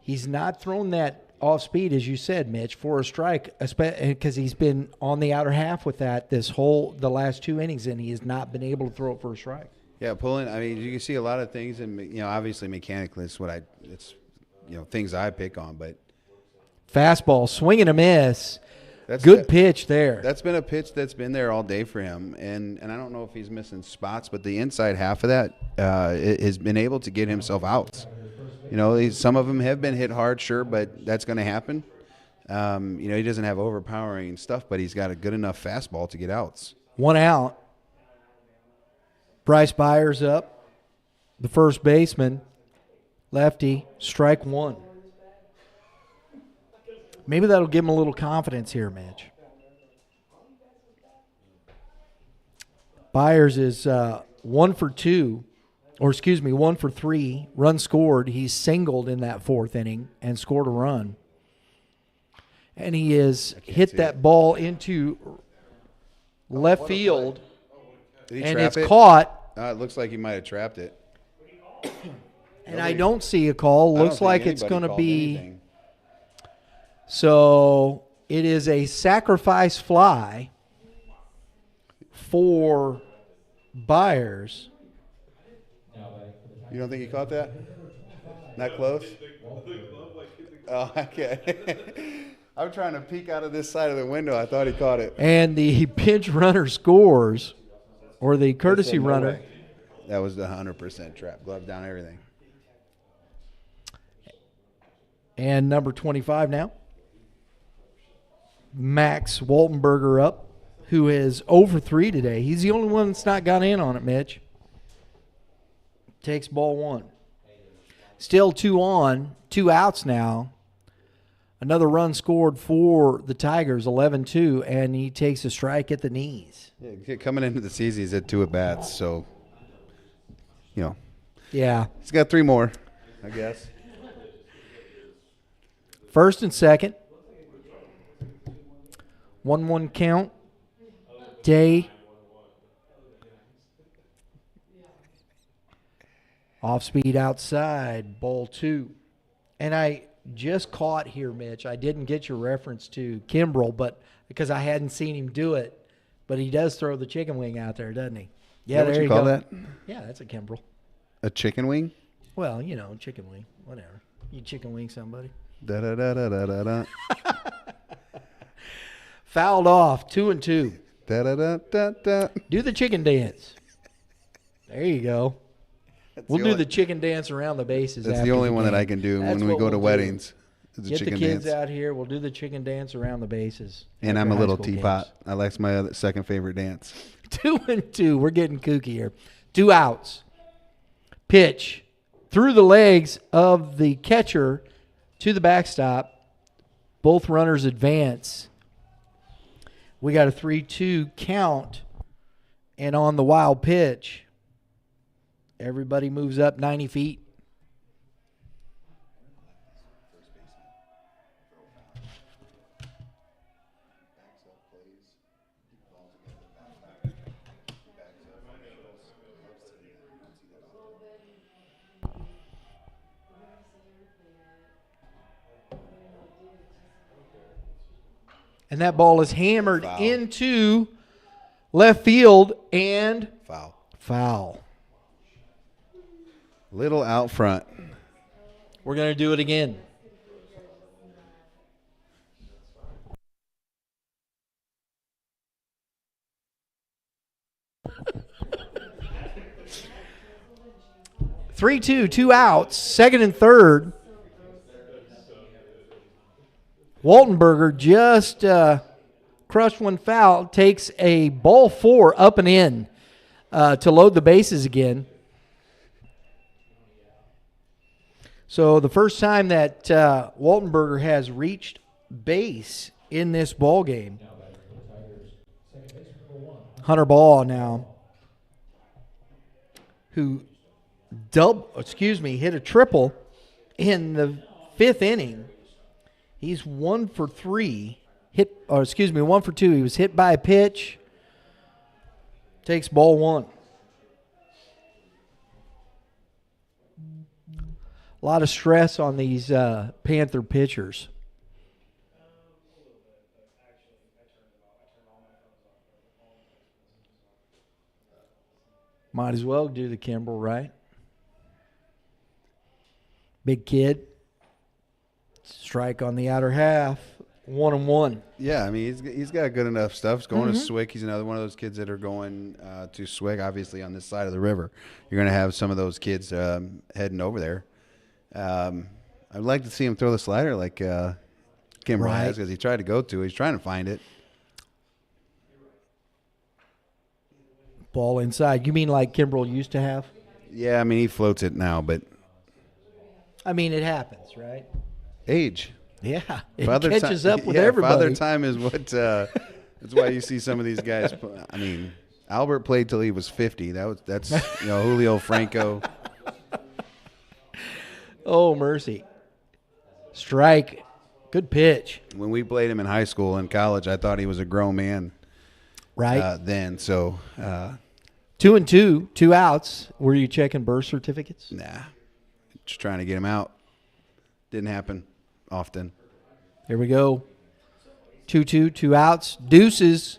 He's not thrown that off speed, as you said, Mitch, for a strike, because he's been on the outer half with that the last 2 innings, and he has not been able to throw it for a strike. Yeah, pulling. I mean, you can see a lot of things, and obviously mechanically, it's things I pick on, but Fastball, swing and a miss. that's Good pitch there. That's been a pitch that's been there all day for him, and I don't know if he's missing spots, but the inside half of that has been able to get himself outs. Some of them have been hit hard, sure, but that's going to happen. He doesn't have overpowering stuff, but he's got a good enough fastball to get outs. 1 out. Bryce Byers up. The first baseman. Lefty. Strike 1. Maybe that'll give him a little confidence here, Mitch. Byers is 1 for 3. Run scored. He's singled in that 4th inning and scored a run. And he has hit that ball into left field. Did he And trap it's it? caught. It looks like he might have trapped it. And I don't see a call. I don't Looks think like it's anybody going to called be. anything. So it is a sacrifice fly for Byers. You don't think he caught that? Not close? Oh, okay. I'm trying to peek out of this side of the window. I thought he caught it. And the pinch runner scores, or the courtesy No runner. way. That was the 100% trap. Glove down, everything. And number 25 now. Max Waltenberger up, who is 0 for 3 today. He's the only one that's not got in on it, Mitch. Takes ball 1. Still 2 on, 2 outs now. Another run scored for the Tigers, 11-2, and he takes a strike at the knees. Yeah, coming into the season, he's had 2 at-bats, so, Yeah. he's got 3 more, I guess. First and second. 1-1 count. Day. Off speed outside. Ball 2. And I just caught here, Mitch. I didn't get your reference to Kimbrell, but because I hadn't seen him do it. But he does throw the chicken wing out there, doesn't he? Yeah, Is that there what you you call go. that? Yeah, that's a Kimbrell. A chicken wing? Well, chicken wing. Whatever. You chicken wing somebody. Da-da-da-da-da-da. Fouled off. 2-2. Da-da-da-da-da. Do the chicken dance. There you go. We'll do the chicken dance around the bases. That's after the only one that game. I can do That's when we what go to we'll do. weddings. Is the Get the chicken kids dance. out here. We'll do the chicken dance around the bases. And after I'm a high little school teapot. games. I like my second favorite dance. 2-2. We're getting kooky here. 2 outs. Pitch through the legs of the catcher to the backstop. Both runners advance. We got a 3-2 count. And on the wild pitch, everybody moves up 90 feet. And that ball is hammered into left field and foul. Little out front. We're going to do it again. Three-two, 2 outs, second and third. Waltenberger just crushed one foul, takes a ball 4 up and in to load the bases again. So the first time that Waltenberger has reached base in this ball game. Hunter Ball now, who hit a triple in the 5th inning. He's 1 for 3. 1 for 2. He was hit by a pitch. Takes ball 1. A lot of stress on these Panther pitchers. Might as well do the Kimbrel, right? Big kid. Strike on the outer half. 1-1. Yeah, I mean, he's got good enough stuff. He's going to Swick. He's another one of those kids that are going to Swick, obviously, on this side of the river. You're going to have some of those kids heading over there. I'd like to see him throw the slider like Kimbrel has, because he tried to go to it. He's trying to find it. Ball inside. You mean like Kimbrel used to have? Yeah, I mean, he floats it now, but I mean, it happens, right? age. Yeah, it Father catches up with yeah, everybody. Father time is what. That's why you see some of these guys. I mean, Albert played till he was 50. That's Julio Franco. Oh, mercy. Strike. Good pitch. When we played him in high school and college, I thought he was a grown man. Right. Then, so 2-2, 2 outs. Were you checking birth certificates? nah, just trying to get him out. Didn't happen often. Here we go. 2-2, 2 outs. Deuces.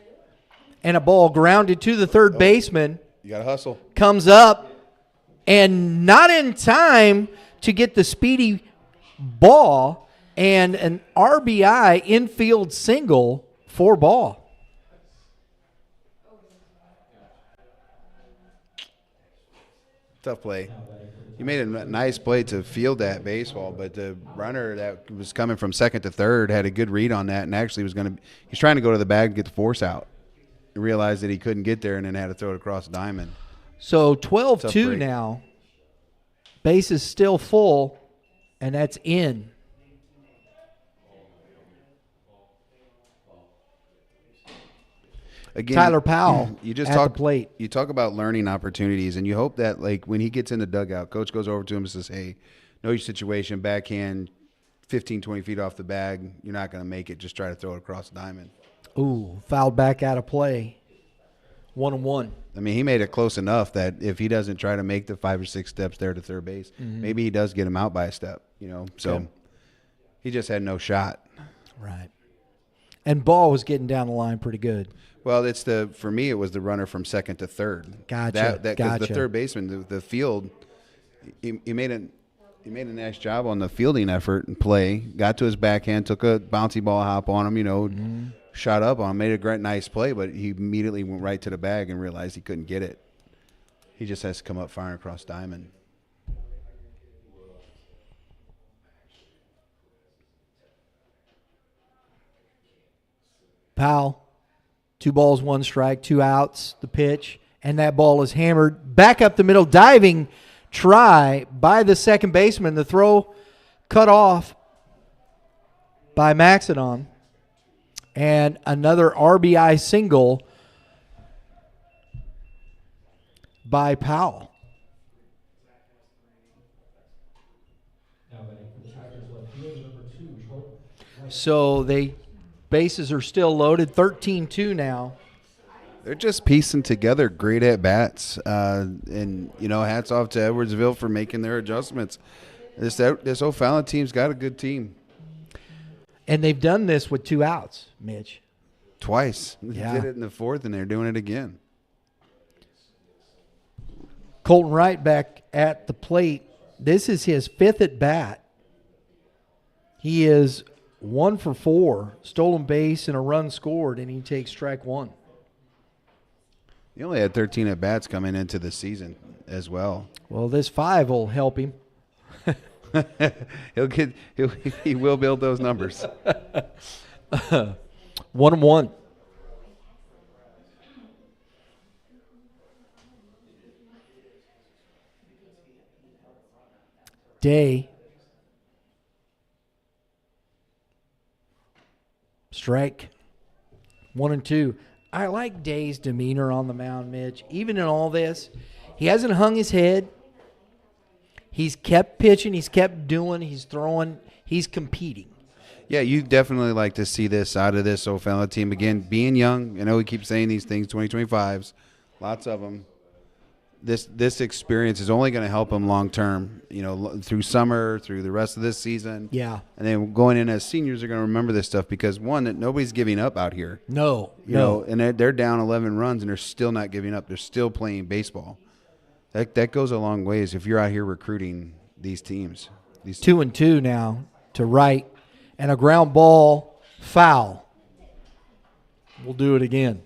And a ball grounded to the third baseman. You got to hustle. Comes up and not in time to get the speedy ball, and an RBI infield single for Ball. Tough play. He made a nice play to field that baseball, but the runner that was coming from second to third had a good read on that, and actually he's trying to go to the bag and get the force out. He realized that he couldn't get there and then had to throw it across the diamond. So 12-2 now. Base is still full, and that's in. Again, Tyler Powell you just at talk the plate. You talk about learning opportunities, and you hope that, like, when he gets in the dugout, coach goes over to him and says, hey, know your situation, backhand 15, 20 feet off the bag. You're not going to make it. Just try to throw it across the diamond. Ooh, fouled back out of play. 1-1. I mean, he made it close enough that if he doesn't try to make the 5 or 6 steps there to third base, maybe he does get him out by a step, So he just had no shot. Right. And Ball was getting down the line pretty good. Well, for me, it was the runner from second to third. Gotcha. 'Cause the third baseman, the field, he made a nice job on the fielding effort and play. Got to his backhand, took a bouncy ball hop on him, shot up on him, made a great nice play, but he immediately went right to the bag and realized he couldn't get it. He just has to come up firing across diamond. Powell, 2 balls, 1 strike, 2 outs, the pitch, and that ball is hammered back up the middle, diving try by the second baseman. The throw cut off by Maxidon, and another RBI single by Powell. So bases are still loaded, 13-2 now. They're just piecing together great at bats, and hats off to Edwardsville for making their adjustments. This Ofallon team's got a good team. And they've done this with 2 outs, Mitch. Twice. Yeah. They did it in the 4th, and they're doing it again. Colton Wright back at the plate. This is his 5th at bat. He is 1 for 4, stolen base and a run scored, and he takes strike 1. He only had 13 at bats coming into the season as well. Well, this 5 will help him. He will build those numbers. 1-1. Day. Strike. 1-2. I like Day's demeanor on the mound, Mitch. Even in all this, he hasn't hung his head. He's kept pitching. He's kept doing. He's throwing. He's competing. Yeah, you definitely like to see this out of this Ofallon team. Again, being young, I know we keep saying these things, 2025s, lots of them. This experience is only going to help them long term, through summer, through the rest of this season. Yeah. And then going in as seniors, they're going to remember this stuff because, one, that nobody's giving up out here. No. And they're down 11 runs, and they're still not giving up. They're still playing baseball. That goes a long ways if you're out here recruiting these teams. 2-2 now to right, and a ground ball foul. We'll do it again.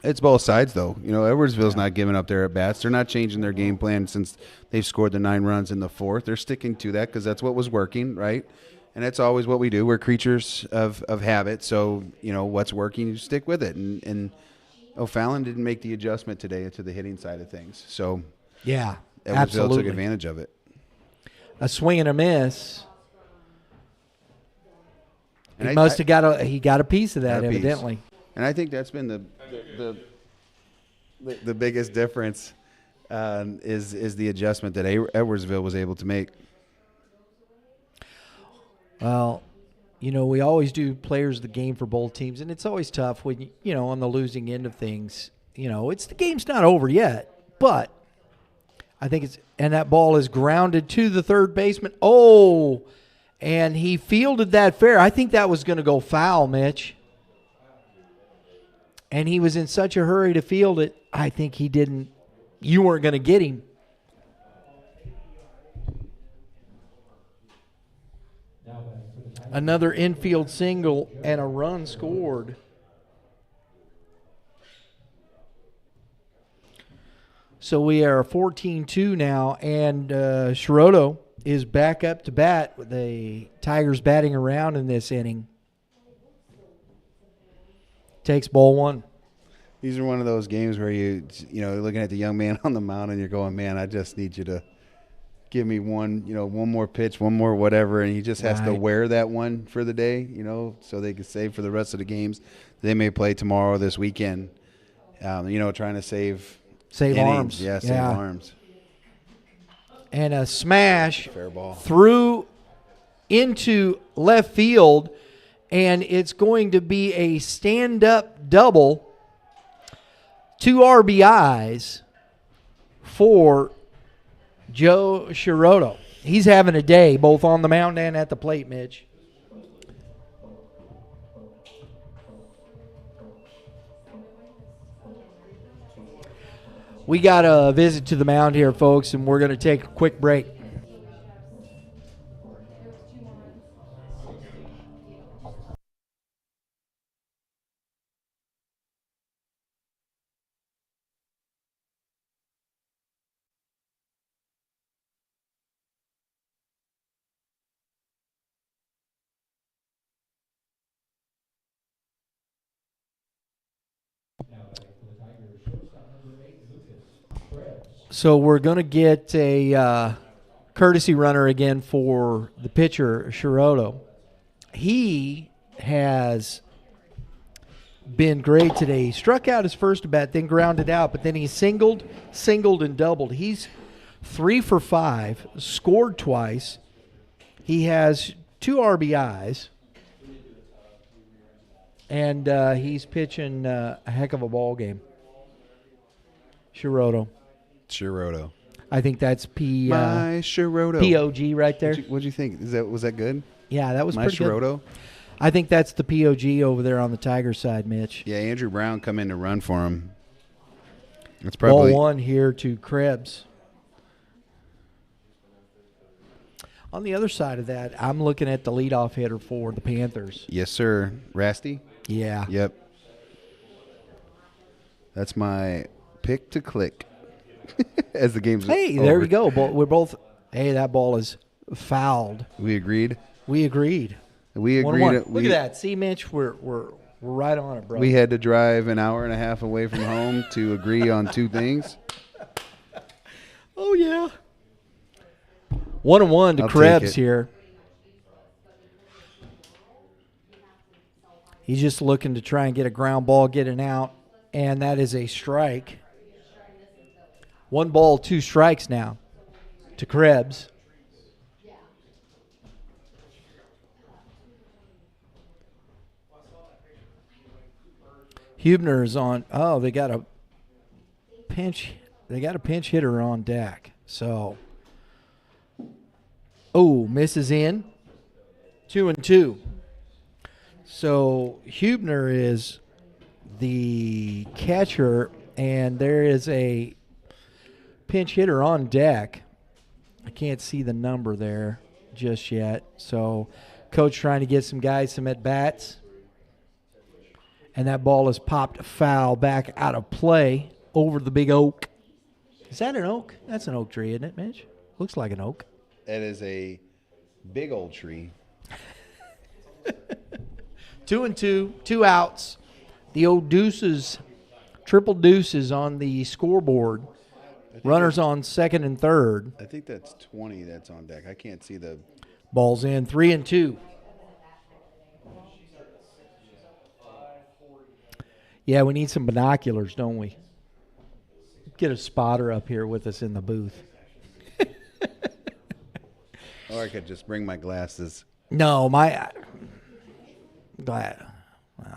It's both sides, though. Edwardsville's not giving up their at-bats. They're not changing their game plan since they've scored the 9 runs in the 4th. They're sticking to that because that's what was working, right? And that's always what we do. We're creatures of habit. So, what's working, you stick with it. And Ofallon didn't make the adjustment today to the hitting side of things. So, yeah, Edwardsville absolutely took advantage of it. A swing and a miss. And He got a piece of that, evidently. And I think that's been the biggest difference is the adjustment that Edwardsville was able to make. Well, we always do players of the game for both teams, and it's always tough when on the losing end of things. The game's not over yet, but I think and that ball is grounded to the third baseman. Oh, and he fielded that fair. I think that was going to go foul, Mitch. And he was in such a hurry to field it, I think he didn't. You weren't going to get him. Another infield single and a run scored. So we are 14-2 now, and Schrodo is back up to bat with the Tigers batting around in this inning. Takes ball 1. These are one of those games where you're looking at the young man on the mound and you're going, man, I just need you to give me one more pitch, one more whatever, and he just has to wear that one for the day, so they can save for the rest of the games they may play tomorrow or this weekend. Trying to save innings. Arms. Yeah, save arms. And a smash Fair ball. through into left field, and it's going to be a stand-up double. 2 RBIs for Joe Schrodo. He's having a day both on the mound and at the plate, Mitch. We got a visit to the mound here, folks, and we're going to take a quick break. So we're going to get a courtesy runner again for the pitcher, Shiroto. He has been great today. He struck out his first at bat, then grounded out, but then he singled, and doubled. He's 3 for 5, scored twice. He has 2 RBIs, and he's pitching a heck of a ball game. Shiroto. I think that's My Shiroto. POG right there. What'd you think? Was that good? Yeah, that was My pretty good. Shiroto? I think that's the POG over there on the Tiger side, Mitch. Yeah, Andrew Brown come in to run for him. It's probably Ball 1 here to Krebs. On the other side of that, I'm looking at the leadoff hitter for the Panthers. Yes, sir. Rasty? Yeah. Yep. That's my pick to click as the game's Hey, over. there we go. We're both. Hey, that ball is fouled. We agreed. We agreed. 1-1. Look at that. See, Mitch, we're right on it, bro. We had to drive an hour and a half away from home to agree on 2 things. Oh, yeah. 1-1 to I'll take Krebs it. here. He's just looking to try and get a ground ball, get an out, and that is a strike. 1 ball, 2 strikes now to Krebs. Hubner is on. Oh, they got a pinch. They got a pinch hitter on deck. So, misses in. 2-2. So Hubner is the catcher, and there is a pinch hitter on deck. I can't see the number there just yet. So, coach trying to get some guys some at bats. And that ball is popped foul back out of play over the big oak. Is that an oak? That's an oak tree, isn't it, Mitch? Looks like an oak. That is a big old tree. 2-2, 2 outs. The old deuces, triple deuces on the scoreboard. Runners on second and third. I think that's 20 that's on deck. I can't see the... Ball's in, 3-2. Yeah, we need some binoculars, don't we? Get a spotter up here with us in the booth. Or I could just bring my glasses. No, well,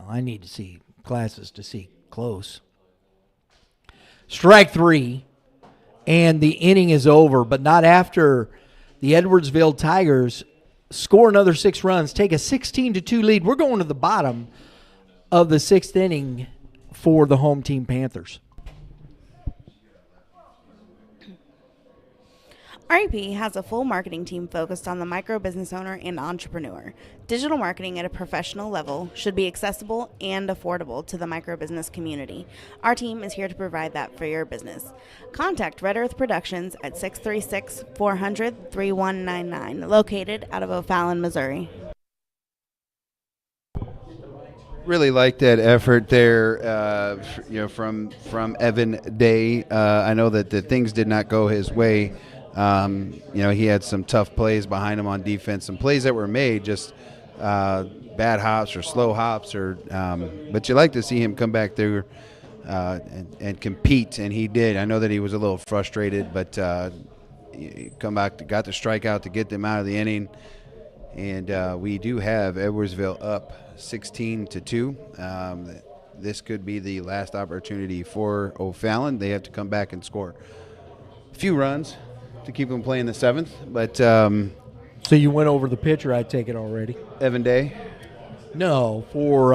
I need to see glasses to see close. Strike 3, and the inning is over, but not after the Edwardsville Tigers score another 6 runs, take a 16-2 lead. We're going to the bottom of the 6th inning for the home team Panthers. REP has a full marketing team focused on the micro business owner and entrepreneur. Digital marketing at a professional level should be accessible and affordable to the micro business community. Our team is here to provide that for your business. Contact Red Earth Productions at 636-400-3199, located out of Ofallon, Missouri. Really like that effort there, from Evan Day. I know that the things did not go his way. He had some tough plays behind him on defense, some plays that were made, just bad hops or slow hops, but you like to see him come back through and compete, and he did. I know that he was a little frustrated, but come back, got the strikeout to get them out of the inning, and we do have Edwardsville up 16-2. This could be the last opportunity for Ofallon. They have to come back and score a few runs to keep them playing the 7th, but So you went over the pitcher, I take it already. Evan Day? No, for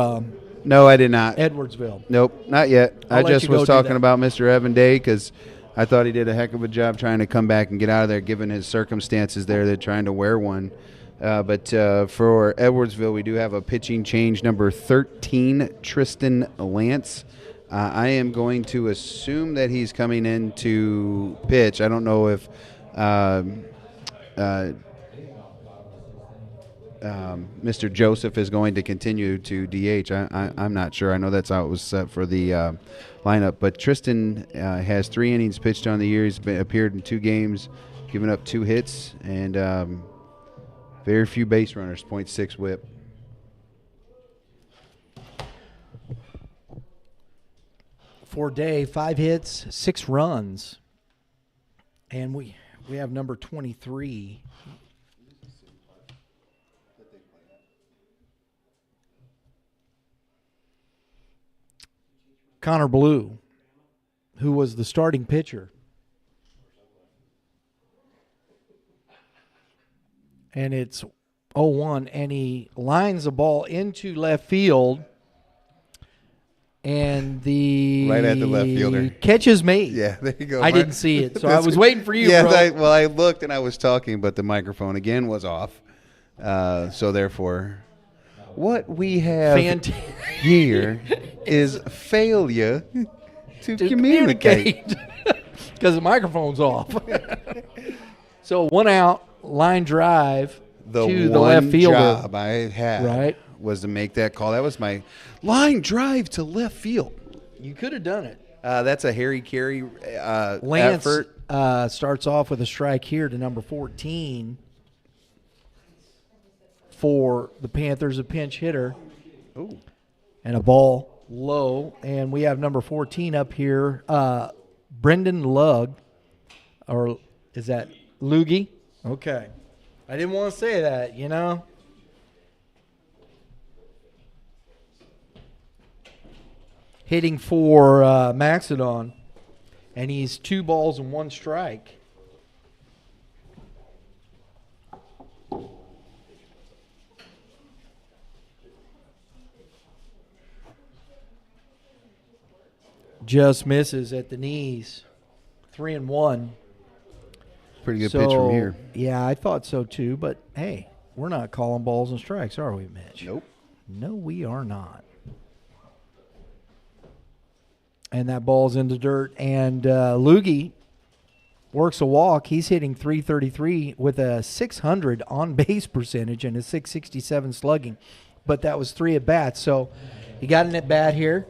No, I did not. Edwardsville. Nope, not yet. I'll I let just you go was do talking that. about Mr. Evan Day because I thought he did a heck of a job trying to come back and get out of there given his circumstances there. They're trying to wear one. But for Edwardsville, we do have a pitching change, number 13, Tristan Lance. I am going to assume that he's coming in to pitch. I don't know if Mr. Joseph is going to continue to DH. I'm not sure. I know that's how it was set for the lineup. But Tristan has 3 innings pitched on the year. He's appeared in 2 games, given up 2 hits, and very few base runners, .6 whip. For Day, 5 hits, 6 runs. And we have number 23. Connor Blue, who was the starting pitcher. And it's 0-1, and he lines the ball into left field. And Right at the left fielder. Catch is made. Yeah, there you go. I didn't see it, so I was waiting for you, yeah, bro. I looked and I was talking, but the microphone again was off. So therefore, what we have here is failure to communicate. Because the microphone's off. So 1 out, line drive to the left fielder. The one job I had Right. was to make that call. That was my line drive to left field. You could have done it. That's a Harry Carey Lance effort. starts off with a strike here to number 14 for the Panthers, a pinch hitter. Ooh. And a ball low. And we have number 14 up here, Brendan Lugg. Or is that Loogie? Okay. I didn't want to say that, you know. Hitting for Maxedon. And he's 2 balls and 1 strike. Just misses at the knees. 3-1. Pretty good pitch from here. Yeah, I thought so too. But hey, we're not calling balls and strikes, are we, Mitch? Nope. No, we are not. And that ball's in the dirt. And Loogie works a walk. He's hitting .333 with a .600 on base percentage and a .667 slugging. But that was 3 at bats. So he got an at bat here.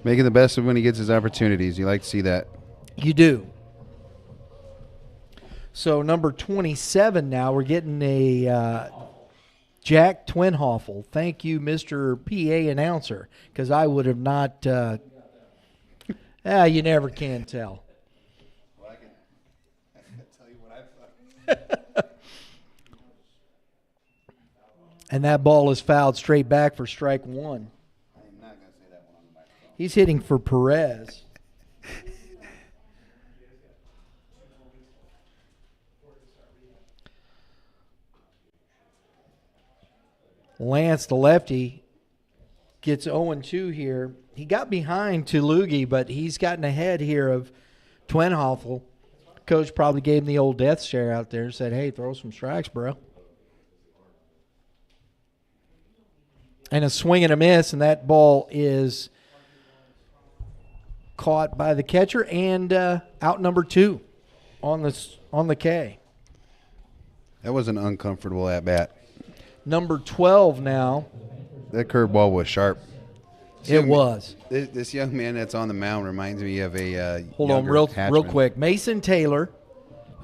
Making the best of when he gets his opportunities. You like to see that. You do. So number 27 now, we're getting a Jack Twinhoffel. Thank you, Mr. PA announcer, because I would have not. You never can tell. Well, I can tell you what I thought. And that ball is fouled straight back for strike 1. I am not going to say that one on the microphone. He's hitting for Perez. Lance, the lefty, gets 0-2 here. He got behind to Loogie, but he's gotten ahead here of Twinhoffel. Coach probably gave him the old death stare out there and said, hey, throw some strikes, bro. And a swing and a miss, and that ball is caught by the catcher and out number 2 on the K. That was an uncomfortable at-bat. Number 12 now. That curveball was sharp. It was. This young man that's on the mound reminds me of a Hold on younger real Hatchman. quick. Mason Taylor,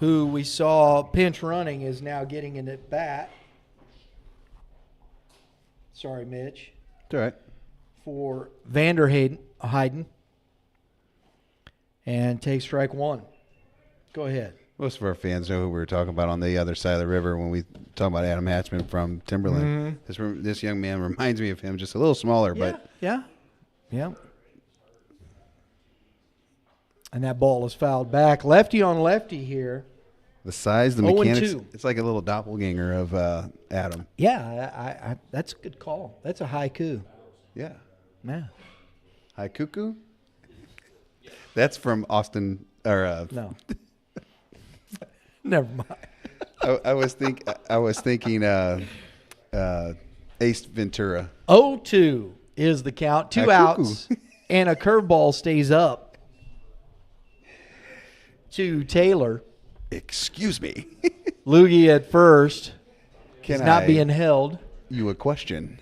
who we saw pinch running, is now getting an at bat. Sorry, Mitch. It's all right. For Vanderheyden. And takes strike 1. Go ahead. Most of our fans know who we were talking about on the other side of the river when we talk about Adam Hatchman from Timberland. Mm-hmm. This young man reminds me of him, just a little smaller, but Yeah. And that ball is fouled back. Lefty on lefty here. the size, the 0-2. mechanics. It's like a little doppelganger of Adam. Yeah, I that's a good call. That's a haiku. Yeah. Yeah. Hi, cuckoo. That's from Austin. Or No. Never mind. I was thinking Ace Ventura. 0-2 is the count. Two A outs, cuckoo. and a curveball stays up to Taylor. Excuse me. Loogie at first. He's not being held. You a question?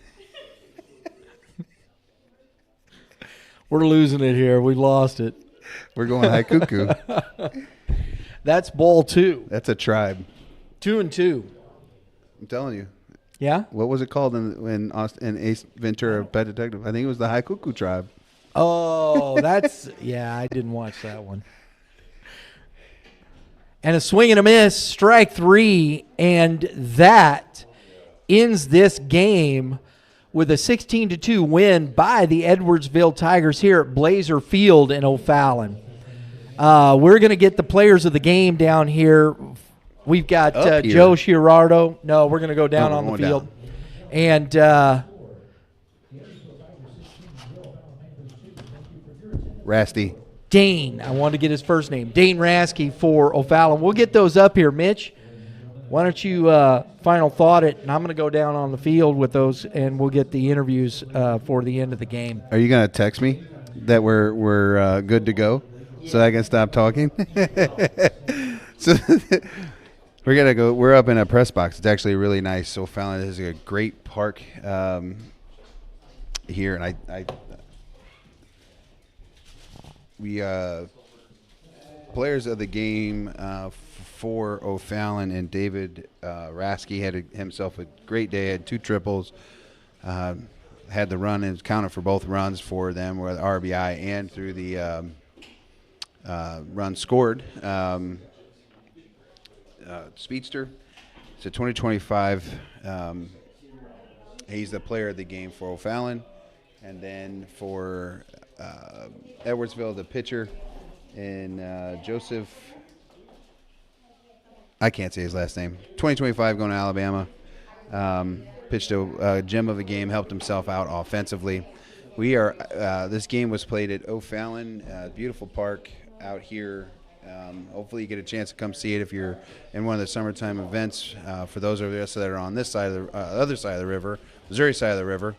We're losing it here. We lost it. We're going high cuckoo. That's ball 2. That's a tribe. 2-2. I'm telling you. Yeah? What was it called in Ace Ventura: Pet Detective? I think it was the high cuckoo tribe. Oh, that's yeah. I didn't watch that one. And a swing and a miss, strike 3, and that ends this game with a 16-2 win by the Edwardsville Tigers here at Blazer Field in Ofallon. We're going to get the players of the game down here. We've got Joe Girardo. No, we're going to go down on the field. Down. And Rasty. Dane, I wanted to get his first name, Dane Rasky for Ofallon. We'll get those up here. Mitch, why don't you final thought it, and I'm going to go down on the field with those, and we'll get the interviews for the end of the game. Are you going to text me that we're good to go so I can stop talking? So we're going to go. We're up in a press box. It's actually really nice. So Ofallon is a great park here, and we players of the game for Ofallon, and David Rasky had himself a great day. Had 2 triples, had the run and counted for both runs for them, with RBI and through the run scored. Speedster. It's a 2025. He's the player of the game for Ofallon, and then for Edwardsville, the pitcher, and Joseph. I can't say his last name. 2025 going to Alabama. Pitched a gem of a game, helped himself out offensively. We are. This game was played at Ofallon, beautiful park out here. Hopefully you get a chance to come see it if you're in one of the summertime events. For those of us that are on this side of the other side of the river, Missouri side of the river,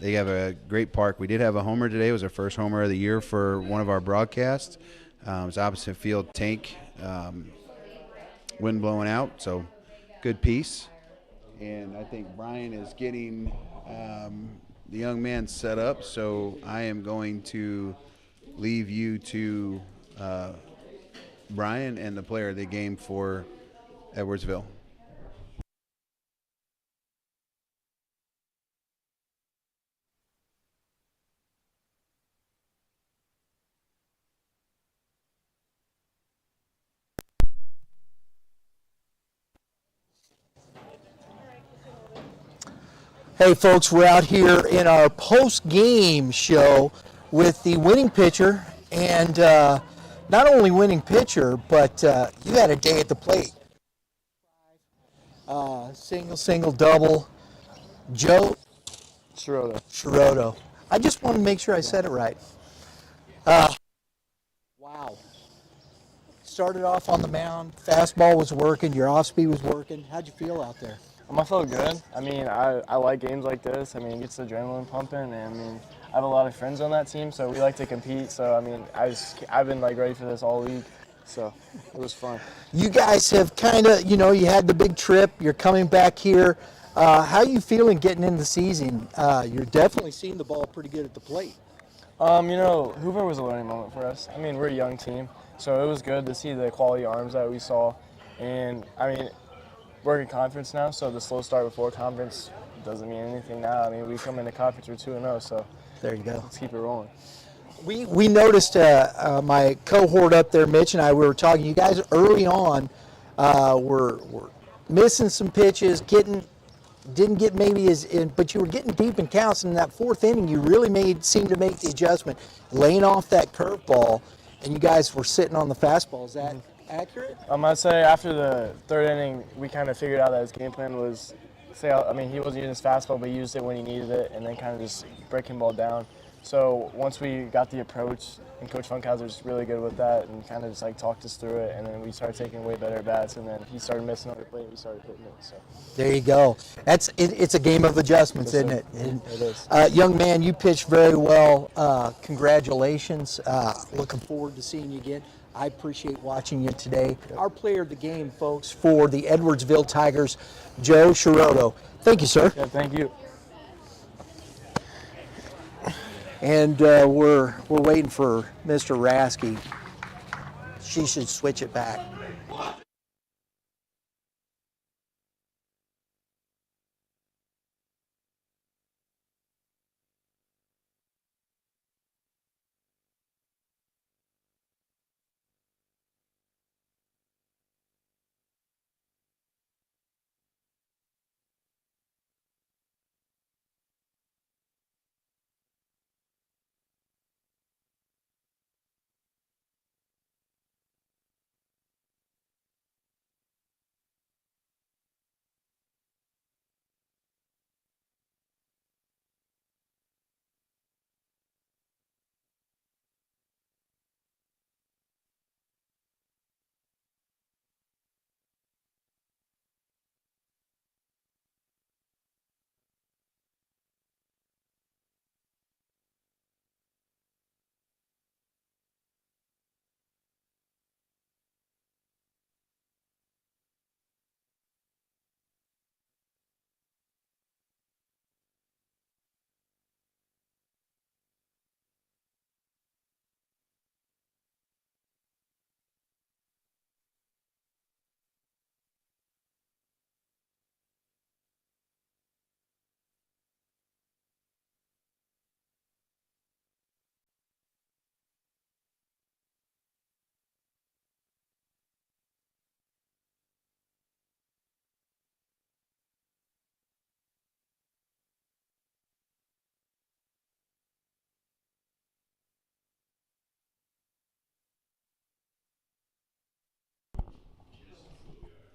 they have a great park. We did have a homer today. It was our first homer of the year for one of our broadcasts. It was opposite field tank, wind blowing out, so good piece. And I think Brian is getting the young man set up, so I am going to leave you to Brian and the player of the game for Edwardsville. Hey, folks, we're out here in our post-game show with the winning pitcher, and not only winning pitcher, but you had a day at the plate. Single, double. Joe Girardo. I just wanted to make sure I said it right. Wow. Started off on the mound, fastball was working, your off-speed was working. How'd you feel out there? I felt good. I mean, I like games like this. I mean, it gets the adrenaline pumping, and I mean, I have a lot of friends on that team, so we like to compete. So I mean, I've been like ready for this all week, so it was fun. You guys have kind of, you had the big trip. You're coming back here. How are you feeling getting into the season? You're definitely seeing the ball pretty good at the plate. Hoover was a learning moment for us. I mean, we're a young team, so it was good to see the quality arms that we saw, and I mean, we're in conference now, so the slow start before conference doesn't mean anything now. I mean, we come into conference, we're 2-0, so there you go. Let's keep it rolling. We noticed my cohort up there, Mitch and I, we were talking. You guys early on were missing some pitches, didn't get maybe as in, but you were getting deep in counts. And in that 4th inning, you really seemed to make the adjustment, laying off that curveball, and you guys were sitting on the fastball. Is that accurate? I'd say after the 3rd inning, we kind of figured out that his game plan was, he wasn't using his fastball, but he used it when he needed it, and then kind of just breaking ball down. So once we got the approach, and Coach Funkhauser's really good with that, and kind of just like talked us through it, and then we started taking way better bats, and then he started missing on the plate, and we started hitting it. So there you go. It's a game of adjustments, isn't it? And, it is. Young man, you pitched very well. Congratulations. Looking forward to seeing you again. I appreciate watching you today. Our player of the game, folks, for the Edwardsville Tigers, Joe Shiroto. Thank you, sir. Yeah, thank you. And we're waiting for Mr. Rasky. She should switch it back.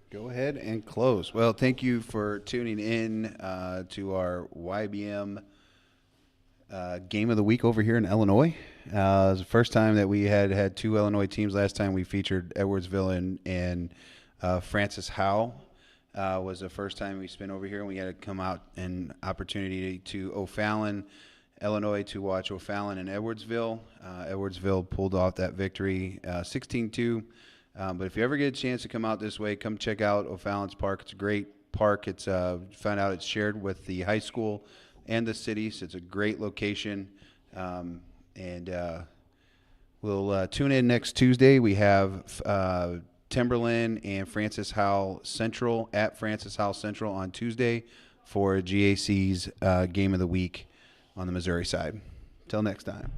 Go ahead and close. Well, thank you for tuning in to our YBM game of the week over here in Illinois. It was the first time that we had two Illinois teams. Last time we featured Edwardsville and Francis Howe. Was the first time we spent over here, and we had to come out an opportunity to Ofallon, Illinois, to watch Ofallon and Edwardsville. Edwardsville pulled off that victory 16-2. But if you ever get a chance to come out this way, come check out O'Fallon's Park. It's a great park. It's found out it's shared with the high school and the city, so it's a great location. We'll tune in next Tuesday. We have Timberland and Francis Howell Central at Francis Howell Central on Tuesday for G.A.C's game of the week on the Missouri side. Till next time.